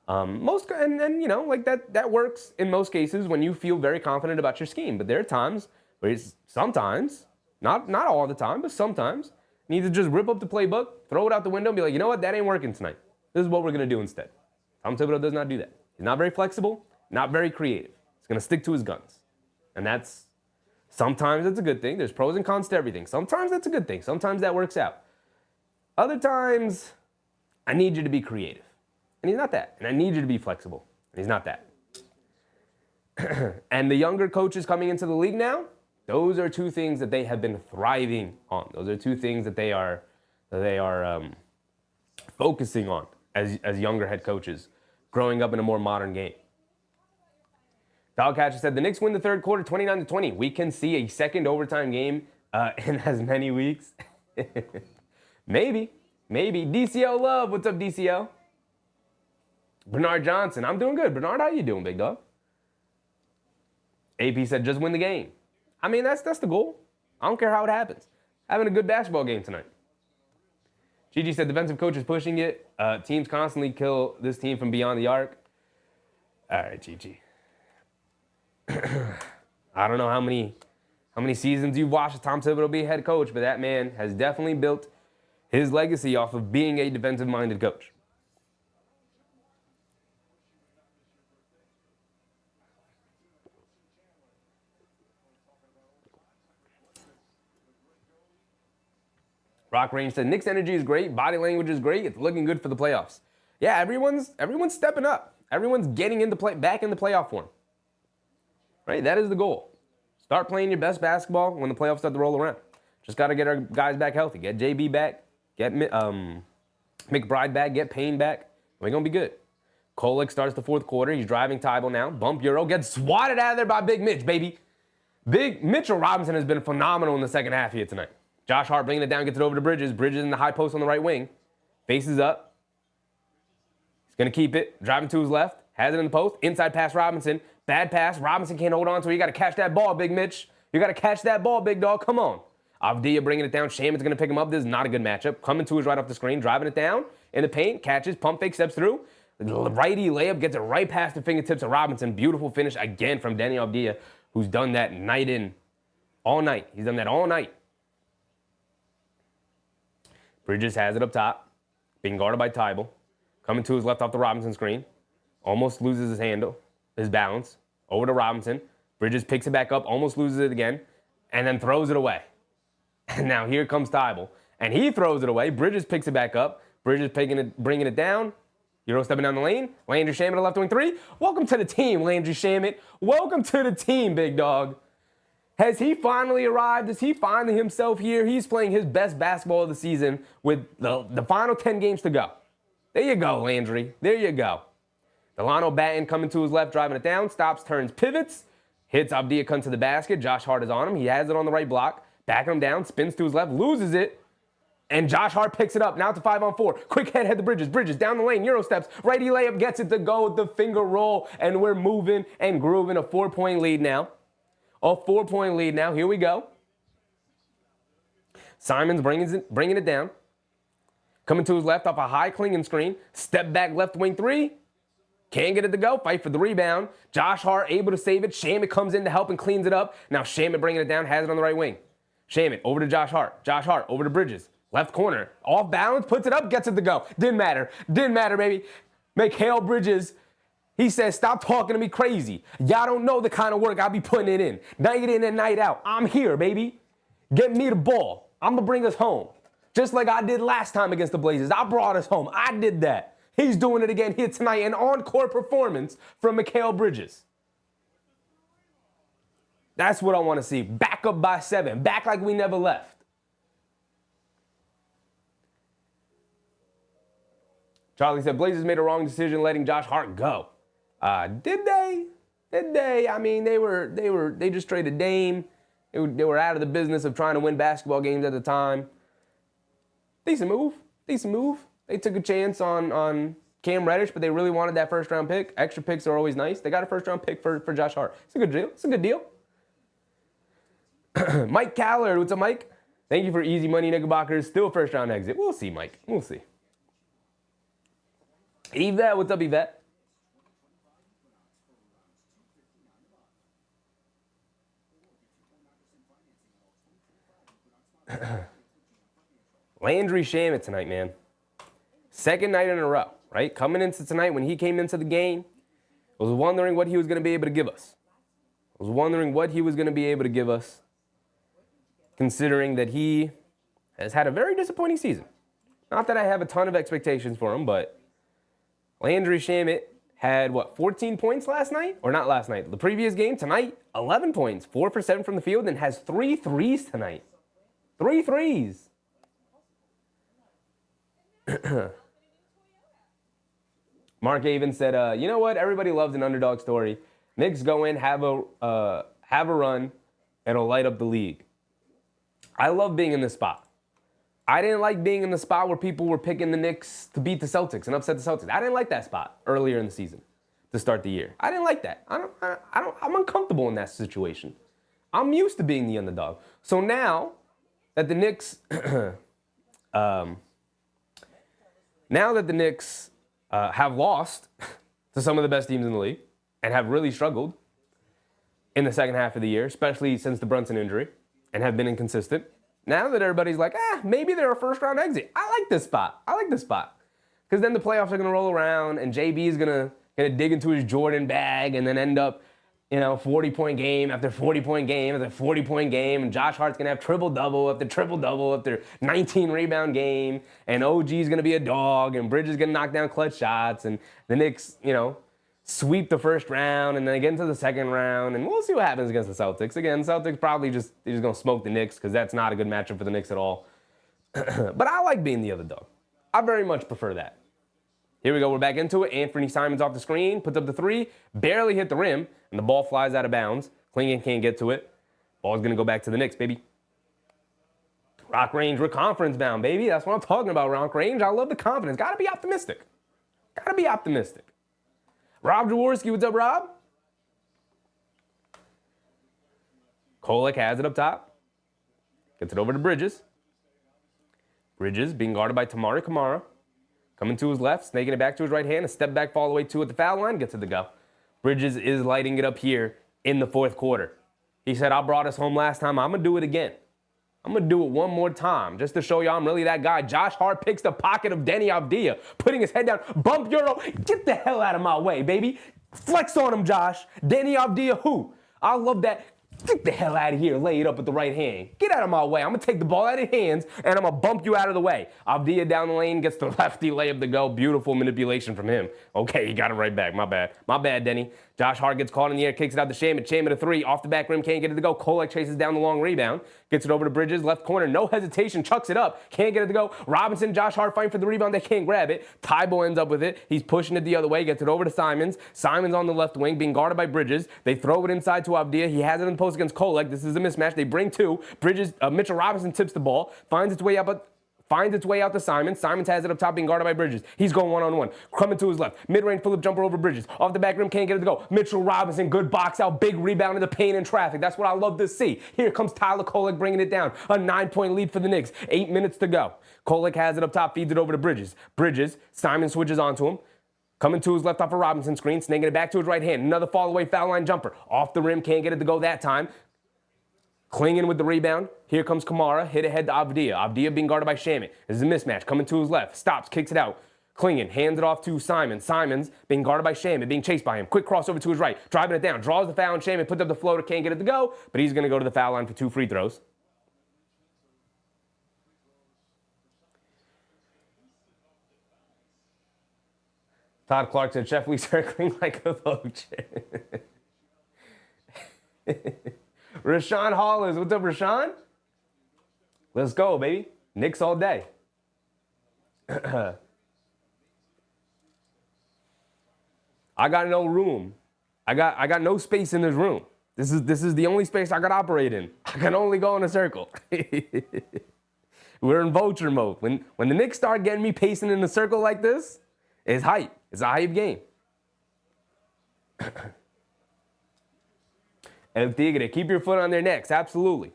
And you know, like that works in most cases when you feel very confident about your scheme. But there are times where he's sometimes, not all the time, but sometimes, you need to just rip up the playbook, throw it out the window, and be like, you know what, that ain't working tonight. This is what we're going to do instead. Tom Thibodeau does not do that. He's not very flexible, not very creative. He's going to stick to his guns. And sometimes it's a good thing. There's pros and cons to everything. Sometimes that's a good thing. Sometimes that works out. Other times, I need you to be creative. And he's not that. And I need you to be flexible. And he's not that. And the younger coaches coming into the league now, those are two things that they have been thriving on. Those are two things that they are focusing on as younger head coaches, growing up in a more modern game. Dogcatcher said, the Knicks win the third quarter 29-20. We can see a second overtime game in as many weeks. Maybe. DCL Love. What's up, DCL? Bernard Johnson. I'm doing good. Bernard, how you doing, big dog? AP said, just win the game. I mean, that's the goal. I don't care how it happens. Having a good basketball game tonight. Gigi said, defensive coach is pushing it. Teams constantly kill this team from beyond the arc. All right, Gigi. I don't know how many seasons you've watched Tom Thibodeau be head coach, but that man has definitely built his legacy off of being a defensive-minded coach. Rock Range said, Knicks energy is great. Body language is great. It's looking good for the playoffs. Yeah, everyone's stepping up. Everyone's getting back into playoff form. Right? That is the goal. Start playing your best basketball when the playoffs start to roll around. Just got to get our guys back healthy. Get JB back. Get McBride back. Get Payne back. We're going to be good. Kolek starts the fourth quarter. He's driving Tybal now. Bump Euro. Gets swatted out of there by Big Mitch, baby. Big Mitchell Robinson has been phenomenal in the second half here tonight. Josh Hart bringing it down, gets it over to Bridges. Bridges in the high post on the right wing. Faces up. He's going to keep it. Driving to his left. Has it in the post. Inside pass Robinson. Bad pass. Robinson can't hold on to it. You got to catch that ball, Big Mitch. You got to catch that ball, big dog. Come on. Avdia bringing it down. Shaman's going to pick him up. This is not a good matchup. Coming to his right off the screen. Driving it down in the paint. Catches. Pump fake. Steps through. Righty layup. Gets it right past the fingertips of Robinson. Beautiful finish again from Denny Avdia, who's done that night in. All night. He's done that all night. Bridges has it up top. Being guarded by Tybal. Coming to his left off the Robinson screen. Almost loses his handle. His balance. Over to Robinson. Bridges picks it back up. Almost loses it again. And then throws it away. And now here comes Tybal. And he throws it away. Bridges picks it back up. Bridges bringing it down. Euro stepping down the lane. Landry Shamet, left wing three. Welcome to the team, Landry Shamet. Welcome to the team, big dog. Has he finally arrived? Is he finding himself here? He's playing his best basketball of the season with the final 10 games to go. There you go, Landry. There you go. Delano Batten coming to his left, driving it down. Stops, turns, pivots. Hits Avdia, comes to the basket. Josh Hart is on him. He has it on the right block. Backing him down. Spins to his left. Loses it. And Josh Hart picks it up. Now to 5-on-4. Quick head to Bridges. Bridges down the lane. Euro steps. Righty layup. Gets it to go with the finger roll. And we're moving and grooving. A 4-point lead now. A 4-point lead now. Here we go. Simons bringing it down. Coming to his left off a high clinging screen. Step back left wing three. Can't get it to go. Fight for the rebound. Josh Hart able to save it. Shamet comes in to help and cleans it up. Now Shamet bringing it down. Has it on the right wing. Shamet over to Josh Hart. Josh Hart over to Bridges. Left corner. Off balance. Puts it up. Gets it to go. Didn't matter. Didn't matter, baby. Mikal Bridges. He says, stop talking to me crazy. Y'all don't know the kind of work I be putting it in. Night in and night out. I'm here, baby. Get me the ball. I'm going to bring us home. Just like I did last time against the Blazers. I brought us home. I did that. He's doing it again here tonight. An encore performance from Mikal Bridges. That's what I want to see. Back up by 7. Back like we never left. Charlie said, Blazers made a wrong decision letting Josh Hart go. Did they? Did they? I mean, they just traded Dame. They were out of the business of trying to win basketball games at the time. Decent move. Decent move. They took a chance on Cam Reddish, but they really wanted that first-round pick. Extra picks are always nice. They got a first-round pick for Josh Hart. It's a good deal. It's a good deal. Mike Callard, what's up, Mike? Thank you for easy money, Knickerbockers. Still first-round exit. We'll see, Mike. We'll see. Yvette, what's up, Yvette? Landry Shamet tonight, man. Second night in a row, right? Coming into tonight, when he came into the game, I was wondering what he was going to be able to give us. I was wondering what he was going to be able to give us, considering that he has had a very disappointing season. Not that I have a ton of expectations for him, but Landry Shamet had, 14 points last night? Or not last night. The previous game, tonight, 11 points. 4 for 7 from the field, and has 3 threes tonight. 3 threes. Mark Avon said, you know what? Everybody loves an underdog story. Knicks go in, have a run, and it'll light up the league. I love being in this spot. I didn't like being in the spot where people were picking the Knicks to beat the Celtics and upset the Celtics. I didn't like that spot earlier in the season to start the year. I didn't like that. I'm uncomfortable in that situation. I'm used to being the underdog. So now that the Knicks, have lost to some of the best teams in the league and have really struggled in the second half of the year, especially since the Brunson injury, and have been inconsistent. Now that everybody's like, maybe they're a first-round exit. I like this spot. Because then the playoffs are going to roll around, and JB is going to dig into his Jordan bag and then end up, 40-point game after 40-point game after 40-point game, and Josh Hart's going to have triple-double after triple-double after 19-rebound game, and OG's going to be a dog, and Bridges going to knock down clutch shots, and the Knicks, sweep the first round, and then get into the second round, and we'll see what happens against the Celtics. Again, Celtics probably they're just going to smoke the Knicks because that's not a good matchup for the Knicks at all. But I like being the other dog. I very much prefer that. Here we go. We're back into it. Anthony Simons off the screen, puts up the three, barely hit the rim, and the ball flies out of bounds. Klingon can't get to it. Ball's going to go back to the Knicks, baby. Rock Range, we're conference bound, baby. That's what I'm talking about, Rock Range. I love the confidence. Got to be optimistic. Got to be optimistic. Rob Jaworski, what's up, Rob? Kolek has it up top. Gets it over to Bridges. Bridges being guarded by Tamari Kamara. Coming to his left, snaking it back to his right hand, a step back, fall away two at the foul line, gets it to go. Bridges is lighting it up here in the fourth quarter. He said, I brought us home last time. I'm going to do it again. I'm going to do it one more time just to show y'all I'm really that guy. Josh Hart picks the pocket of Denny Avdia, putting his head down. Bump Euro. Get the hell out of my way, baby. Flex on him, Josh. Denny Avdia who? I love that. Get the hell out of here. Lay it up with the right hand. Get out of my way. I'm going to take the ball out of your hands, and I'm going to bump you out of the way. Avdia down the lane, gets the lefty layup to go. Beautiful manipulation from him. Okay, he got it right back. My bad. My bad, Denny. Josh Hart gets caught in the air, kicks it out to Shaman. Shaman a three. Off the back rim, can't get it to go. Kolek chases down the long rebound. Gets it over to Bridges. Left corner, no hesitation. Chucks it up. Can't get it to go. Robinson, Josh Hart fighting for the rebound. They can't grab it. Tybo ends up with it. He's pushing it the other way. Gets it over to Simons. Simons on the left wing, being guarded by Bridges. They throw it inside to Avdia. He has it in the post against Kolek. This is a mismatch. They bring two. Bridges, Mitchell Robinson tips the ball. Finds its way out to Simons. Simons has it up top, being guarded by Bridges. He's going one-on-one. Coming to his left. Mid-range Phillip jumper over Bridges. Off the back rim, can't get it to go. Mitchell Robinson, good box out. Big rebound in the paint and traffic. That's what I love to see. Here comes Tyler Kolek bringing it down. A 9-point lead for the Knicks. 8 minutes to go. Kolek has it up top, feeds it over to Bridges. Bridges, Simons switches onto him. Coming to his left off a Robinson screen, snaking it back to his right hand. Another fall-away foul line jumper. Off the rim, can't get it to go that time. Clinging with the rebound. Here comes Kamara. Hit ahead to Avdia. Avdia being guarded by Shaman. This is a mismatch. Coming to his left. Stops. Kicks it out. Clinging. Hands it off to Simons. Simons being guarded by Shaman. Being chased by him. Quick crossover to his right. Driving it down. Draws the foul, and Shaman puts up the floater. Can't get it to go. But he's going to go to the foul line for 2 free throws. Todd Clark said, Chef, we circling like a vulture. Rashawn Hollins. What's up, Rashawn? Let's go, baby. Knicks all day. I got no room. I got no space in this room. This is the only space I could operate in. I can only go in a circle. We're in vulture mode. When the Knicks start getting me pacing in a circle like this, it's hype. It's a hype game. El Tigre, keep your foot on their necks. Absolutely.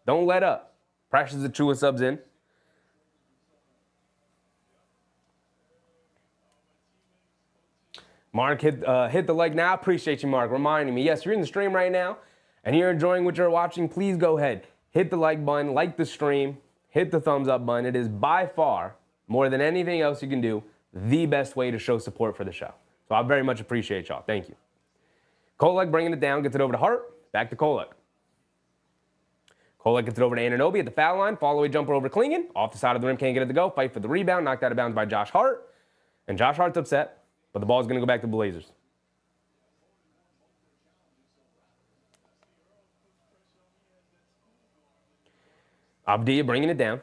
Don't let up. Precious Achua subs in. Mark, hit the like now. Appreciate you, Mark, reminding me. Yes, you're in the stream right now, and you're enjoying what you're watching. Please go ahead. Hit the like button. Like the stream. Hit the thumbs up button. It is by far, more than anything else you can do, the best way to show support for the show. So I very much appreciate y'all. Thank you. Kolek bringing it down, gets it over to Hart. Back to Kolek. Kolek gets it over to Anunoby at the foul line. Fall away jumper over Klingon. Off the side of the rim, can't get it to go. Fight for the rebound. Knocked out of bounds by Josh Hart. And Josh Hart's upset, but the ball's going to go back to the Blazers. Avdia bringing it down.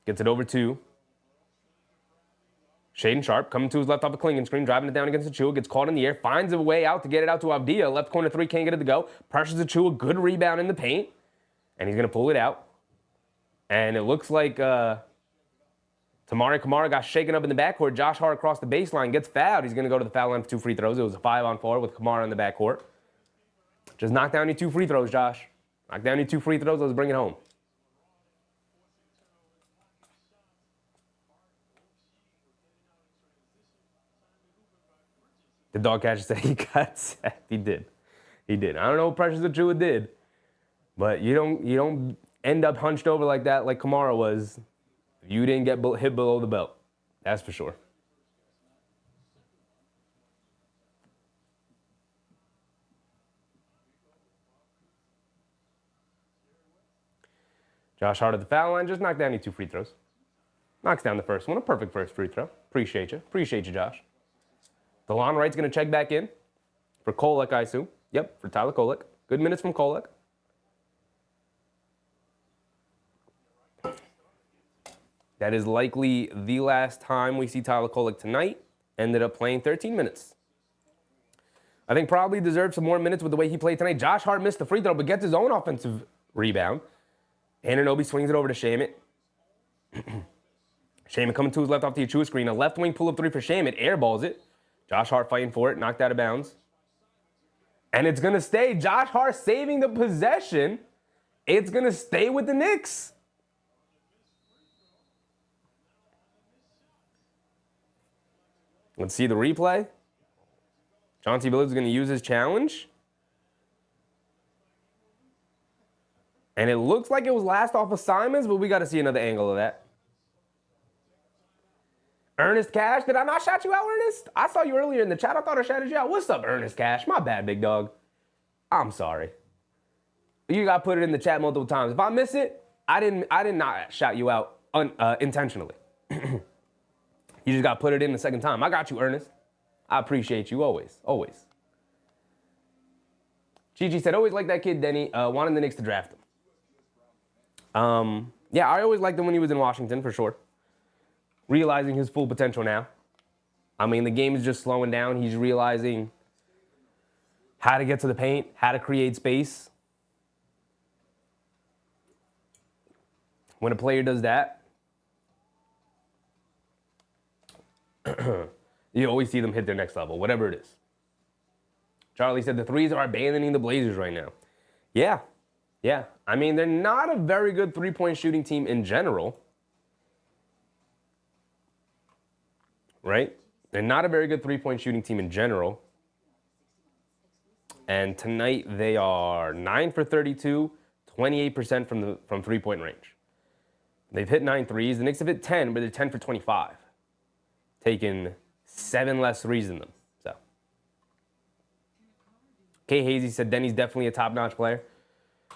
Gets it over to Shaden Sharp, coming to his left off a Klingon screen, driving it down against Achua, gets caught in the air, finds a way out to get it out to Avdia. Left corner three, can't get it to go. Pressures Achua, good rebound in the paint, and he's going to pull it out. And it looks like Tamari Kamara got shaken up in the backcourt. Josh Hart across the baseline, gets fouled. He's going to go to the foul line for 2 free throws. It was a 5-on-4 with Kamara in the backcourt. Just knock down your 2 free throws, Josh. Knock down your 2 free throws. Let's bring it home. The dog catcher said he got sacked. He did. He did. I don't know what Precious Achua did, but you don't end up hunched over like that like Kamara was if you didn't get hit below the belt. That's for sure. Josh Hart at the foul line. Just knocked down 2 free throws. Knocks down the first one. A perfect first free throw. Appreciate you. Appreciate you, Josh. DeLon Wright's going to check back in for Kolek, I assume. Yep, for Tyler Kolek. Good minutes from Kolek. That is likely the last time we see Tyler Kolek tonight. Ended up playing 13 minutes. I think probably deserved some more minutes with the way he played tonight. Josh Hart missed the free throw, but gets his own offensive rebound. Anunoby swings it over to Shamit. Shamit coming to his left off the Achua screen. A left wing pull-up 3 for Shamit. Airballs it. Josh Hart fighting for it. Knocked out of bounds. And it's going to stay. Josh Hart saving the possession. It's going to stay with the Knicks. Let's see the replay. Chauncey Billups is going to use his challenge. And it looks like it was last off of Simons, but we got to see another angle of that. Ernest Cash, did I not shout you out, Ernest? I saw you earlier in the chat. I thought I shouted you out. What's up, Ernest Cash? My bad, big dog. I'm sorry. You got to put it in the chat multiple times. If I miss it, I did not shout you out intentionally. You just got to put it in the second time. I got you, Ernest. I appreciate you always, always. Gigi said, always like that kid, Denny. Wanted the Knicks to draft him. Yeah, I always liked him when he was in Washington, for sure. Realizing his full potential now. I mean, the game is just slowing down. He's realizing how to get to the paint, how to create space. When a player does that, you always see them hit their next level, whatever it is. Charlie said the threes are abandoning the Blazers right now. Yeah. I mean, they're not a very good three-point shooting team in general. Right? They're not a very good three-point shooting team in general. And tonight they are 9 for 32, 28% from three-point range. They've hit 9 threes. The Knicks have hit 10, but they're 10 for 25. Taken 7 less threes than them. So, Kay Hazy said Denny's definitely a top-notch player.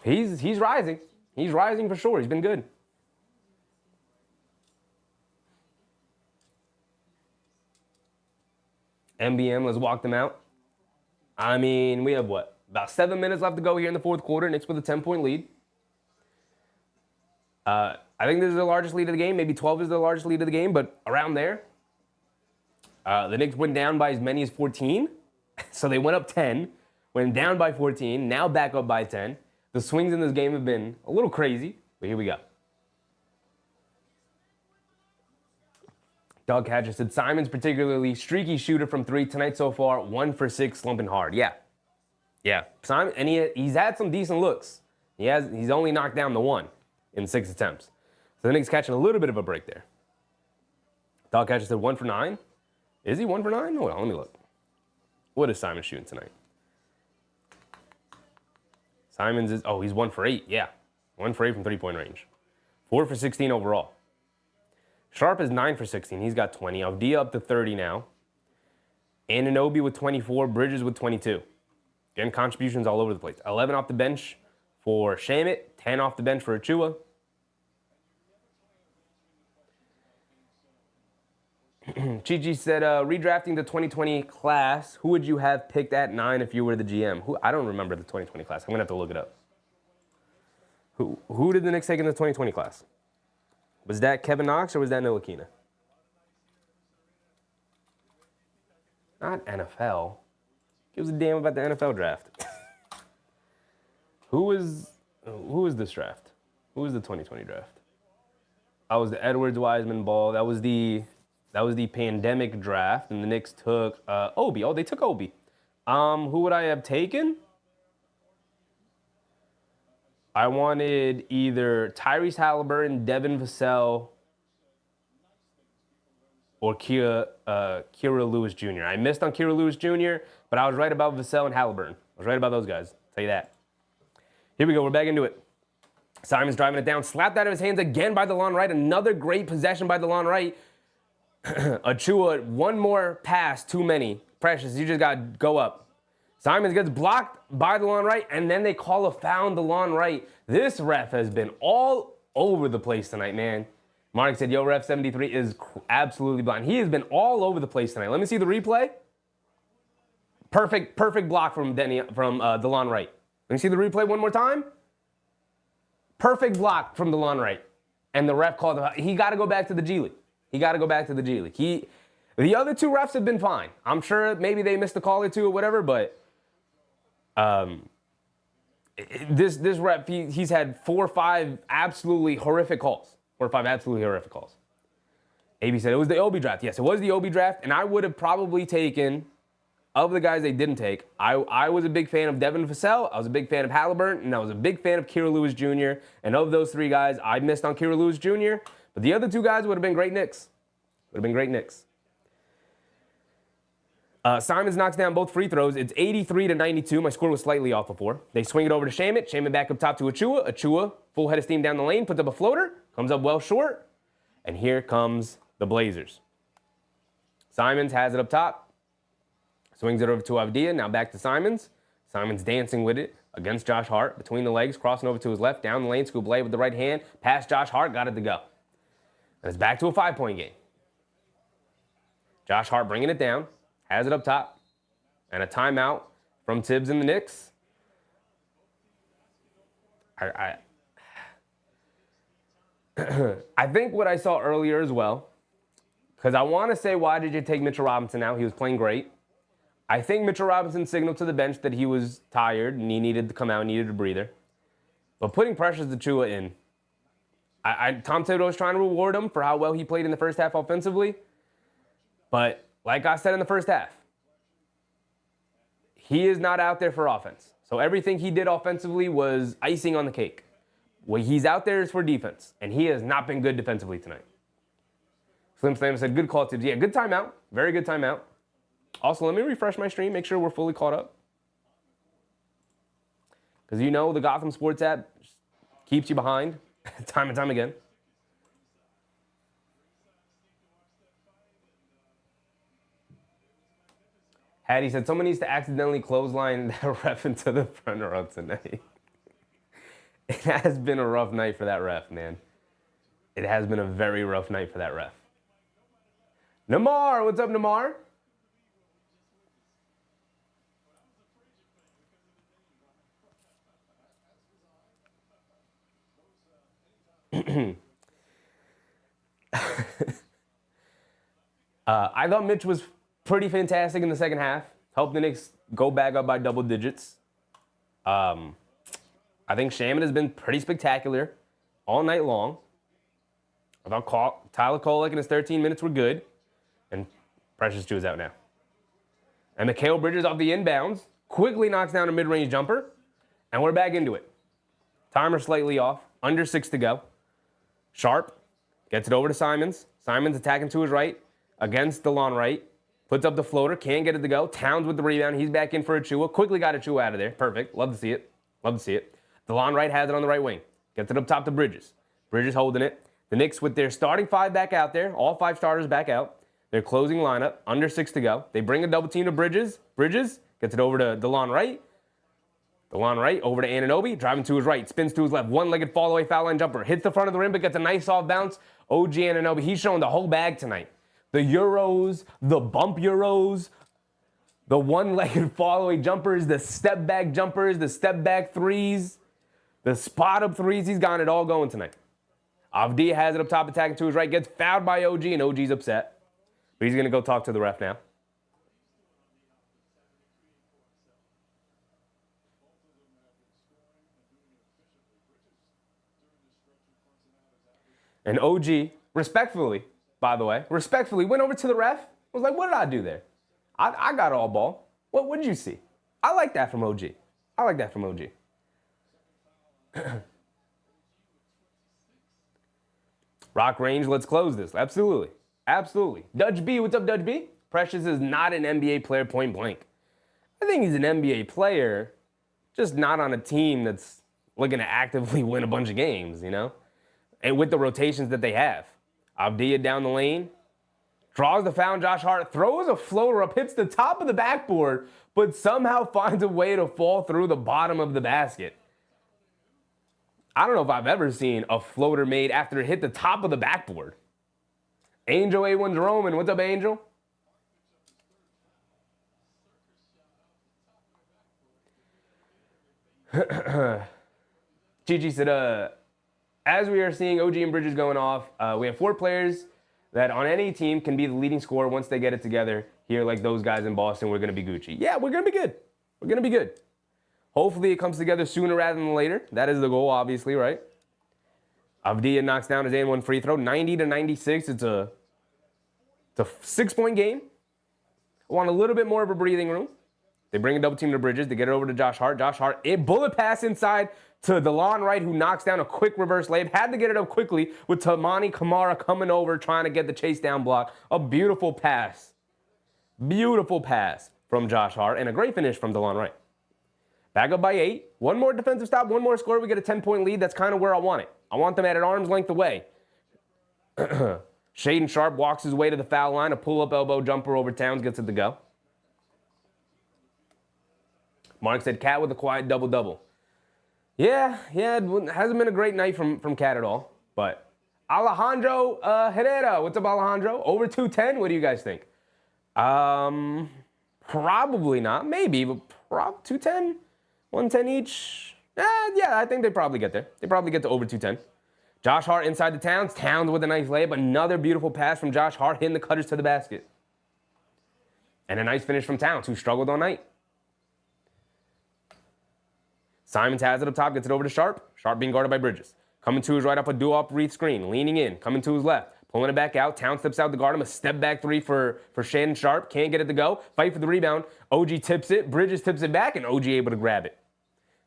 He's rising. He's rising for sure. He's been good. MBM, let's walk them out. I mean, we have what? About 7 minutes left to go here in the fourth quarter. Knicks with a 10-point lead. I think this is the largest lead of the game. Maybe 12 is the largest lead of the game, but around there. The Knicks went down by as many as 14. So they went up 10, went down by 14, now back up by 10. The swings in this game have been a little crazy, but here we go. Doug Hatcher said, Simon's particularly streaky shooter from 3 tonight so far, 1 for 6, slumping hard. Yeah. Simon, and he's had some decent looks. He's only knocked down the 1 in 6 attempts. So the Knicks catching a little bit of a break there. Doug Hatcher said 1 for 9. Is he 1 for 9? Hold on, let me look. What is Simon shooting tonight? Simons is, he's 1 for 8. Yeah, 1 for 8 from three-point range. 4 for 16 overall. Sharp is 9 for 16. He's got 20. Avdia up to 30 now. Anunoby with 24. Bridges with 22. Again, contributions all over the place. 11 off the bench for Shamit. 10 off the bench for Achua. Chichi said, redrafting the 2020 class, who would you have picked at 9 if you were the GM? I don't remember the 2020 class. I'm going to have to look it up. Who did the Knicks take in the 2020 class? Was that Kevin Knox or was that Ntilikina? Not NFL. Gives a damn about the NFL draft. Who was this draft? Who was the 2020 draft? That was the Edwards Wiseman ball. That was the pandemic draft, and the Knicks took Obi. Oh, they took Obi. Who would I have taken? I wanted either Tyrese Halliburton, Devin Vassell, or Kira Lewis Jr. I missed on Kira Lewis Jr., but I was right about Vassell and Halliburton. I was right about those guys. I'll tell you that. Here we go. We're back into it. Simon's driving it down. Slapped out of his hands again by DeLon Wright. Another great possession by DeLon Wright. Achua, one more pass too many. Precious, you just got to go up. Simons gets blocked by DeLon Wright, and then they call a foul on DeLon Wright. This ref has been all over the place tonight, man. Mark said, yo, ref 73 is absolutely blind. He has been all over the place tonight. Let me see the replay. Perfect block from DeLon Wright. Let me see the replay one more time. Perfect block from DeLon Wright. And the ref called him. He got to go back to the G League. The other two refs have been fine. I'm sure maybe they missed a call or two or whatever, but this ref, he's had 4 or 5 absolutely horrific calls. AB said it was the Obi draft. Yes, it was the Obi draft, and I would have probably taken, of the guys they didn't take, I was a big fan of Devin Vassell, I was a big fan of Halliburton, and I was a big fan of Kira Lewis Jr. And of those 3 guys, I missed on Kira Lewis Jr., but the other 2 guys would have been great Knicks. Simons knocks down both free throws. It's 83-92. My score was slightly off before. They swing it over to Shamet. Shamet back up top to Achua. Achua, full head of steam down the lane, puts up a floater, comes up well short, and here comes the Blazers. Simons has it up top, swings it over to Avdia, now back to Simons. Simons dancing with it against Josh Hart, between the legs, crossing over to his left, down the lane, scoop blade with the right hand, past Josh Hart, got it to go. And it's back to a 5-point game. Josh Hart bringing it down. Has it up top, and a timeout from Tibbs and the Knicks. I think what I saw earlier as well, because I want to say, why did you take Mitchell Robinson out? He was playing great. I think Mitchell Robinson signaled to the bench that he was tired and he needed to come out, needed a breather. But putting Precious Achiuwa in, Tom Thibodeau was trying to reward him for how well he played in the first half offensively, but like I said in the first half, he is not out there for offense. So everything he did offensively was icing on the cake. What he's out there is for defense, and he has not been good defensively tonight. Slim Slam said, good call, Tibbs. Yeah, good timeout. Very good timeout. Also, let me refresh my stream, make sure we're fully caught up. Because you know the Gotham Sports app keeps you behind time and time again. Hattie said, someone needs to accidentally clothesline that ref into the front row tonight. It has been a rough night for that ref, man. It has been a very rough night for that ref. Namar, what's up, Namar? I thought Mitch was pretty fantastic in the second half. Helped the Knicks go back up by double digits. I think Shaman has been pretty spectacular all night long. I thought Tyler Kolek in his 13 minutes were good. And Precious Achiuwa is out now. And Mikal Bridges off the inbounds quickly knocks down a mid-range jumper. And we're back into it. Timer slightly off. Under 6 to go. Sharp gets it over to Simons. Simons attacking to his right against DeLon Wright. Puts up the floater, can't get it to go. Towns with the rebound. He's back in for Achiuwa. Quickly got Achiuwa out of there. Perfect. Love to see it. DeLon Wright has it on the right wing. Gets it up top to Bridges. Bridges holding it. The Knicks with their starting 5 back out there. All 5 starters back out. Their closing lineup. Under 6 to go. They bring a double team to Bridges. Bridges gets it over to DeLon Wright. DeLon Wright over to Anunoby. Driving to his right. Spins to his left. One-legged fall-away foul line jumper. Hits the front of the rim but gets a nice soft bounce. OG Anunoby. He's showing the whole bag tonight. The Euros, the bump Euros, the one-legged fall-away jumpers, the step-back jumpers, the step-back threes, the spot-up threes. He's got it all going tonight. Avdia has it up top, attacking to his right, gets fouled by OG, and OG's upset. But he's going to go talk to the ref now. And OG, respectfully, by the way, went over to the ref. Was like, what did I do there? I got all ball. What did you see? I like that from OG. Rock Range, let's close this. Absolutely. Dudge B, what's up, Dudge B? Precious is not an NBA player, point blank. I think he's an NBA player, just not on a team that's looking to actively win a bunch of games, you know? And with the rotations that they have. Avdia down the lane, draws the foul on Josh Hart, throws a floater up, hits the top of the backboard, but somehow finds a way to fall through the bottom of the basket. I don't know if I've ever seen a floater made after it hit the top of the backboard. Angel A1's Roman. What's up, Angel? Chichi said, as we are seeing OG and Bridges going off, we have 4 players that on any team can be the leading scorer once they get it together. Here, like those guys in Boston, we're going to be Gucci. Yeah, we're going to be good. We're going to be good. Hopefully it comes together sooner rather than later. That is the goal, obviously, right? Avdia knocks down his and one free throw. 90-96. It's a 6-point game. I want a little bit more of a breathing room. They bring a double team to Bridges. They get it over to Josh Hart. Josh Hart, a bullet pass inside to DeLon Wright, who knocks down a quick reverse layup. Had to get it up quickly with Tamani Kamara coming over, trying to get the chase down block. A beautiful pass. Beautiful pass from Josh Hart, and a great finish from DeLon Wright. Back up by 8. One more defensive stop, one more score. We get a 10-point lead. That's kind of where I want it. I want them at an arm's length away. Shaedon Sharpe walks his way to the foul line. A pull-up elbow jumper over Towns gets it to go. Mark said, Cat with a quiet double-double. Yeah, it hasn't been a great night from Cat at all. But Alejandro Herrera, what's up, Alejandro? Over 210, what do you guys think? Probably not. Maybe, but 210, 110 each. Yeah, I think they probably get there. They probably get to over 210. Josh Hart inside the Towns. Towns with a nice layup. Another beautiful pass from Josh Hart, hitting the cutters to the basket. And a nice finish from Towns, who struggled all night. Simons has it up top, gets it over to Sharpe. Sharpe being guarded by Bridges. Coming to his right up a do-up Reith screen. Leaning in. Coming to his left. Pulling it back out. Towns steps out to guard him. A step back 3 for Shaedon Sharpe. Can't get it to go. Fight for the rebound. OG tips it. Bridges tips it back, and OG able to grab it.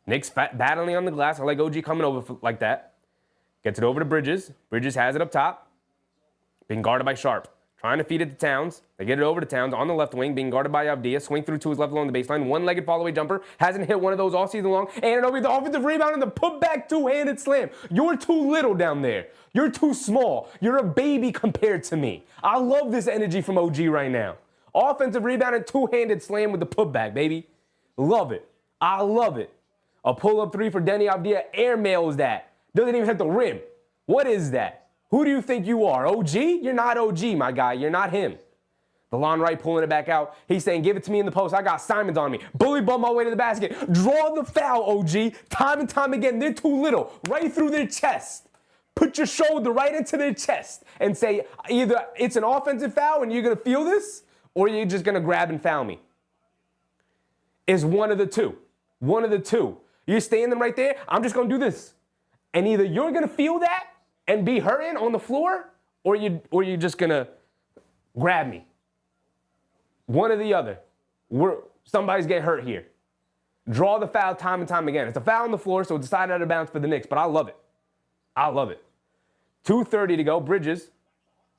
Knicks battling on the glass. I like OG coming over like that. Gets it over to Bridges. Bridges has it up top. Being guarded by Sharpe. Trying to feed it to Towns. They get it over to Towns on the left wing, being guarded by Avdia. Swing through to his left along the baseline. One-legged follow-away jumper. Hasn't hit one of those all season long. Anunoby, the offensive rebound, and the put-back two-handed slam. You're too little down there. You're too small. You're a baby compared to me. I love this energy from OG right now. Offensive rebound and two-handed slam with the putback, baby. Love it. I love it. A pull-up 3 for Denny Avdia. Airmails that. Doesn't even hit the rim. What is that? Who do you think you are? OG? You're not OG, my guy. You're not him. DeLon Wright pulling it back out. He's saying, give it to me in the post. I got Simons on me. Bully bump my way to the basket. Draw the foul, OG. Time and time again. They're too little. Right through their chest. Put your shoulder right into their chest and say, either it's an offensive foul and you're going to feel this, or you're just going to grab and foul me. It's one of the two. One of the two. You're staying them right there. I'm just going to do this. And either you're going to feel that and be hurting on the floor, or you're just going to grab me. One or the other. Somebody's getting hurt here. Draw the foul time and time again. It's a foul on the floor, so it's decided out of bounds for the Knicks, but I love it. I love it. 2:30 to go. Bridges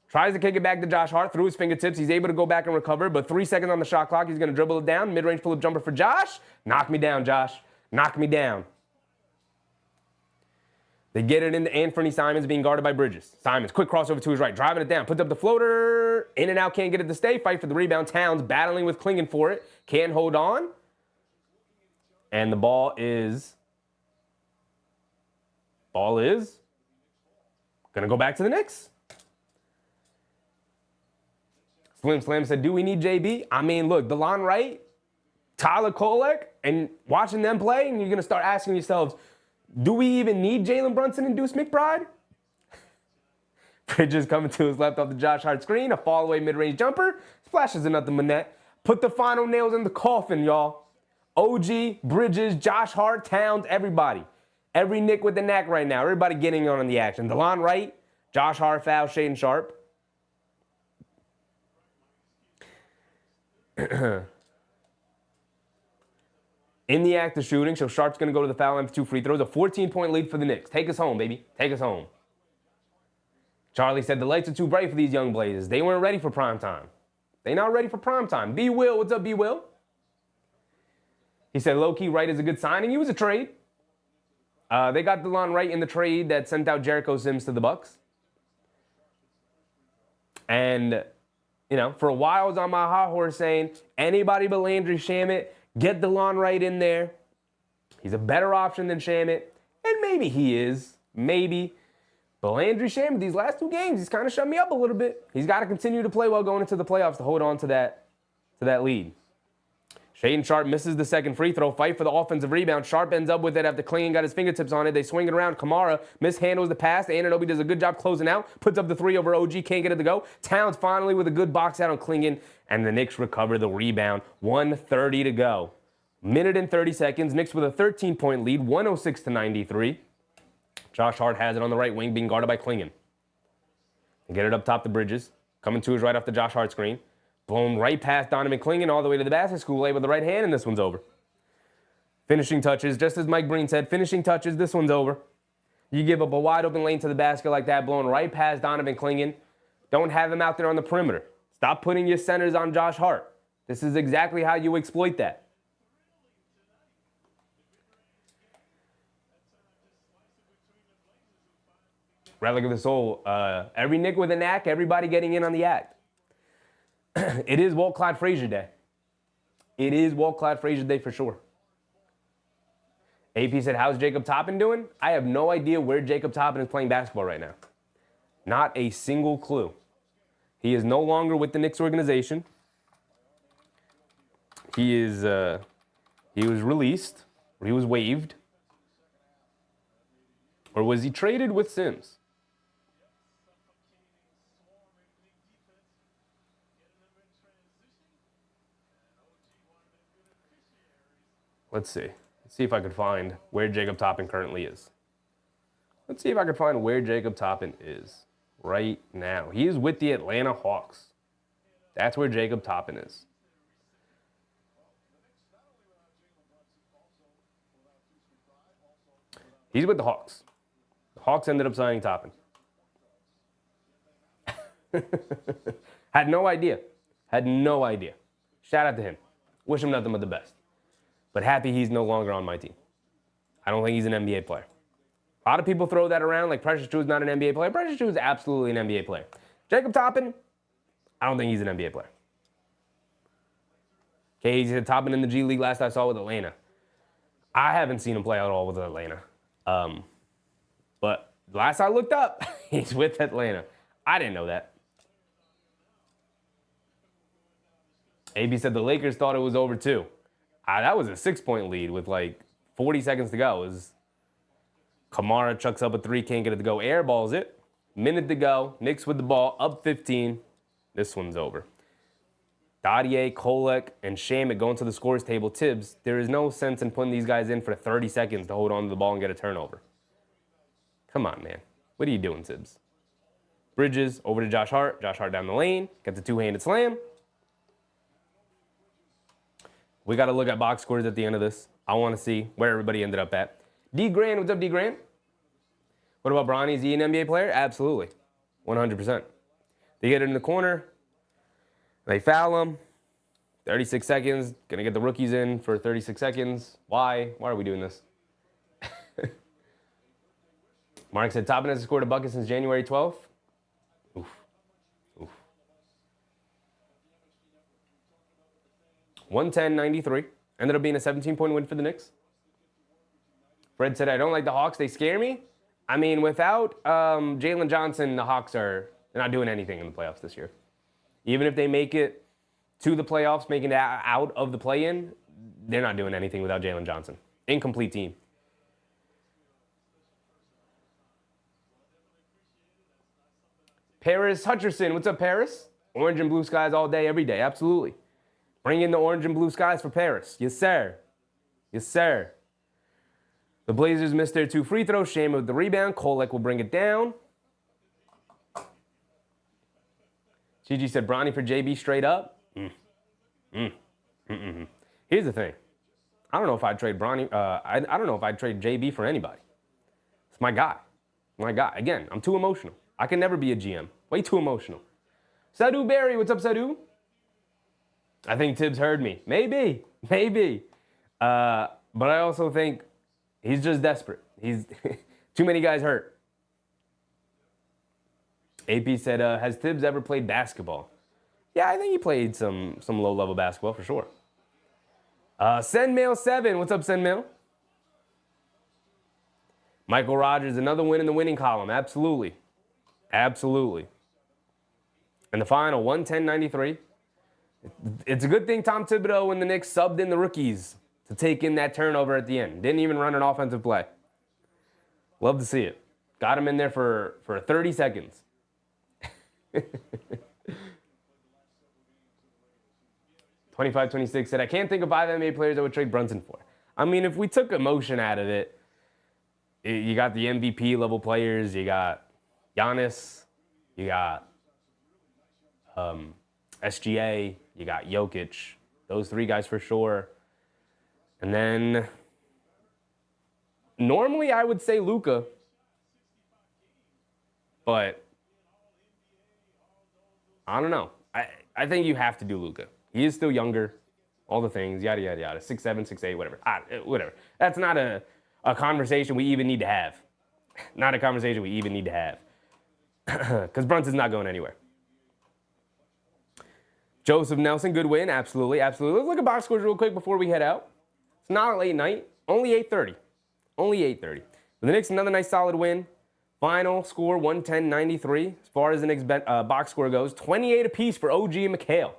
tries to kick it back to Josh Hart through his fingertips. He's able to go back and recover, but 3 seconds on the shot clock. He's going to dribble it down. Mid-range pull-up jumper for Josh. Knock me down, Josh. Knock me down. They get it into Anthony Simons being guarded by Bridges. Simons, quick crossover to his right, driving it down, puts up the floater, in and out, can't get it to stay, fight for the rebound. Towns battling with clinging for it, can't hold on. And the ball is going to go back to the Knicks. Slim Slam said, do we need JB? I mean, look, DeLon Wright, Tyler Kolek, and watching them play, and you're going to start asking yourselves, do we even need Jalen Brunson and Deuce McBride? Bridges coming to his left off the Josh Hart screen. A fall-away mid-range jumper. Splashes it at the manette. Put the final nails in the coffin, y'all. OG, Bridges, Josh Hart, Towns, everybody. Every Knick with the knack right now. Everybody getting on the action. DeLon Wright, Josh Hart foul, Shaedon Sharpe. In the act of shooting, so Sharpe's going to go to the foul line for 2 free throws. A 14-point lead for the Knicks. Take us home, baby. Take us home. Charlie said the lights are too bright for these young Blazers. They weren't ready for prime time. They not ready for prime time. B. Will, what's up, B. Will? He said low-key Wright is a good signing. He was a trade. They got DeLon Wright in the trade that sent out Jericho Sims to the Bucks. And, you know, for a while I was on my hot horse saying anybody but Landry Shamet, get DeLon Wright in there. He's a better option than Shamet. And maybe he is. Maybe. But Landry Shamet, these last 2 games, he's kind of shut me up a little bit. He's got to continue to play well going into the playoffs to hold on to that lead. Shaedon Sharpe misses the second free throw. Fight for the offensive rebound. Sharpe ends up with it after Klingon got his fingertips on it. They swing it around. Kamara mishandles the pass. Anunoby does a good job closing out. Puts up the 3 over OG. Can't get it to go. Towns finally with a good box out on Klingon. And the Knicks recover the rebound. 1:30 to go. Minute and 30 seconds. Knicks with a 13-point lead. 106-93. Josh Hart has it on the right wing, being guarded by Klingon. They get it up top the Bridges. Coming to is right off the Josh Hart screen. Blown right past Donovan Klingon all the way to the basket. School with the right hand, and this one's over. Finishing touches, just as Mike Breen said, finishing touches, this one's over. You give up a wide open lane to the basket like that, blown right past Donovan Klingon. Don't have him out there on the perimeter. Stop putting your centers on Josh Hart. This is exactly how you exploit that. Relic of the Soul. Every Knick with a knack, everybody getting in on the act. It is Walt Frasier Day. It is Walt Frasier Day for sure. AP said, how's Jacob Toppin doing? I have no idea where Jacob Toppin is playing basketball right now. Not a single clue. He is no longer with the Knicks organization. He was released, or he was waived. Or was he traded with Sims? Let's see. Let's see if I could find where Jacob Toppin currently is. Let's see if I can find where Jacob Toppin is right now. He is with the Atlanta Hawks. That's where Jacob Toppin is. He's with the Hawks. The Hawks ended up signing Toppin. Had no idea. Had no idea. Shout out to him. Wish him nothing but the best. But happy he's no longer on my team. I don't think he's an NBA player. A lot of people throw that around like Precious Achiuwa is not an NBA player. Precious Achiuwa is absolutely an NBA player. Jacob Toppin, I don't think he's an NBA player. Okay, he's a Toppin in the G League last I saw with Atlanta. I haven't seen him play at all with Atlanta. But last I looked up, he's with Atlanta. I didn't know that. AB said the Lakers thought it was over too. That was a 6-point lead with like 40 seconds to go. Kamara chucks up a 3, can't get it to go. Airballs it. Minute to go. Knicks with the ball, up 15. This one's over. Dadier, Kolek, and Shamet going to the scores table. Tibbs, there is no sense in putting these guys in for 30 seconds to hold on to the ball and get a turnover. Come on, man. What are you doing, Tibbs? Bridges over to Josh Hart. Josh Hart down the lane. Gets a 2-handed slam. We got to look at box scores at the end of this. I want to see where everybody ended up at. D. Grant, what's up, D. Grant? What about Bronny? Is he an NBA player? Absolutely. 100%. They get it in the corner. They foul him. 36 seconds. Going to get the rookies in for 36 seconds. Why? Why are we doing this? Mark said Toppin hasn't scored a bucket since January 12th. Oof. Oof. 110-93. Ended up being a 17-point win for the Knicks. Fred said, I don't like the Hawks. They scare me. I mean, without Jalen Johnson, the Hawks they're not doing anything in the playoffs this year. Even if they make it to the playoffs, making it out of the play-in, they're not doing anything without Jalen Johnson. Incomplete team. Paris Hutcherson. What's up, Paris? Orange and blue skies all day, every day. Absolutely. Bring in the orange and blue skies for Paris. Yes, sir. Yes, sir. The Blazers missed their 2 free throws. Shame with the rebound. Kolek will bring it down. Gigi said Bronny for JB straight up. Here's the thing. I don't know if I'd trade Bronny. I don't know if I'd trade JB for anybody. It's my guy. My guy. Again, I'm too emotional. I can never be a GM. Way too emotional. Sadhu Berry, what's up, Sadhu? I think Tibbs heard me. Maybe. But I also think he's just desperate. He's too many guys hurt. AP said, has Tibbs ever played basketball? Yeah, I think he played some low-level basketball for sure. Sendmail7, what's up, Sendmail? Michael Rogers, another win in the winning column. Absolutely. Absolutely. And the final, 110-93. It's a good thing Tom Thibodeau and the Knicks subbed in the rookies to take in that turnover at the end. Didn't even run an offensive play. Love to see it. Got him in there for 30 seconds. 25-26 said, I can't think of 5 NBA players I would trade Brunson for. I mean, if we took emotion out of it, you got the MVP level players. You got Giannis. You got SGA. You got Jokic. Those 3 guys for sure. And then normally I would say Luka. But I don't know. I think you have to do Luka. He is still younger. All the things, yada, yada, yada. 6'7", 6'8", whatever. Whatever. That's not a conversation we even need to have. Not a conversation we even need to have. Because Brunson's not going anywhere. Joseph Nelson, good win. Absolutely, absolutely. Let's look at box scores real quick before we head out. It's not a late night. Only 8:30. Only 8:30. The Knicks, another nice solid win. Final score, 110-93. As far as the Knicks box score goes, 28 apiece for OG and McHale.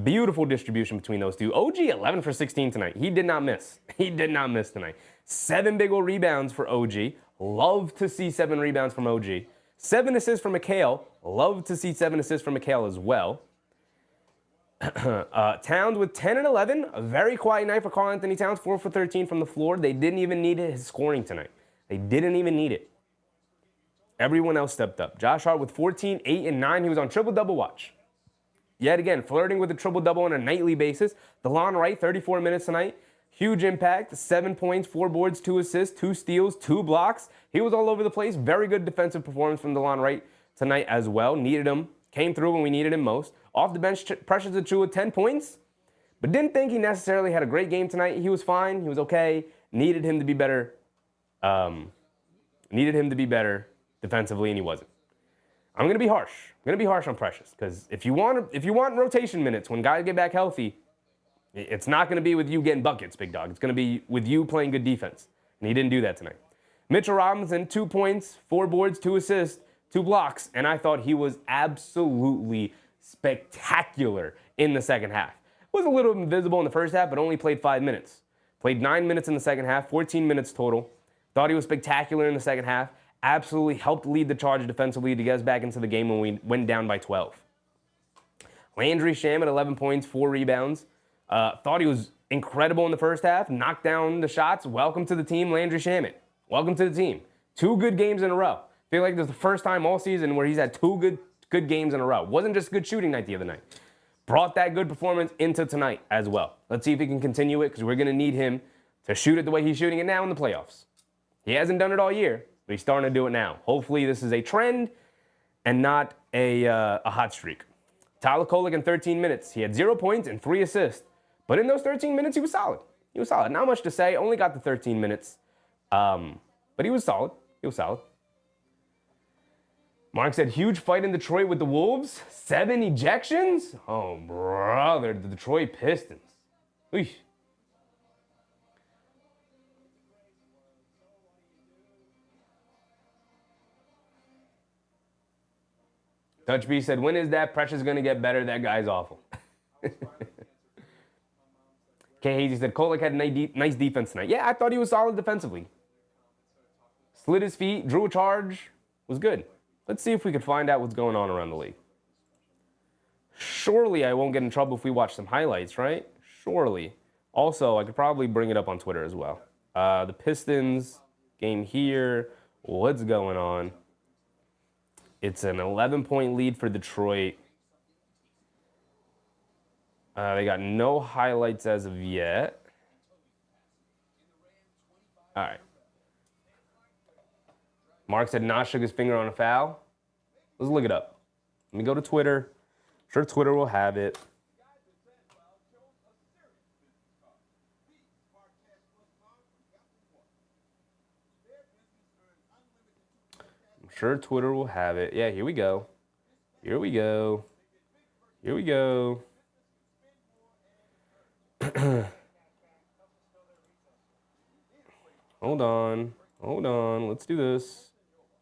Beautiful distribution between those two. OG, 11 for 16 tonight. He did not miss. He did not miss tonight. 7 big old rebounds for OG. Love to see 7 rebounds from OG. 7 assists from McHale. Love to see 7 assists from McHale as well. Towns with 10 and 11. A very quiet night for Karl-Anthony Towns. 4 for 13 from the floor. They didn't even need his scoring tonight. They didn't even need it. Everyone else stepped up. Josh Hart with 14, 8, and 9. He was on triple-double watch. Yet again, flirting with a triple-double on a nightly basis. DeLon Wright, 34 minutes tonight. Huge impact. 7 points, 4 boards, 2 assists, 2 steals, 2 blocks. He was all over the place. Very good defensive performance from DeLon Wright tonight as well. Needed him. Came through when we needed him most. Off the bench, Precious Achiuwa, 10 points. But didn't think he necessarily had a great game tonight. He was fine. He was okay. Needed him to be better. Needed him to be better defensively, and he wasn't. I'm going to be harsh. I'm going to be harsh on Precious because if you want rotation minutes when guys get back healthy, it's not going to be with you getting buckets, big dog. It's going to be with you playing good defense, and he didn't do that tonight. Mitchell Robinson, 2 points, 4 boards, 2 assists, 2 blocks, and I thought he was absolutely spectacular in the second half. Was a little invisible in the first half, but only played 5 minutes. Played 9 minutes in the second half, 14 minutes total. Thought he was spectacular in the second half. Absolutely helped lead the charge defensively to get us back into the game when we went down by 12. Landry Shamet, 11 points, 4 rebounds. Thought he was incredible in the first half. Knocked down the shots. Welcome to the team, Landry Shamet. Welcome to the team. 2 good games in a row. Feel like this is the first time all season where he's had 2 good games in a row. Wasn't just good shooting night the other night. Brought that good performance into tonight as well. Let's see if he can continue it because we're going to need him to shoot it the way he's shooting it now in the playoffs. He hasn't done it all year, but he's starting to do it now. Hopefully this is a trend and not a hot streak. Tyler Kolek in 13 minutes. He had 0 points and 3 assists. But in those 13 minutes, he was solid. He was solid. Not much to say. Only got the 13 minutes. But he was solid. He was solid. Mark said, huge fight in Detroit with the Wolves. 7 ejections? Oh, brother. The Detroit Pistons. Eesh. Dutch B said, when is that Precious going to get better? That guy's awful. K. Hazy said, Kolek had nice defense tonight. Yeah, I thought he was solid defensively. Slid his feet, drew a charge, was good. Let's see if we could find out what's going on around the league. Surely I won't get in trouble if we watch some highlights, right? Surely. Also, I could probably bring it up on Twitter as well. The Pistons game here. What's going on? It's an 11-point lead for Detroit. They got no highlights as of yet. All right. Mark said Nas shook his finger on a foul. Let's look it up. Let me go to Twitter. I'm sure Twitter will have it. I'm sure Twitter will have it. Yeah, here we go. Here we go. Here we go. Hold on. Hold on. Let's do this.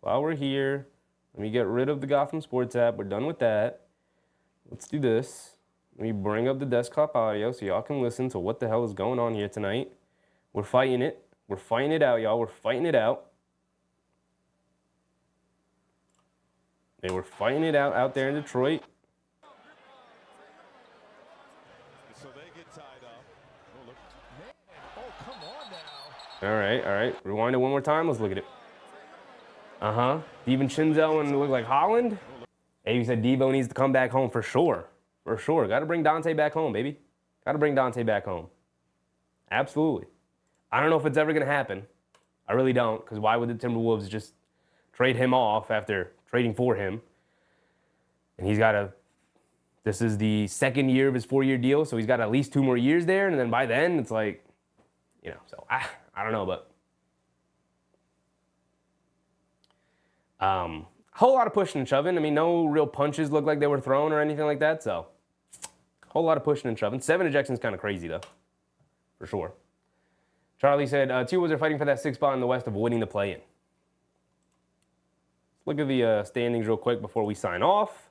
While we're here, let me get rid of the Gotham Sports app. We're done with that. Let's do this. Let me bring up the desktop audio so y'all can listen to what the hell is going on here tonight. We're fighting it. We're fighting it out, y'all. We're fighting it out. They were fighting it out there in Detroit. So they get tied up. Oh, come on now. All right. Rewind it one more time. Let's look at it. Even Chinzel and look like Holland. Hey, you said Debo needs to come back home for sure. For sure. Got to bring Dante back home, baby. Got to bring Dante back home. Absolutely. I don't know if it's ever going to happen. I really don't, because why would the Timberwolves just trade him off after trading for him? And he's got this is the second year of his 4-year deal, so he's got at least 2 more years there, and then by then, it's like, so I don't know, but whole lot of pushing and shoving. I mean, no real punches look like they were thrown or anything like that, so whole lot of pushing and shoving. 7 ejections kind of crazy, though, for sure. Charlie said, T-Wolves are fighting for that 6th spot in the West, avoiding the play-in. Look at the standings real quick before we sign off.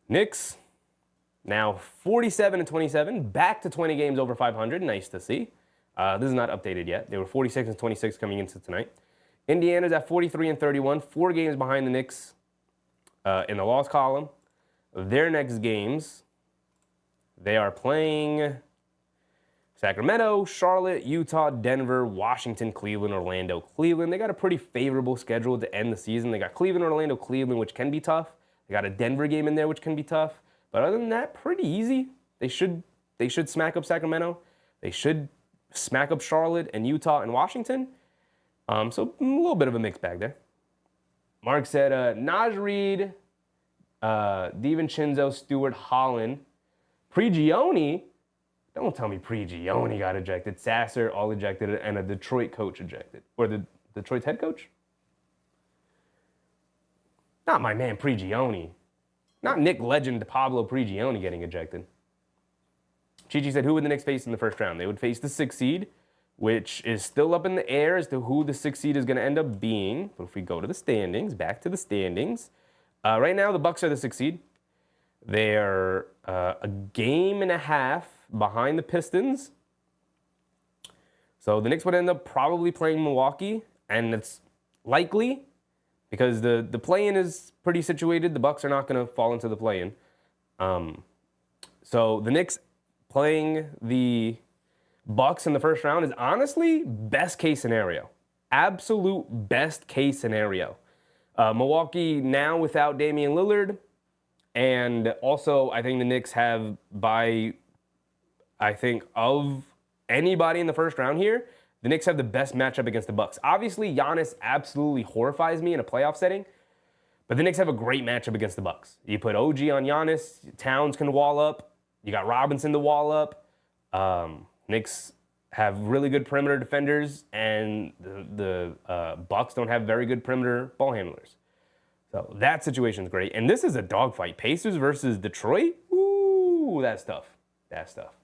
Knicks, now 47-27, back to 20 games over 500. Nice to see. This is not updated yet. They were 46-26 coming into tonight. Indiana's at 43-31, 4 games behind the Knicks in the loss column. Their next games, they are playing Sacramento, Charlotte, Utah, Denver, Washington, Cleveland, Orlando, Cleveland. They got a pretty favorable schedule to end the season. They got Cleveland, Orlando, Cleveland, which can be tough. They got a Denver game in there, which can be tough. But other than that, pretty easy. They should smack up Sacramento. They should smack up Charlotte and Utah and Washington. So a little bit of a mixed bag there. Mark said, Naj Reed, DiVincenzo, Stewart, Holland, Prigioni. Don't tell me Prigioni got ejected. Sasser all ejected, and a Detroit coach ejected. Or the Detroit's head coach? Not my man Prigioni. Not Nick legend Pablo Prigioni getting ejected. Chichi said, who would the Knicks face in the first round? They would face the 6th seed, which is still up in the air as to who the 6th seed is going to end up being. But if we go to the standings, back to the standings. Right now, the Bucks are the 6th seed. They're a game and a half behind the Pistons. So the Knicks would end up probably playing Milwaukee, and it's likely because the play-in is pretty situated. The Bucks are not going to fall into the play-in. So the Knicks playing the Bucks in the first round is honestly best case scenario. Absolute best case scenario. Milwaukee now without Damian Lillard. And also, I think the Knicks have, of anybody in the first round here, the Knicks have the best matchup against the Bucks. Obviously, Giannis absolutely horrifies me in a playoff setting, but the Knicks have a great matchup against the Bucks. You put OG on Giannis, Towns can wall up, you got Robinson to wall up. Knicks have really good perimeter defenders, and the Bucks don't have very good perimeter ball handlers. So that situation's great. And this is a dogfight. Pacers versus Detroit? Ooh, that's tough. That's tough.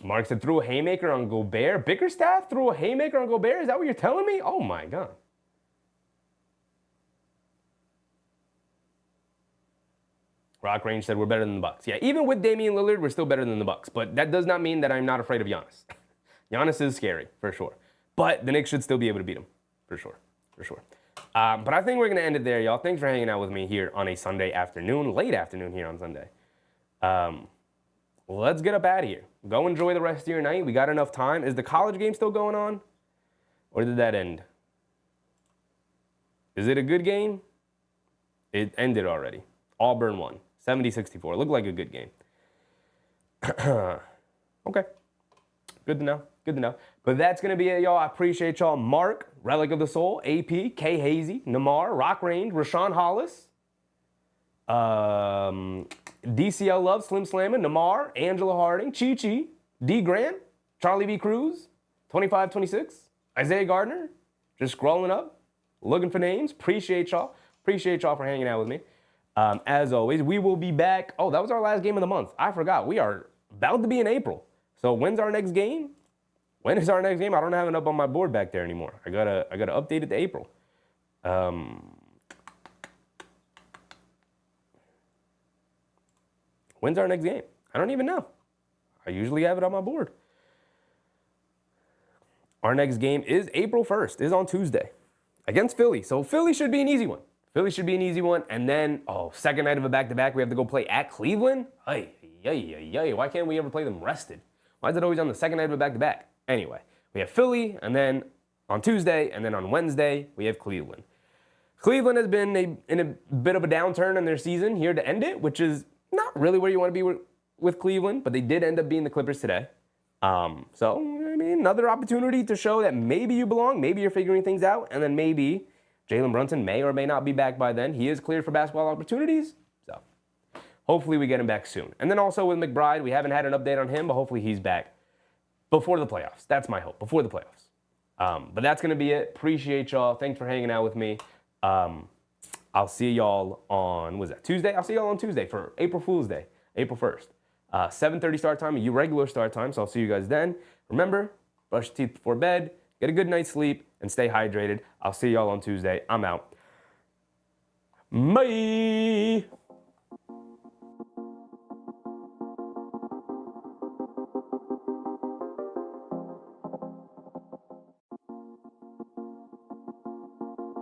Mark said, threw a haymaker on Gobert. Bickerstaff threw a haymaker on Gobert? Is that what you're telling me? Oh, my God. Rock Range said, we're better than the Bucks. Yeah, even with Damian Lillard, we're still better than the Bucks. But that does not mean that I'm not afraid of Giannis. Giannis is scary, for sure. But the Knicks should still be able to beat him, for sure. For sure. But I think we're going to end it there, y'all. Thanks for hanging out with me here on a Sunday afternoon, late afternoon here on Sunday. Let's get up out of here. Go enjoy the rest of your night. We got enough time. Is the college game still going on? Or did that end? Is it a good game? It ended already. Auburn won. 70-64. Looked like a good game. Okay. Good to know. Good to know. But that's going to be it, y'all. I appreciate y'all. Mark, Relic of the Soul, AP, K Hazy, Namar, Rock Range, Rashawn Hollis, DCL Love, Slim Slammin', Namar, Angela Harding, Chi Chi, D Grant, Charlie B. Cruz, 2526, Isaiah Gardner, just scrolling up, looking for names. Appreciate y'all. Appreciate y'all for hanging out with me. As always, we will be back. Oh, that was our last game of the month. I forgot. We are about to be in April. So when's our next game? When is our next game? I don't have it up on my board back there anymore. I gotta update it to April. When's our next game? I don't even know. I usually have it on my board. Our next game is April 1st. Is on Tuesday against Philly. So Philly should be an easy one. Philly should be an easy one. And then, second night of a back-to-back, we have to go play at Cleveland. Why can't we ever play them rested? Why is it always on the second night of a back-to-back? Anyway, we have Philly, and then on Tuesday, and then on Wednesday, we have Cleveland. Cleveland has been in a bit of a downturn in their season here to end it, which is not really where you want to be with Cleveland, but they did end up being the Clippers today. So, I mean, another opportunity to show that maybe you belong, maybe you're figuring things out, and then maybe Jalen Brunson may or may not be back by then. He is cleared for basketball opportunities, so hopefully we get him back soon. And then also with McBride, we haven't had an update on him, but hopefully he's back before the playoffs. That's my hope, before the playoffs. But that's going to be it. Appreciate y'all. Thanks for hanging out with me. I'll see y'all on, Tuesday? I'll see y'all on Tuesday for April Fool's Day, April 1st. 7:30 start time, a regular start time, so I'll see you guys then. Remember, brush your teeth before bed, get a good night's sleep, and stay hydrated. I'll see y'all on Tuesday. I'm out. Bye!